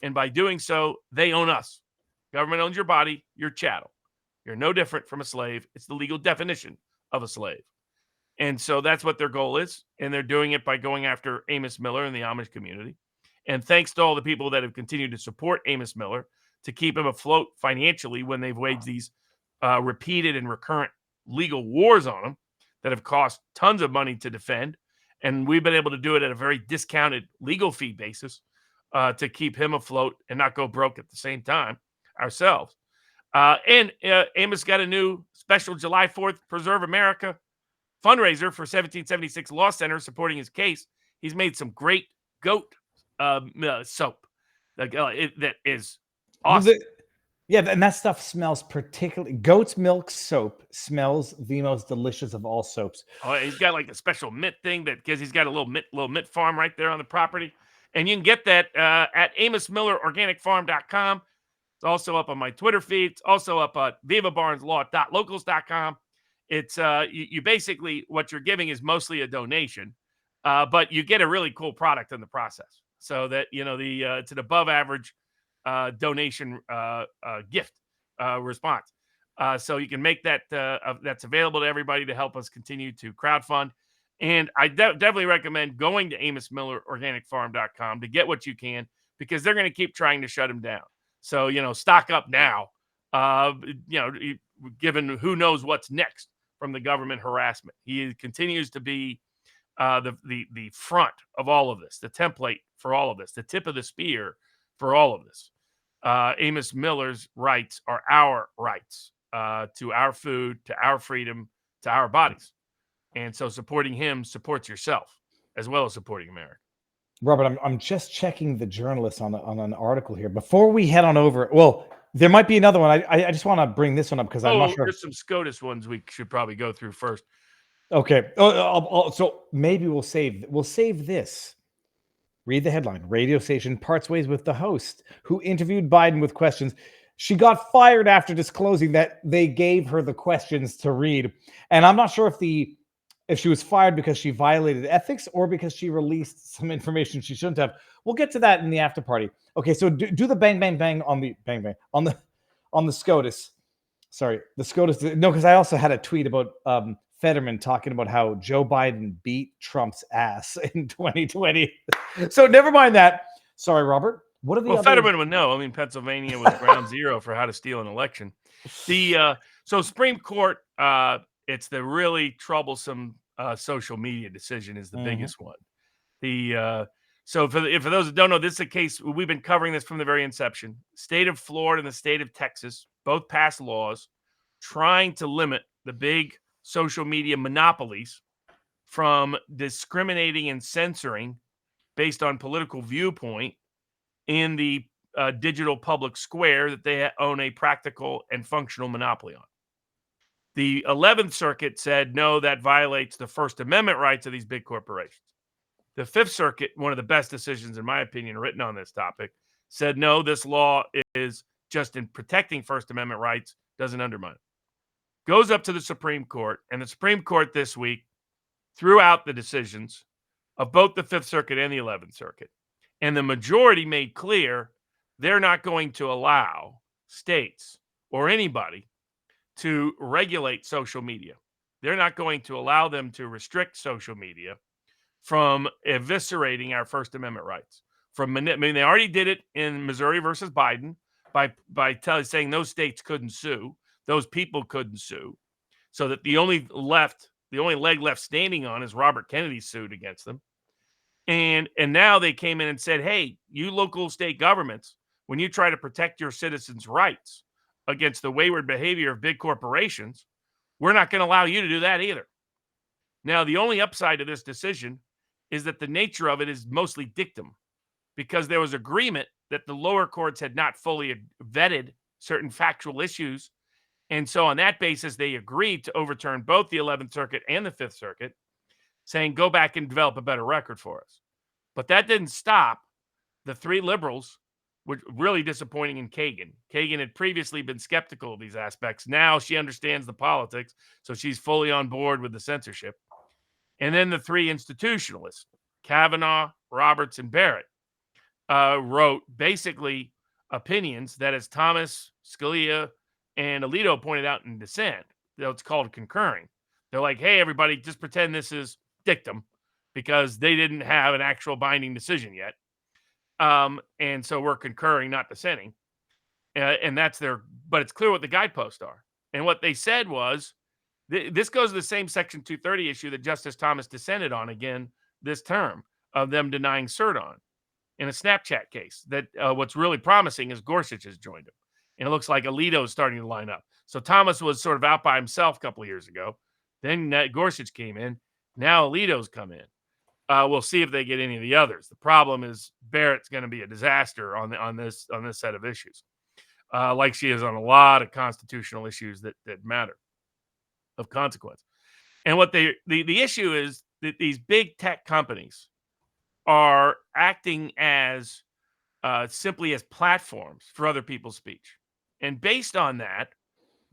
And by doing so, they own us. Government owns your body, your chattel. You're no different from a slave. It's the legal definition of a slave. And so that's what their goal is. And they're doing it by going after Amos Miller and the Amish community. And thanks to all the people that have continued to support Amos Miller to keep him afloat financially when they've waged these repeated and recurrent legal wars on him that have cost tons of money to defend. And we've been able to do it at a very discounted legal fee basis to keep him afloat and not go broke at the same time ourselves. And Amos got a new special July 4th Preserve America fundraiser for 1776 Law Center supporting his case. He's made some great goat soap that is awesome. Yeah, and that stuff smells particularly. Goat's milk soap smells the most delicious of all soaps. Oh, he's got like a special mitt thing that because he's got a little mitt farm right there on the property, and you can get that at AmosMillerOrganicFarm.com. It's also up on my Twitter feed. It's also up at VivaBarnesLaw.locals.com. It's you basically what you're giving is mostly a donation, but you get a really cool product in the process. So that it's an above average donation gift response. So you can make that that's available to everybody to help us continue to crowdfund. And I definitely recommend going to AmosMillerOrganicFarm.com to get what you can because they're going to keep trying to shut him down. So, stock up now, given who knows what's next from the government harassment. He continues to be the front of all of this, the template for all of this, the tip of the spear for all of this. Amos Miller's rights are our rights to our food, to our freedom, to our bodies. And so supporting him supports yourself as well as supporting America. Robert, I'm just checking the journalists on an article here before we head on over. Well, there might be another one. I just want to bring this one up because I'm not sure. There's some SCOTUS ones we should probably go through first. Okay. So maybe we'll save this. Read the headline. Radio station parts ways with the host who interviewed Biden with questions. She got fired after disclosing that they gave her the questions to read. And I'm not sure if she was fired because she violated ethics or because she released some information she shouldn't have. We'll get to that in the after party. Okay, so do the bang, bang, bang on the on the SCOTUS. Sorry, the SCOTUS. No, because I also had a tweet about Fetterman talking about how Joe Biden beat Trump's ass in 2020. So never mind that. Sorry, Robert. What are the other... Fetterman would know. I mean, Pennsylvania was ground zero for how to steal an election. So Supreme Court, it's the really troublesome social media decision is the biggest one. So for those that don't know, this is a case we've been covering this from the very inception. State of Florida and the state of Texas both passed laws trying to limit the big social media monopolies from discriminating and censoring based on political viewpoint in the digital public square that they own a practical and functional monopoly on. The 11th Circuit said, no, that violates the First Amendment rights of these big corporations. The 5th Circuit, one of the best decisions, in my opinion, written on this topic, said, no, this law is just in protecting First Amendment rights, doesn't undermine it. Goes up to the Supreme Court, and the Supreme Court this week threw out the decisions of both the 5th Circuit and the 11th Circuit. And the majority made clear they're not going to allow states or anybody to regulate social media. They're not going to allow them to restrict social media from eviscerating our First Amendment rights. They already did it in Missouri versus Biden by saying those states couldn't sue, those people couldn't sue, so that the only leg left standing on is Robert Kennedy's suit against them. And now they came in and said, hey, you local state governments, when you try to protect your citizens' rights against the wayward behavior of big corporations, we're not going to allow you to do that either. Now, the only upside to this decision is that the nature of it is mostly dictum, because there was agreement that the lower courts had not fully vetted certain factual issues. And so on that basis, they agreed to overturn both the 11th Circuit and the 5th Circuit, saying, go back and develop a better record for us. But that didn't stop the three liberals, which were really disappointing in Kagan. Kagan had previously been skeptical of these aspects. Now she understands the politics, so she's fully on board with the censorship. And then the three institutionalists, Kavanaugh, Roberts, and Barrett, wrote basically opinions that, as Thomas, Scalia, and Alito pointed out in dissent, it's called concurring. They're like, hey, everybody, just pretend this is dictum, because they didn't have an actual binding decision yet. And so we're concurring, not dissenting. And that's but it's clear what the guideposts are. And what they said was, this goes to the same Section 230 issue that Justice Thomas dissented on again this term, of them denying cert on in a Snapchat case. That what's really promising is Gorsuch has joined him. And it looks like Alito is starting to line up. So Thomas was sort of out by himself a couple of years ago. Then Gorsuch came in. Now Alito's come in. We'll see if they get any of the others. The problem is Barrett's going to be a disaster on this set of issues, like she is on a lot of constitutional issues that matter of consequence. And what the issue is that these big tech companies are acting as simply as platforms for other people's speech. And based on that,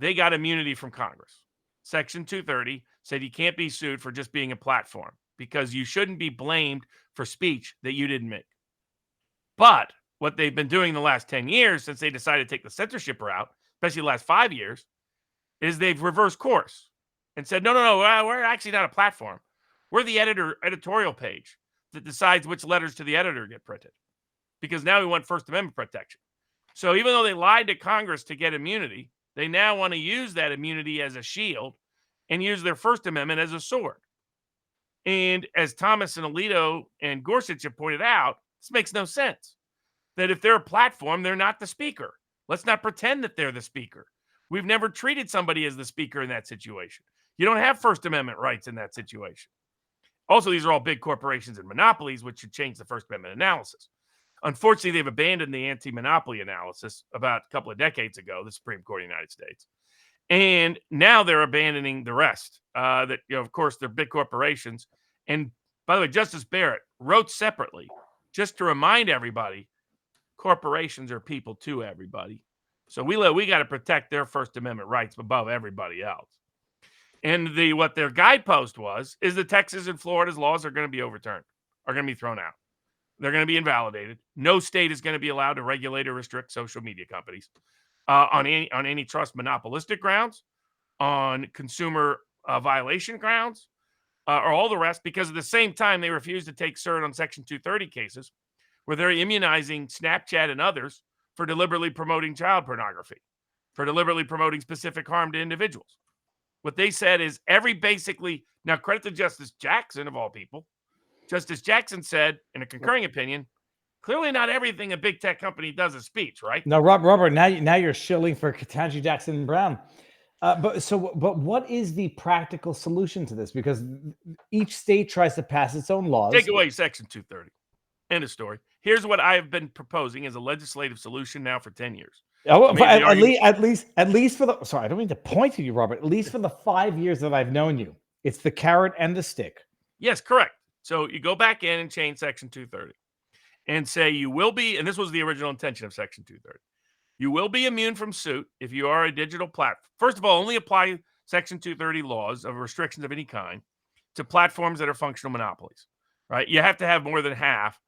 they got immunity from Congress. Section 230 said you can't be sued for just being a platform, because you shouldn't be blamed for speech that you didn't make. But what they've been doing the last 10 years, since they decided to take the censorship route, especially the last 5 years, is they've reversed course and said, no, we're actually not a platform. We're the editorial page that decides which letters to the editor get printed, because now we want First Amendment protection. So even though they lied to Congress to get immunity, they now want to use that immunity as a shield and use their First Amendment as a sword. And as Thomas and Alito and Gorsuch have pointed out, this makes no sense. That if they're a platform, they're not the speaker. Let's not pretend that they're the speaker. We've never treated somebody as the speaker in that situation. You don't have First Amendment rights in that situation. Also, these are all big corporations and monopolies, which should change the First Amendment analysis. Unfortunately, they've abandoned the anti-monopoly analysis about a couple of decades ago, the Supreme Court of the United States. And now they're abandoning the rest. Of course, they're big corporations. And by the way, Justice Barrett wrote separately, just to remind everybody, corporations are people too, everybody. So we got to protect their First Amendment rights above everybody else. And what their guidepost is the Texas and Florida's laws are going to be overturned, are going to be thrown out. They're going to be invalidated. No state is going to be allowed to regulate or restrict social media companies on antitrust monopolistic grounds, on consumer violation grounds, or all the rest, because at the same time they refuse to take cert on Section 230 cases where they're immunizing Snapchat and others for deliberately promoting child pornography, for deliberately promoting specific harm to individuals. What they said is now credit to Justice Jackson, of all people. Justice Jackson said, in a concurring opinion, clearly not everything a big tech company does is speech, right? No, Robert, now you're shilling for Ketanji Jackson Brown. But what is the practical solution to this? Because each state tries to pass its own laws. Take away Section 230. End of story. Here's what I have been proposing as a legislative solution now for 10 years. At least for the, sorry, I don't mean to point to you, Robert, at least for the 5 years that I've known you, it's the carrot and the stick. Yes, correct. So you go back in and change Section 230 and say you will be, and this was the original intention of Section 230, you will be immune from suit if you are a digital platform. First of all, only apply Section 230 laws of restrictions of any kind to platforms that are functional monopolies, right? You have to have more than half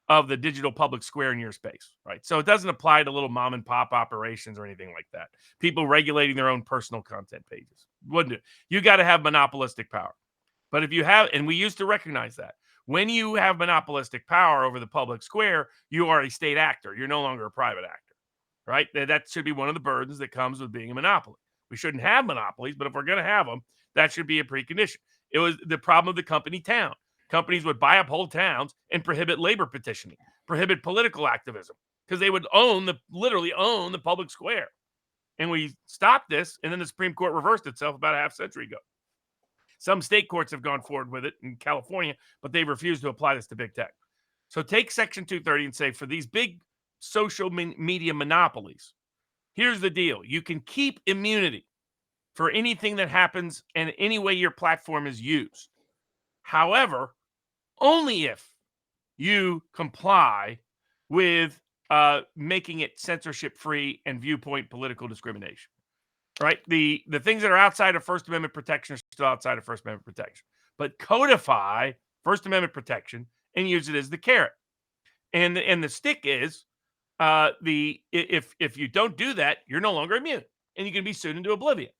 of the digital public square in your space, right? So it doesn't apply to little mom and pop operations or anything like that. People regulating their own personal content pages. Wouldn't it? You got to have monopolistic power. But if you have, and we used to recognize that, when you have monopolistic power over the public square, you are a state actor. You're no longer a private actor, right? That should be one of the burdens that comes with being a monopoly. We shouldn't have monopolies, but if we're going to have them, that should be a precondition. It was the problem of the company town. Companies would buy up whole towns and prohibit labor petitioning, prohibit political activism, because they would literally own the public square. And we stopped this, and then the Supreme Court reversed itself about a half century ago. Some state courts have gone forward with it in California, but they've refused to apply this to big tech. So take Section 230 and say, for these big social media monopolies, here's the deal. You can keep immunity for anything that happens and any way your platform is used. However, only if you comply with making it censorship free and viewpoint political discrimination, right? The things that are outside of First Amendment protection are still outside of First Amendment protection, but codify First Amendment protection and use it as the carrot. And the stick is if you don't do that, you're no longer immune and you can be sued into oblivion.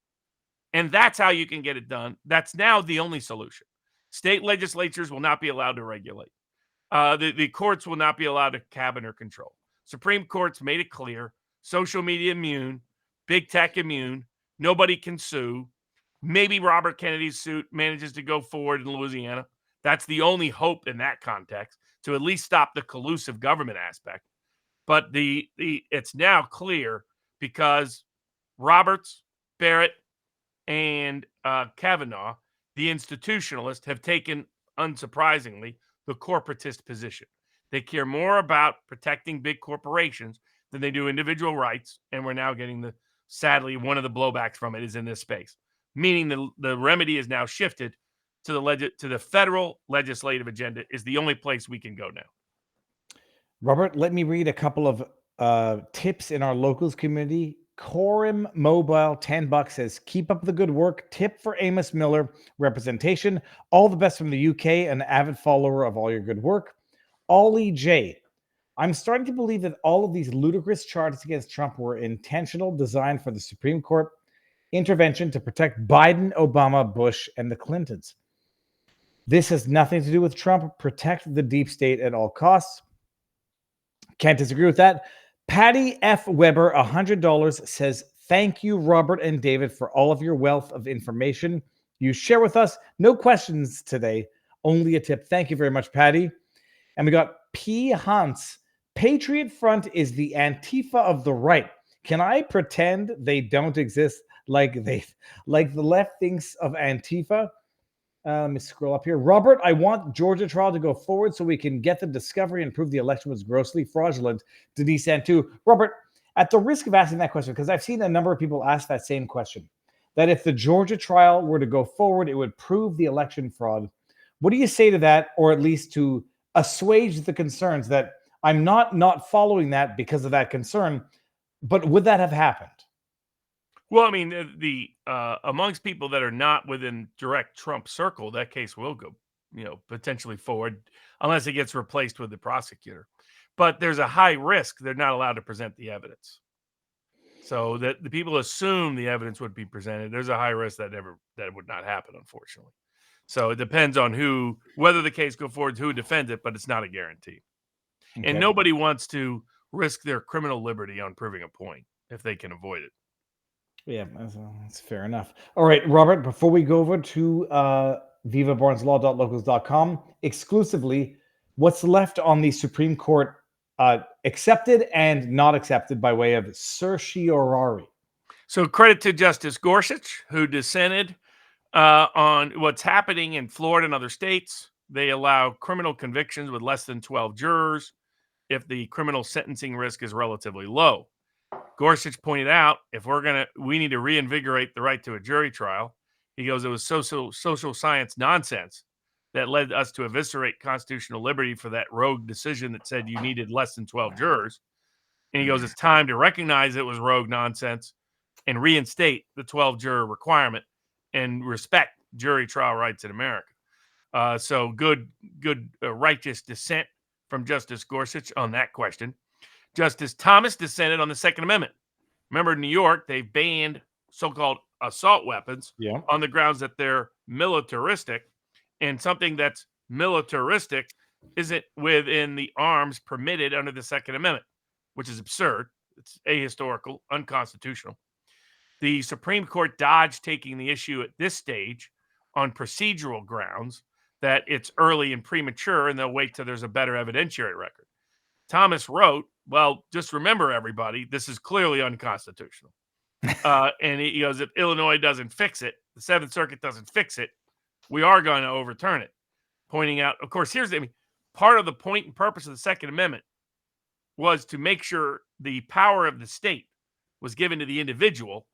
And that's how you can get it done. That's now the only solution. State legislatures will not be allowed to regulate. The courts will not be allowed to cabin or control. Supreme Court's made it clear. Social media immune, big tech immune. Nobody can sue. Maybe Robert Kennedy's suit manages to go forward in Louisiana. That's the only hope in that context, to at least stop the collusive government aspect. But it's now clear because Roberts, Barrett, and Kavanaugh, the institutionalists, have taken, unsurprisingly, the corporatist position. They care more about protecting big corporations than they do individual rights, and we're now getting sadly, one of the blowbacks from it is in this space, meaning the remedy is now shifted to the federal legislative agenda is the only place we can go now. Robert, let me read a couple of tips in our locals community. Coram Mobile, $10 says, keep up the good work. Tip for Amos Miller, representation. All the best from the UK, an avid follower of all your good work. Ollie J. I'm starting to believe that all of these ludicrous charges against Trump were intentional, designed for the Supreme Court intervention to protect Biden, Obama, Bush, and the Clintons. This has nothing to do with Trump. Protect the deep state at all costs. Can't disagree with that. Patty F. Weber, $100, says, thank you, Robert and David, for all of your wealth of information you share with us. No questions today, only a tip. Thank you very much, Patty. And we got P. Hans. Patriot Front is the Antifa of the right. Can I pretend they don't exist like the left thinks of Antifa? Let me scroll up here. Robert, I want Georgia trial to go forward so we can get the discovery and prove the election was grossly fraudulent. Denise Santu. Robert, at the risk of asking that question, because I've seen a number of people ask that same question, that if the Georgia trial were to go forward, it would prove the election fraud. What do you say to that, or at least to assuage the concerns that I'm not following that because of that concern, but would that have happened? Well, I mean, the amongst people that are not within direct Trump circle, that case will go, potentially forward unless it gets replaced with the prosecutor. But there's a high risk they're not allowed to present the evidence. So that the people assume the evidence would be presented. There's a high risk that would not happen, unfortunately. So it depends on whether the case go forward, who defends it, but it's not a guarantee. Okay. And nobody wants to risk their criminal liberty on proving a point if they can avoid it. Yeah, that's fair enough. All right, Robert, before we go over to vivabarneslaw.locals.com, exclusively, what's left on the Supreme Court accepted and not accepted by way of certiorari? So credit to Justice Gorsuch, who dissented on what's happening in Florida and other states. They allow criminal convictions with less than 12 jurors if the criminal sentencing risk is relatively low. Gorsuch pointed out, we need to reinvigorate the right to a jury trial. He goes, it was social science nonsense that led us to eviscerate constitutional liberty for that rogue decision that said you needed less than 12 jurors. And he goes, it's time to recognize it was rogue nonsense and reinstate the 12-juror requirement and respect jury trial rights in America. So good, righteous dissent from Justice Gorsuch on that question. Justice Thomas dissented on the Second Amendment. Remember, in New York, they banned so-called assault weapons on the grounds that they're militaristic, and something that's militaristic isn't within the arms permitted under the Second Amendment, which is absurd. It's ahistorical, unconstitutional. The Supreme Court dodged taking the issue at this stage on procedural grounds that it's early and premature, and they'll wait till there's a better evidentiary record. Thomas wrote, well, just remember, everybody, this is clearly unconstitutional. And he goes, if Illinois doesn't fix it, the Seventh Circuit doesn't fix it, we are going to overturn it. Pointing out, of course, part of the point and purpose of the Second Amendment was to make sure the power of the state was given to the individual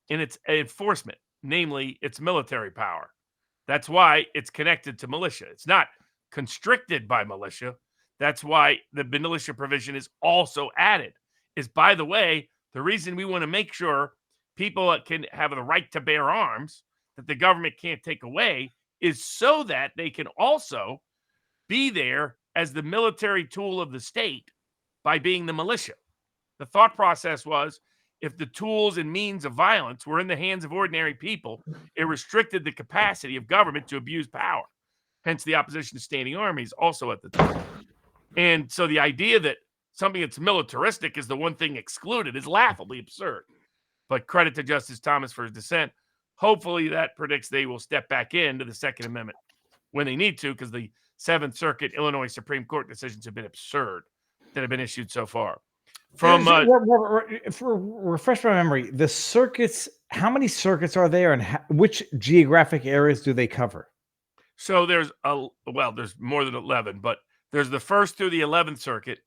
in its enforcement, namely its military power. That's why it's connected to militia. It's not constricted by militia. That's why the militia provision is also added. Is, by the way, the reason we want to make sure people can have the right to bear arms that the government can't take away is so that they can also be there as the military tool of the state by being the militia. The thought process was, if the tools and means of violence were in the hands of ordinary people, it restricted the capacity of government to abuse power. Hence the opposition to standing armies also at the time. And so the idea that something that's militaristic is the one thing excluded is laughably absurd. But credit to Justice Thomas for his dissent. Hopefully that predicts they will step back into the Second Amendment when they need to, because the Seventh Circuit Illinois Supreme Court decisions have been absurd that have been issued so far. From for refresh my memory, the circuits, how many circuits are there, and which geographic areas do they cover? So there's more than 11, but there's the First through the 11th Circuit.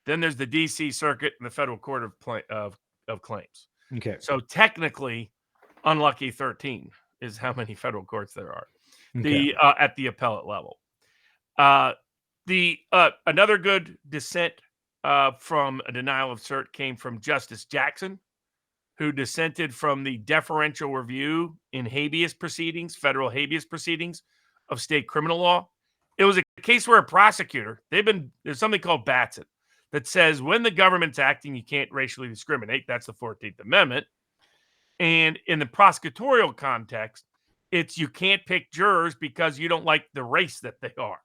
Then there's the D.C. Circuit and the Federal Court of Claims. Okay. So technically, unlucky 13 is how many federal courts there are. Okay. At the appellate level. Another good dissent from a denial of cert came from Justice Jackson, who dissented from the deferential review in habeas proceedings, federal habeas proceedings of state criminal law. It was a case where a prosecutor, there's something called Batson that says when the government's acting, you can't racially discriminate. That's the 14th Amendment. And in the prosecutorial context, it's you can't pick jurors because you don't like the race that they are.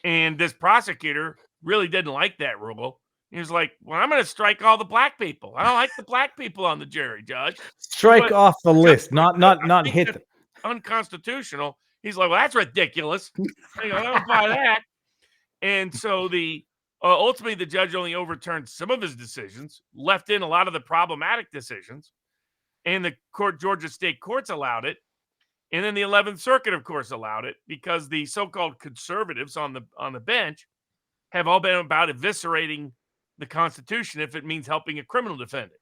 And this prosecutor really didn't like that rule. He was like, well, I'm going to strike all the black people. I don't like the black people on the jury, Judge. Strike off the list, not hit them. Unconstitutional. He's like, well, that's ridiculous. I don't buy that. And so ultimately the judge only overturned some of his decisions, left in a lot of the problematic decisions, and the Georgia state courts allowed it. And then the 11th Circuit, of course, allowed it because the so-called conservatives on the bench have all been about eviscerating the Constitution if it means helping a criminal defendant.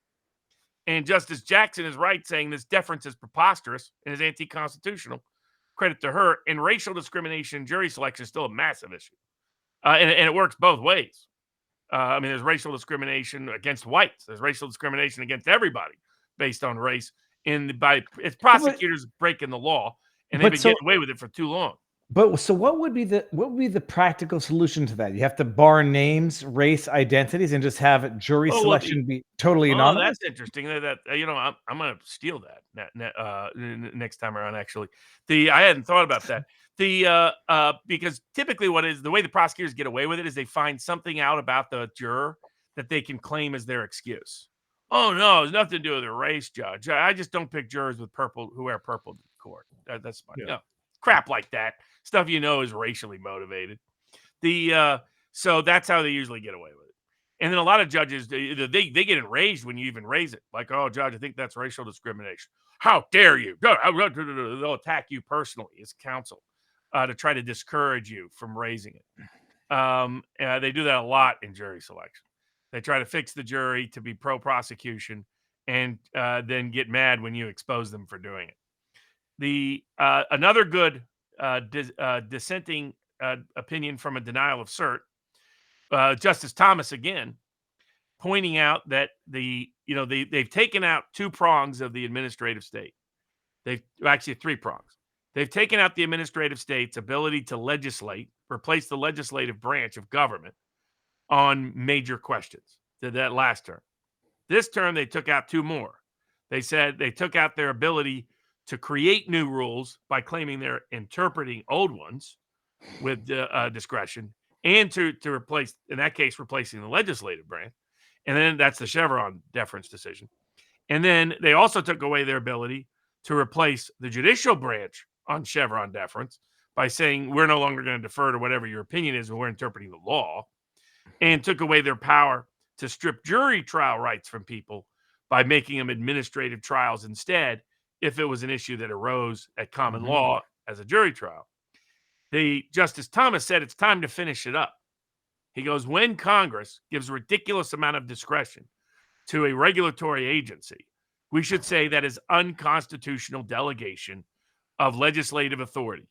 And Justice Jackson is right, saying this deference is preposterous and is anti-constitutional. Credit to her. And racial discrimination in jury selection is still a massive issue. And it works both ways. There's racial discrimination against whites. There's racial discrimination against everybody based on race. It's prosecutors breaking the law, and they've been getting away with it for too long. But so what would be the practical solution to that? You have to bar names, race, identities, and just have jury selection be totally anonymous? That's interesting. I'm going to steal that next time around. Actually, I hadn't thought about that. Because typically, the way the prosecutors get away with it is they find something out about the juror that they can claim as their excuse. Oh no, it's nothing to do with their race, Judge. I just don't pick jurors who wear purple to court. That's fine. Yeah. No, crap like that. Stuff is racially motivated. So that's how they usually get away with it. And then a lot of judges, they get enraged when you even raise it. Like, oh, Judge, I think that's racial discrimination. How dare you? They'll attack you personally as counsel to try to discourage you from raising it. They do that a lot in jury selection. They try to fix the jury to be pro-prosecution and then get mad when you expose them for doing it. Another good dissenting opinion from a denial of cert, Justice Thomas again, pointing out that they've taken out two prongs of the administrative state. They've actually three prongs. They've taken out the administrative state's ability to legislate, replace the legislative branch of government on major questions. Did that last term. This term, they took out two more. They said they took out their ability to create new rules by claiming they're interpreting old ones with discretion, and to replace, in that case, replacing the legislative branch. And then that's the Chevron deference decision. And then they also took away their ability to replace the judicial branch on Chevron deference by saying we're no longer going to defer to whatever your opinion is, and we're interpreting the law, and took away their power to strip jury trial rights from people by making them administrative trials instead if it was an issue that arose at common law as a jury trial. The Justice Thomas said it's time to finish it up. He goes, when Congress gives a ridiculous amount of discretion to a regulatory agency, we should say that is unconstitutional delegation of legislative authority.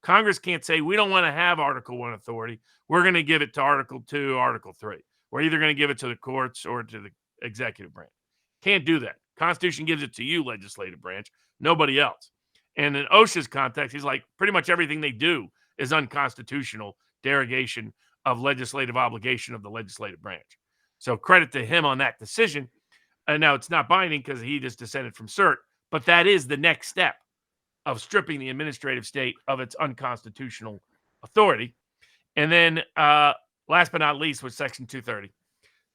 Congress can't say, we don't want to have Article 1 authority. We're going to give it to Article 2, Article 3. We're either going to give it to the courts or to the executive branch. Can't do that. Constitution gives it to you, legislative branch, nobody else. And in OSHA's context, he's like, pretty much everything they do is unconstitutional derogation of legislative obligation of the legislative branch. So credit to him on that decision. And now it's not binding because he just dissented from cert, but that is the next step of stripping the administrative state of its unconstitutional authority. And then last but not least was Section 230.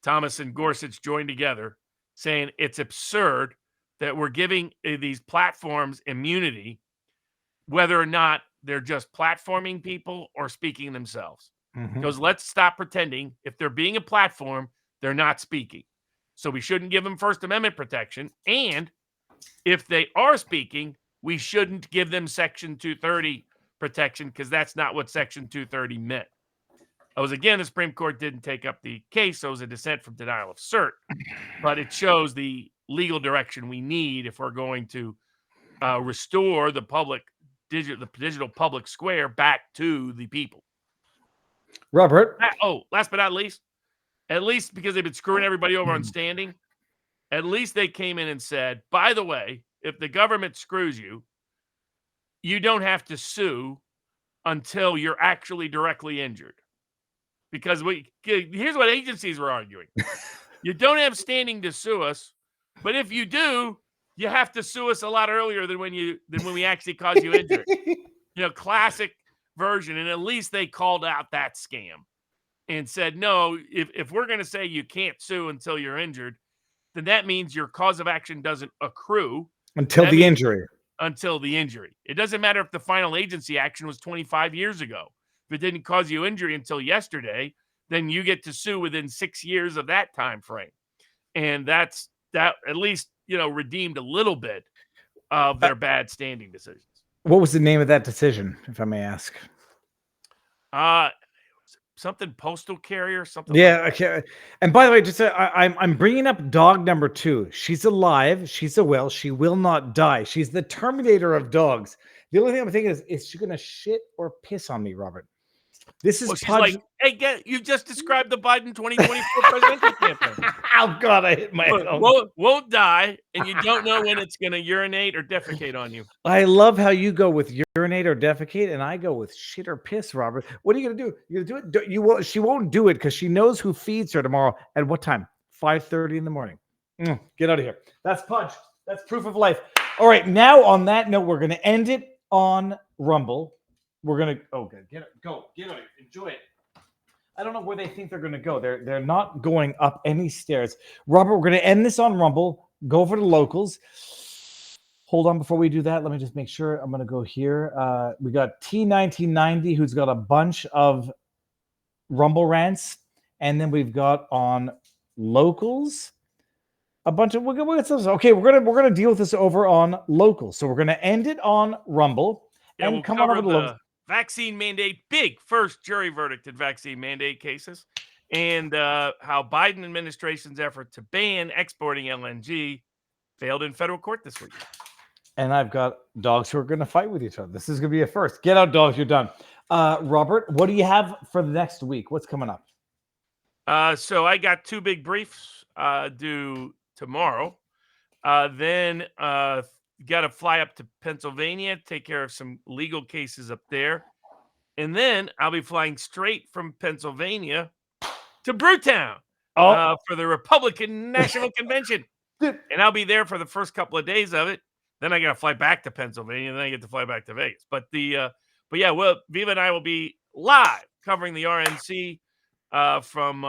Thomas and Gorsuch joined together saying it's absurd that we're giving these platforms immunity, whether or not they're just platforming people or speaking themselves. Because let's stop pretending if they're being a platform, they're not speaking. So we shouldn't give them First Amendment protection. And if they are speaking, we shouldn't give them Section 230 protection because that's not what Section 230 meant. The Supreme Court didn't take up the case, so it was a dissent from denial of cert. But it shows the legal direction we need if we're going to restore the digital public square back to the people. Robert. Last but not least, at least because they've been screwing everybody over on standing, at least they came in and said, by the way, if the government screws you, you don't have to sue until you're actually directly injured. Because here's what agencies were arguing. You don't have standing to sue us, but if you do, you have to sue us a lot earlier than when we actually cause you injury. Classic version. And at least they called out that scam and said, no, if we're going to say you can't sue until you're injured, then that means your cause of action doesn't accrue until the injury. Until the injury. It doesn't matter if the final agency action was 25 years ago. If it didn't cause you injury until yesterday, then you get to sue within 6 years of that time frame. And that at least, redeemed a little bit of their bad standing decisions. What was the name of that decision, if I may ask? Something postal carrier, something. Yeah, okay. And by the way, just I'm bringing up dog number 2. She's alive. She's she will not die. She's the Terminator of dogs. The only thing I'm thinking is she going to shit or piss on me, Robert? This is she's like, hey, you just described the Biden 2024 presidential campaign. Oh God, I hit my own. Won't die, and you don't know when it's going to urinate or defecate on you. I love how you go with urinate or defecate, and I go with shit or piss, Robert. What are you going to do? You're going to do it? She won't do it because she knows who feeds her tomorrow. At what time? 5:30 in the morning. Get out of here. That's Pudge. That's proof of life. All right, now on that note, we're going to end it on Rumble. We're gonna good. Get out, enjoy it. I don't know where they think they're gonna go. They're not going up any stairs. Robert, we're gonna end this on Rumble. Go for the locals. Hold on before we do that. Let me just make sure. I'm gonna go here. We got T1990 who's got a bunch of Rumble rants, and then we've got on locals a bunch of. Okay, we're gonna deal with this over on locals. So we're gonna end it on Rumble. Yeah, and we'll come cover on over to the vaccine mandate, big first jury verdict in vaccine mandate cases, and how Biden administration's effort to ban exporting LNG failed in federal court this week. And I've got dogs who are going to fight with each other. This is going to be a first. Get out, dogs. You're done. Robert, what do you have for the next week? What's coming up? So I got 2 big briefs due tomorrow. Then got to fly up to Pennsylvania, take care of some legal cases up there. And then I'll be flying straight from Pennsylvania to Brewtown for the Republican National Convention. And I'll be there for the first couple of days of it. Then I got to fly back to Pennsylvania, and then I get to fly back to Vegas. But Viva and I will be live covering the RNC from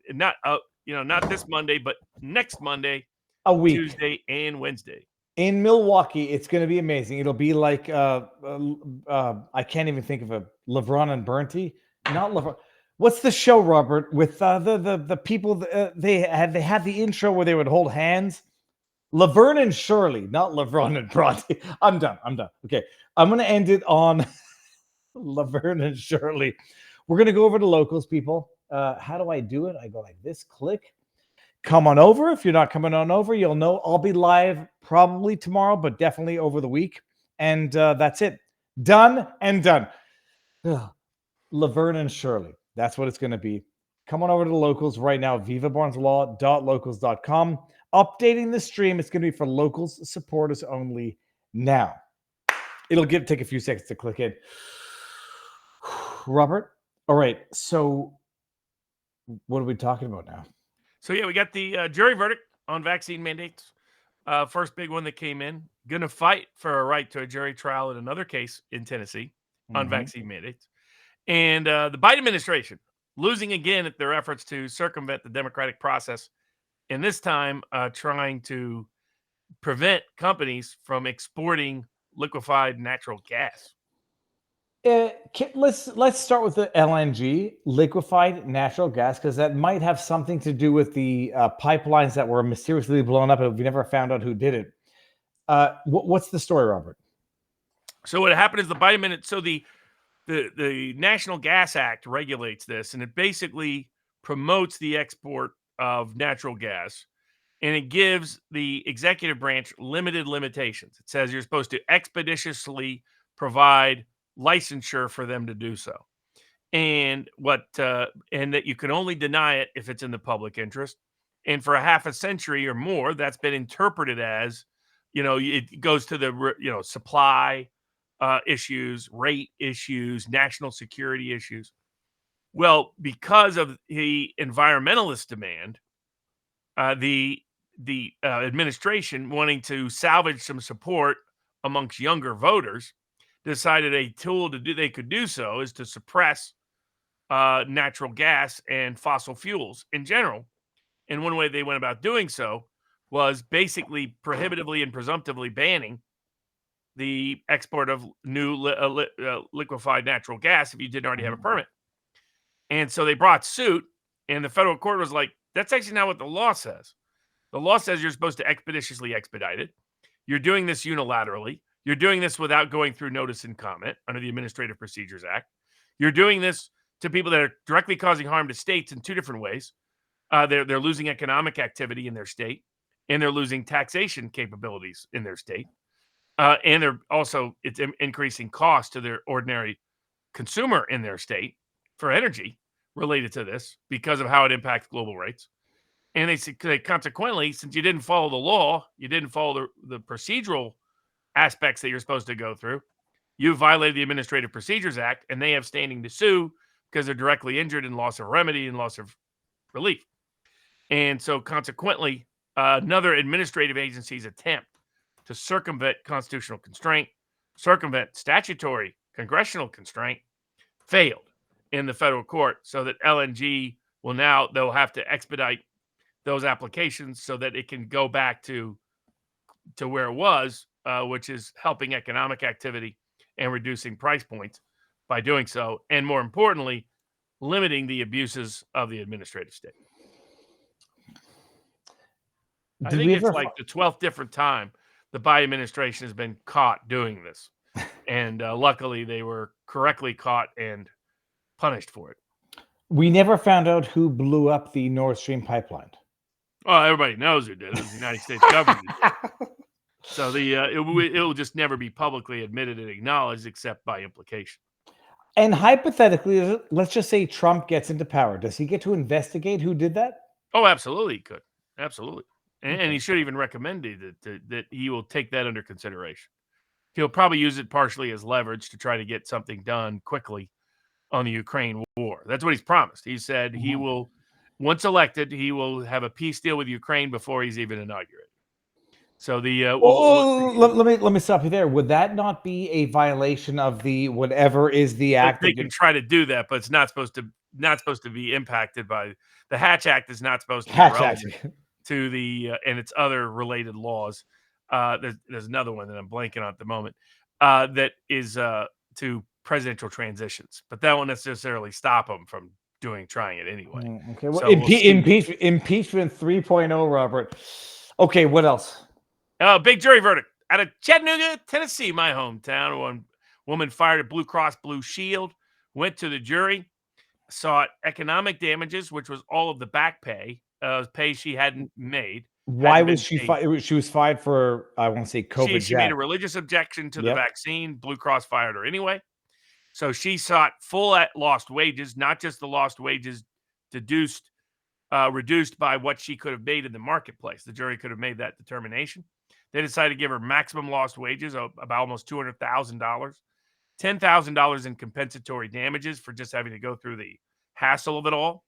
not this Monday, but next Monday, a week, Tuesday and Wednesday. In Milwaukee, it's going to be amazing. It'll be like I can't even think of a LeBron and Bernty. Not LeBron. What's the show, Robert? With the people they had the intro where they would hold hands. Laverne and Shirley, not LeBron and Bronte. I'm done. Okay, I'm going to end it on Laverne and Shirley. We're going to go over to locals, people. How do I do it? I go like this, click. Come on over. If you're not coming on over, you'll know I'll be live probably tomorrow, but definitely over the week. And that's it. Done and done. Ugh. Laverne and Shirley. That's what it's going to be. Come on over to the locals right now, vivabarneslaw.locals.com. Updating the stream. It's going to be for locals supporters only now. It'll take a few seconds to click in. Robert? All right. So what are we talking about now? So, yeah, we got the jury verdict on vaccine mandates. First big one that came in. Going to fight for a right to a jury trial in another case in Tennessee on vaccine mandates. And the Biden administration losing again at their efforts to circumvent the democratic process, and this time trying to prevent companies from exporting liquefied natural gas. Let's start with the LNG, liquefied natural gas, because that might have something to do with the pipelines that were mysteriously blown up, and we never found out who did it. What's the story, Robert? So what happened is the Biden minute. So the National Gas Act regulates this, and it basically promotes the export of natural gas, and it gives the executive branch limited limitations. It says you're supposed to expeditiously provide licensure for them to do so, and that you can only deny it if it's in the public interest. And for a half a century or more, that's been interpreted as, it goes to the supply issues, rate issues, national security issues. Well, because of the environmentalist demand, the administration, wanting to salvage some support amongst younger voters, decided a tool they could do so is to suppress natural gas and fossil fuels in general. And one way they went about doing so was basically prohibitively and presumptively banning the export of new liquefied natural gas if you didn't already have a permit. And so they brought suit, and the federal court was like, that's actually not what the law says. The law says you're supposed to expeditiously expedite it. You're doing this unilaterally. You're doing this without going through notice and comment under the Administrative Procedures Act. You're doing this to people that are directly causing harm to states in two different ways. They're losing economic activity in their state, and they're losing taxation capabilities in their state. And it's increasing cost to their ordinary consumer in their state for energy related to this because of how it impacts global rates. And they consequently, since you didn't follow the law, you didn't follow the procedural aspects that you're supposed to go through, you violated the Administrative Procedures Act, and they have standing to sue because they're directly injured in loss of remedy and loss of relief. And so consequently, another administrative agency's attempt to circumvent constitutional constraint, circumvent statutory congressional constraint, failed in the federal court, so that LNG they'll have to expedite those applications so that it can go back to where it was, which is helping economic activity and reducing price points by doing so, and more importantly, limiting the abuses of the administrative state. I think it's like the 12th different time the Biden administration has been caught doing this. And luckily, they were correctly caught and punished for it. We never found out who blew up the Nord Stream pipeline. Oh, everybody knows who did it. It was the United States government. So it'll just never be publicly admitted and acknowledged except by implication. And hypothetically, let's just say Trump gets into power. Does he get to investigate who did that? Oh, absolutely, he could. Absolutely. And he should even recommend that he will take that under consideration. He'll probably use it partially as leverage to try to get something done quickly on the Ukraine war. That's what he's promised. He said he will, once elected, he will have a peace deal with Ukraine before he's even inaugurated. So let me stop you there. Would that not be a violation of the whatever is the act? They can try to do that, but it's not supposed to be impacted by the Hatch Act. Is not supposed to be relevant to the and its other related laws. There's another one that I'm blanking on at the moment that is to presidential transitions, but that won't necessarily stop them from trying it anyway. Okay, well, so impeachment 3.0, Robert. Okay, what else? Big jury verdict out of Chattanooga, Tennessee, my hometown. Woman fired at Blue Cross Blue Shield, went to the jury, sought economic damages, which was all of the back pay she hadn't made. Why was she fired? She was fired for, I want to say, COVID. She made a religious objection to the vaccine. Blue Cross fired her anyway. So she sought full lost wages, not just the lost wages reduced by what she could have made in the marketplace. The jury could have made that determination. They decided to give her maximum lost wages of about almost $200,000, $10,000 in compensatory damages for just having to go through the hassle of it all,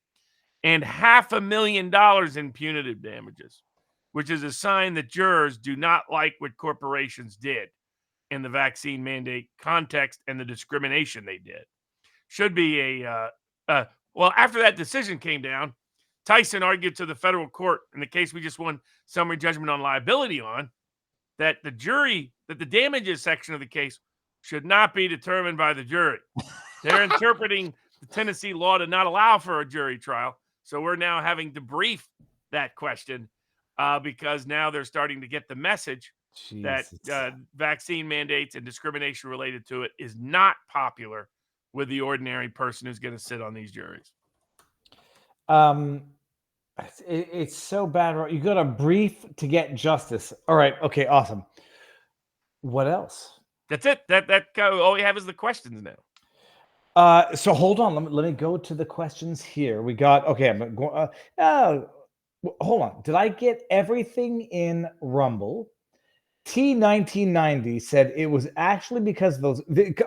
and $500,000 in punitive damages, which is a sign that jurors do not like what corporations did in the vaccine mandate context and the discrimination they did. Should be well, after that decision came down, Tyson argued to the federal court in the case we just won summary judgment on liability on, that the damages section of the case should not be determined by the jury. They're interpreting the Tennessee law to not allow for a jury trial. So we're now having to brief that question because now they're starting to get the message that vaccine mandates and discrimination related to it is not popular with the ordinary person who's going to sit on these juries. It's so bad. You got a brief to get justice. All right. Okay. Awesome. What else? That's it. That all we have is the questions now. So hold on. Let me go to the questions here. We got, okay. I'm going, hold on. Did I get everything in Rumble? T1990 said it was actually because those,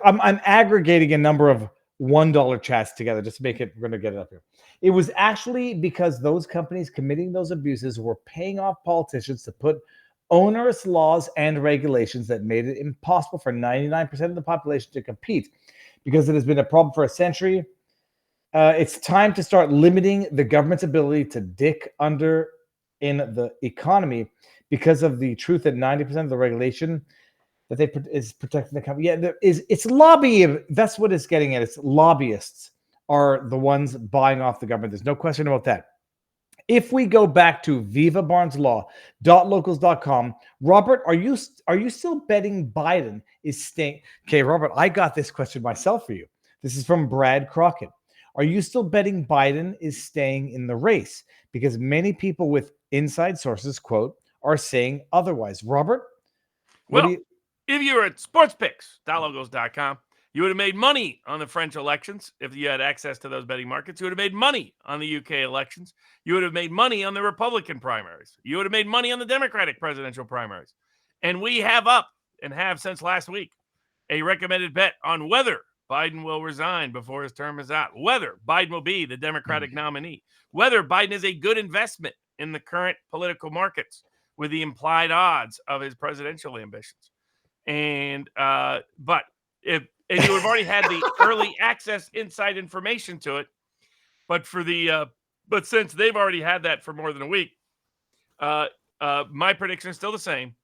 I'm aggregating a number of $1 chats together just to make it, we're going to get it up here. It was actually because those companies committing those abuses were paying off politicians to put onerous laws and regulations that made it impossible for 99% of the population to compete. Because it has been a problem for a century, it's time to start limiting the government's ability to dick under in the economy because of the truth that 90% of the regulation that is protecting the company. Yeah, it's lobbying. That's what it's getting at. It's lobbyists are the ones buying off the government. There's no question about that. If we go back to vivabarneslaw.locals.com, Robert, are you still betting Biden is staying? Okay, Robert, I got this question myself for you. This is from Brad Crockett. Are you still betting Biden is staying in the race? Because many people with inside sources, quote, are saying otherwise. Robert? Well, if you were at sportspicks.logos.com, you would have made money on the French elections if you had access to those betting markets. You would have made money on the UK elections. You would have made money on the Republican primaries. You would have made money on the Democratic presidential primaries. And we have up, and have since last week, a recommended bet on whether Biden will resign before his term is out, whether Biden will be the Democratic nominee, whether Biden is a good investment in the current political markets with the implied odds of his presidential ambitions. And but you would have already had the early access inside information to it, but since they've already had that for more than a week, my prediction is still the same.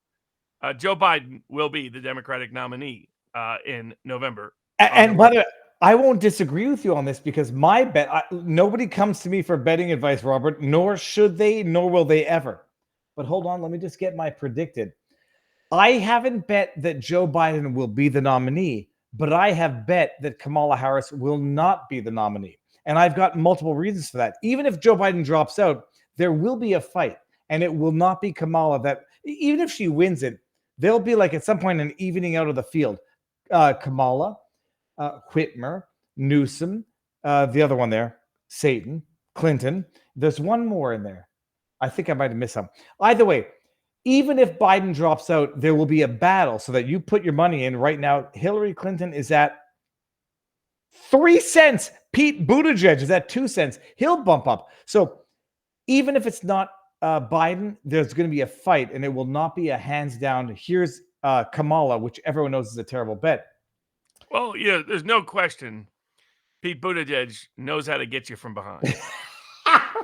Joe Biden will be the Democratic nominee in November. And by the way, I won't disagree with you on this because my bet, nobody comes to me for betting advice, Robert, nor should they, nor will they ever. But hold on, let me just get my predicted. I haven't bet that Joe Biden will be the nominee, but I have bet that Kamala Harris will not be the nominee. And I've got multiple reasons for that. Even if Joe Biden drops out, there will be a fight, and it will not be Kamala that, even if she wins it, there'll be like at some point an evening out of the field. Kamala, Whitmer, Newsom, the other one there, Satan, Clinton. There's one more in there. I think I might have missed some. Either way, even if Biden drops out, there will be a battle so that you put your money in. Right now, Hillary Clinton is at 3 cents. Pete Buttigieg is at 2 cents. He'll bump up. So even if it's not Biden, there's going to be a fight, and it will not be a hands down. Here's Kamala, which everyone knows is a terrible bet. Well, yeah, there's no question. Pete Buttigieg knows how to get you from behind.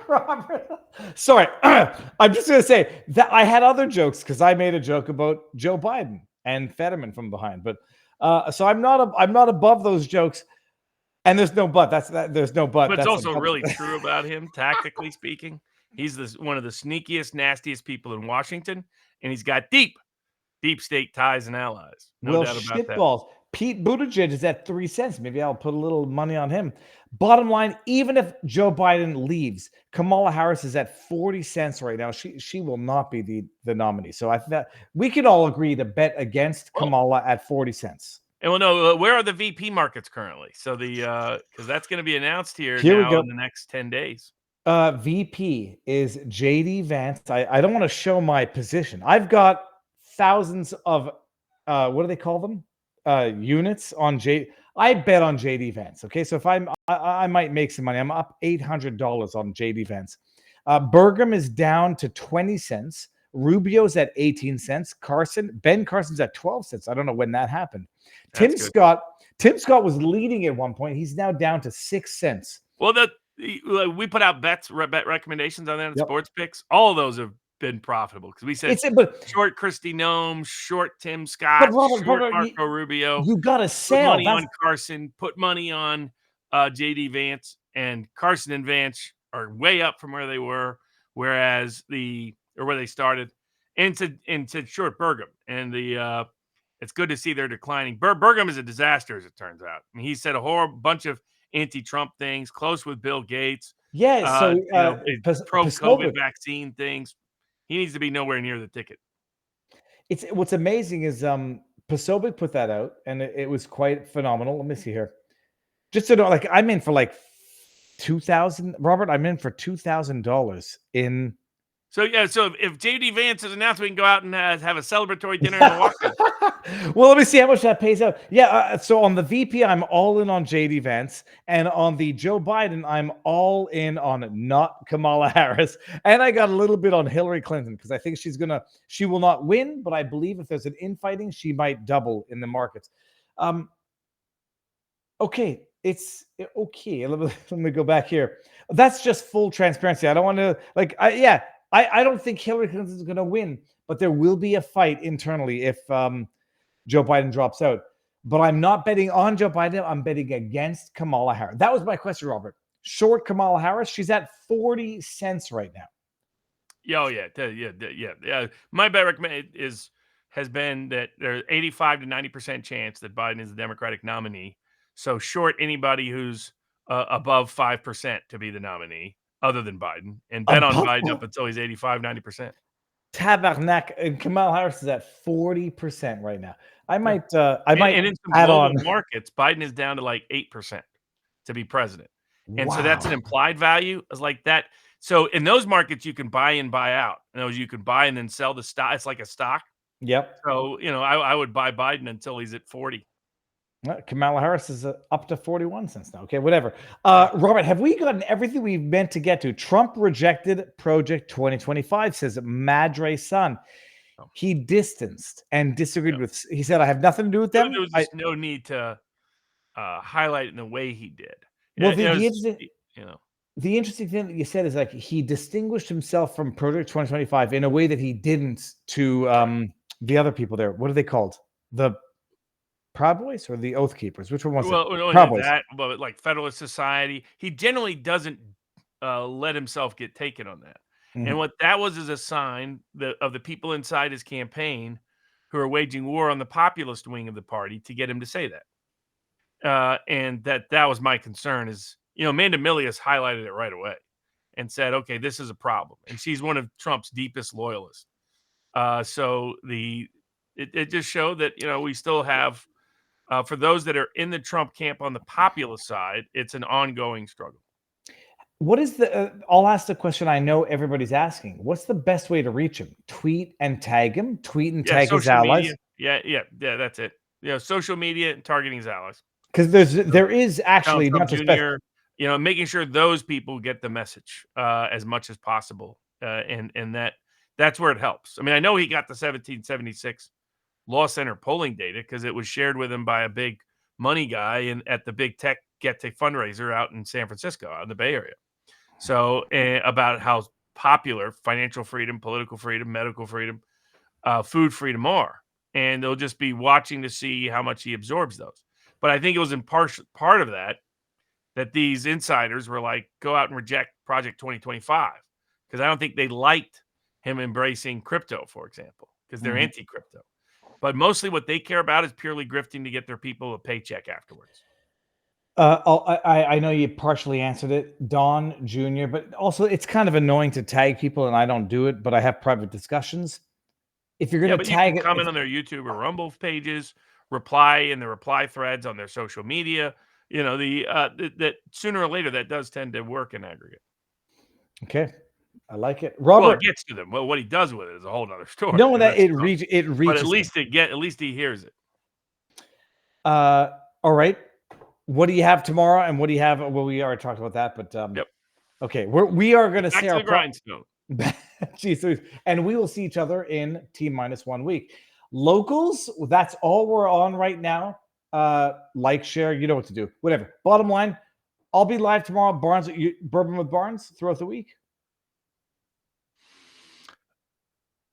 Robert. Sorry, I'm just going to say that I had other jokes because I made a joke about Joe Biden and Fetterman from behind. But so I'm not above those jokes. And there's no but. There's no but. But it's also really true about him, tactically speaking. He's one of the sneakiest, nastiest people in Washington, and he's got deep state ties and allies. No doubt about that. Pete Buttigieg is at 3 cents. Maybe I'll put a little money on him. Bottom line, even if Joe Biden leaves, Kamala Harris is at 40 cents right now. She will not be the nominee. So I think we can all agree to bet against Kamala at 40 cents. And we'll know where are the VP markets currently. So because that's going to be announced here we now go. in the next 10 days. VP is JD Vance. I don't want to show my position. I've got thousands of what do they call them? Units on I bet on JD Vance. Okay, so if I might make some money. I'm up $800 on JD Vance. Burgum is down to 20 cents. Rubio's at 18 cents. Ben Carson's at 12 cents. I don't know when that happened. Tim Scott was leading at one point. He's now down to 6 cents. Well, we put out bet recommendations on that in sports picks. All of those have been profitable because we said short Kristi Noem, short Tim Scott, short Marco Rubio. You got to sell. Put money on Carson. Put money on JD Vance, and Carson and Vance are way up from where they were, whereas where they started, and to short Burgum. And it's good to see they're declining. Burgum is a disaster, as it turns out. I mean, he said a whole bunch of anti-Trump things, close with Bill Gates. Yeah, so pro-COVID vaccine things. He needs to be nowhere near the ticket. What's amazing is Posobiec put that out, and it was quite phenomenal. Let me see here. Just to know, like I'm in for like $2,000, Robert. I'm in for $2,000 in. So if JD Vance is announced, we can go out and have a celebratory dinner in Milwaukee. Well, let me see how much that pays out. Yeah, so on the VP, I'm all in on JD Vance, and on the Joe Biden, I'm all in on not Kamala Harris, and I got a little bit on Hillary Clinton because I think she will not win, but I believe if there's an infighting, she might double in the markets. Okay, it's okay. Let me go back here. That's just full transparency. I don't want to I don't think Hillary Clinton is going to win, but there will be a fight internally if Joe Biden drops out. But I'm not betting on Joe Biden. I'm betting against Kamala Harris. That was my question, Robert. Short Kamala Harris. She's at 40 cents right now. Oh, yeah. My bet has been that there's 85 to 90% chance that Biden is the Democratic nominee. So short anybody who's above 5% to be the nominee, other than Biden, and bet on Biden up until he's 85, 90%. Tabarnak, and Kamala Harris is at 40% right now. I might and in some add global on markets, Biden is down to like 8% to be president. And Wow. so that's an implied value is like that. So in those markets, you can buy and buy out. In those, you can buy and then sell the stock. It's like a stock. Yep. So, I would buy Biden until he's at 40. Kamala Harris is up to 41 cents now. Okay, whatever. Robert, have we gotten everything we've meant to get to? Trump rejected Project 2025, says Madre Son. He distanced and disagreed with. He said, "I have nothing to do with them." There was just no need to highlight it in the way he did. Well, the interesting thing that you said is like he distinguished himself from Project 2025 in a way that he didn't to the other people there. What are they called? The Proud Boys or the Oath Keepers? Which one was it? Proud Boys. But like Federalist Society, he generally doesn't let himself get taken on that. Mm-hmm. And what that was is a sign of the people inside his campaign who are waging war on the populist wing of the party to get him to say that. And that was my concern is, Amanda Milius highlighted it right away and said, okay, this is a problem. And she's one of Trump's deepest loyalists. So it just showed that, we still have, for those that are in the Trump camp on the populist side, it's an ongoing struggle. What is I'll ask the question I know everybody's asking. What's the best way to reach him? Tweet and tag him? Tweet and tag his allies? Media. Yeah, that's it. Social media and targeting his allies. Because there is actually not just making sure those people get the message as much as possible. And that's where it helps. I mean, I know he got the 1776 Law Center polling data because it was shared with him by a big money guy at the big tech fundraiser out in San Francisco, out in the Bay Area. So about how popular financial freedom, political freedom, medical freedom, food freedom are. And they'll just be watching to see how much he absorbs those. But I think it was in part of that these insiders were like, go out and reject Project 2025. Because I don't think they liked him embracing crypto, for example, because they're anti-crypto. But mostly what they care about is purely grifting to get their people a paycheck afterwards. I know you partially answered it, Don Jr., but also it's kind of annoying to tag people, and I don't do it, but I have private discussions. If you're going to tag you it, can comment on their YouTube or Rumble pages, reply in the reply threads on their social media. You know, that sooner or later that does tend to work in aggregate. Okay, I like it, Well, Robert. it gets to them. Well, what he does with it is a whole other story. No, that That's it tough. reaches. But at least he hears it. All right. What do you have tomorrow? And what do you have? Well, we already talked about that, but Yep. Okay, we are going to Back say to our the grindstone. Jeez, and we will see each other in T-1 week. Locals, that's all we're on right now. Like, share, you know what to do. Whatever. Bottom line, I'll be live tomorrow. Bourbon with Barnes throughout the week.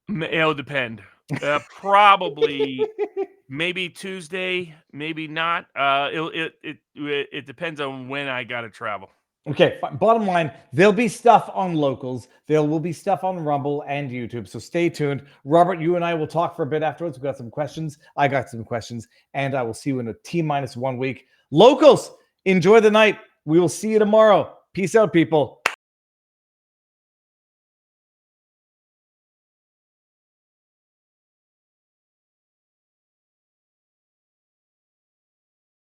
It'll depend. Probably maybe Tuesday, maybe not. It depends on when I got to travel. Okay, bottom line, there'll be stuff on Locals. There will be stuff on Rumble and YouTube. So stay tuned. Robert, you and I will talk for a bit afterwards. We've got some questions. I got some questions. And I will see you in a T-1 week. Locals, enjoy the night. We will see you tomorrow. Peace out, people.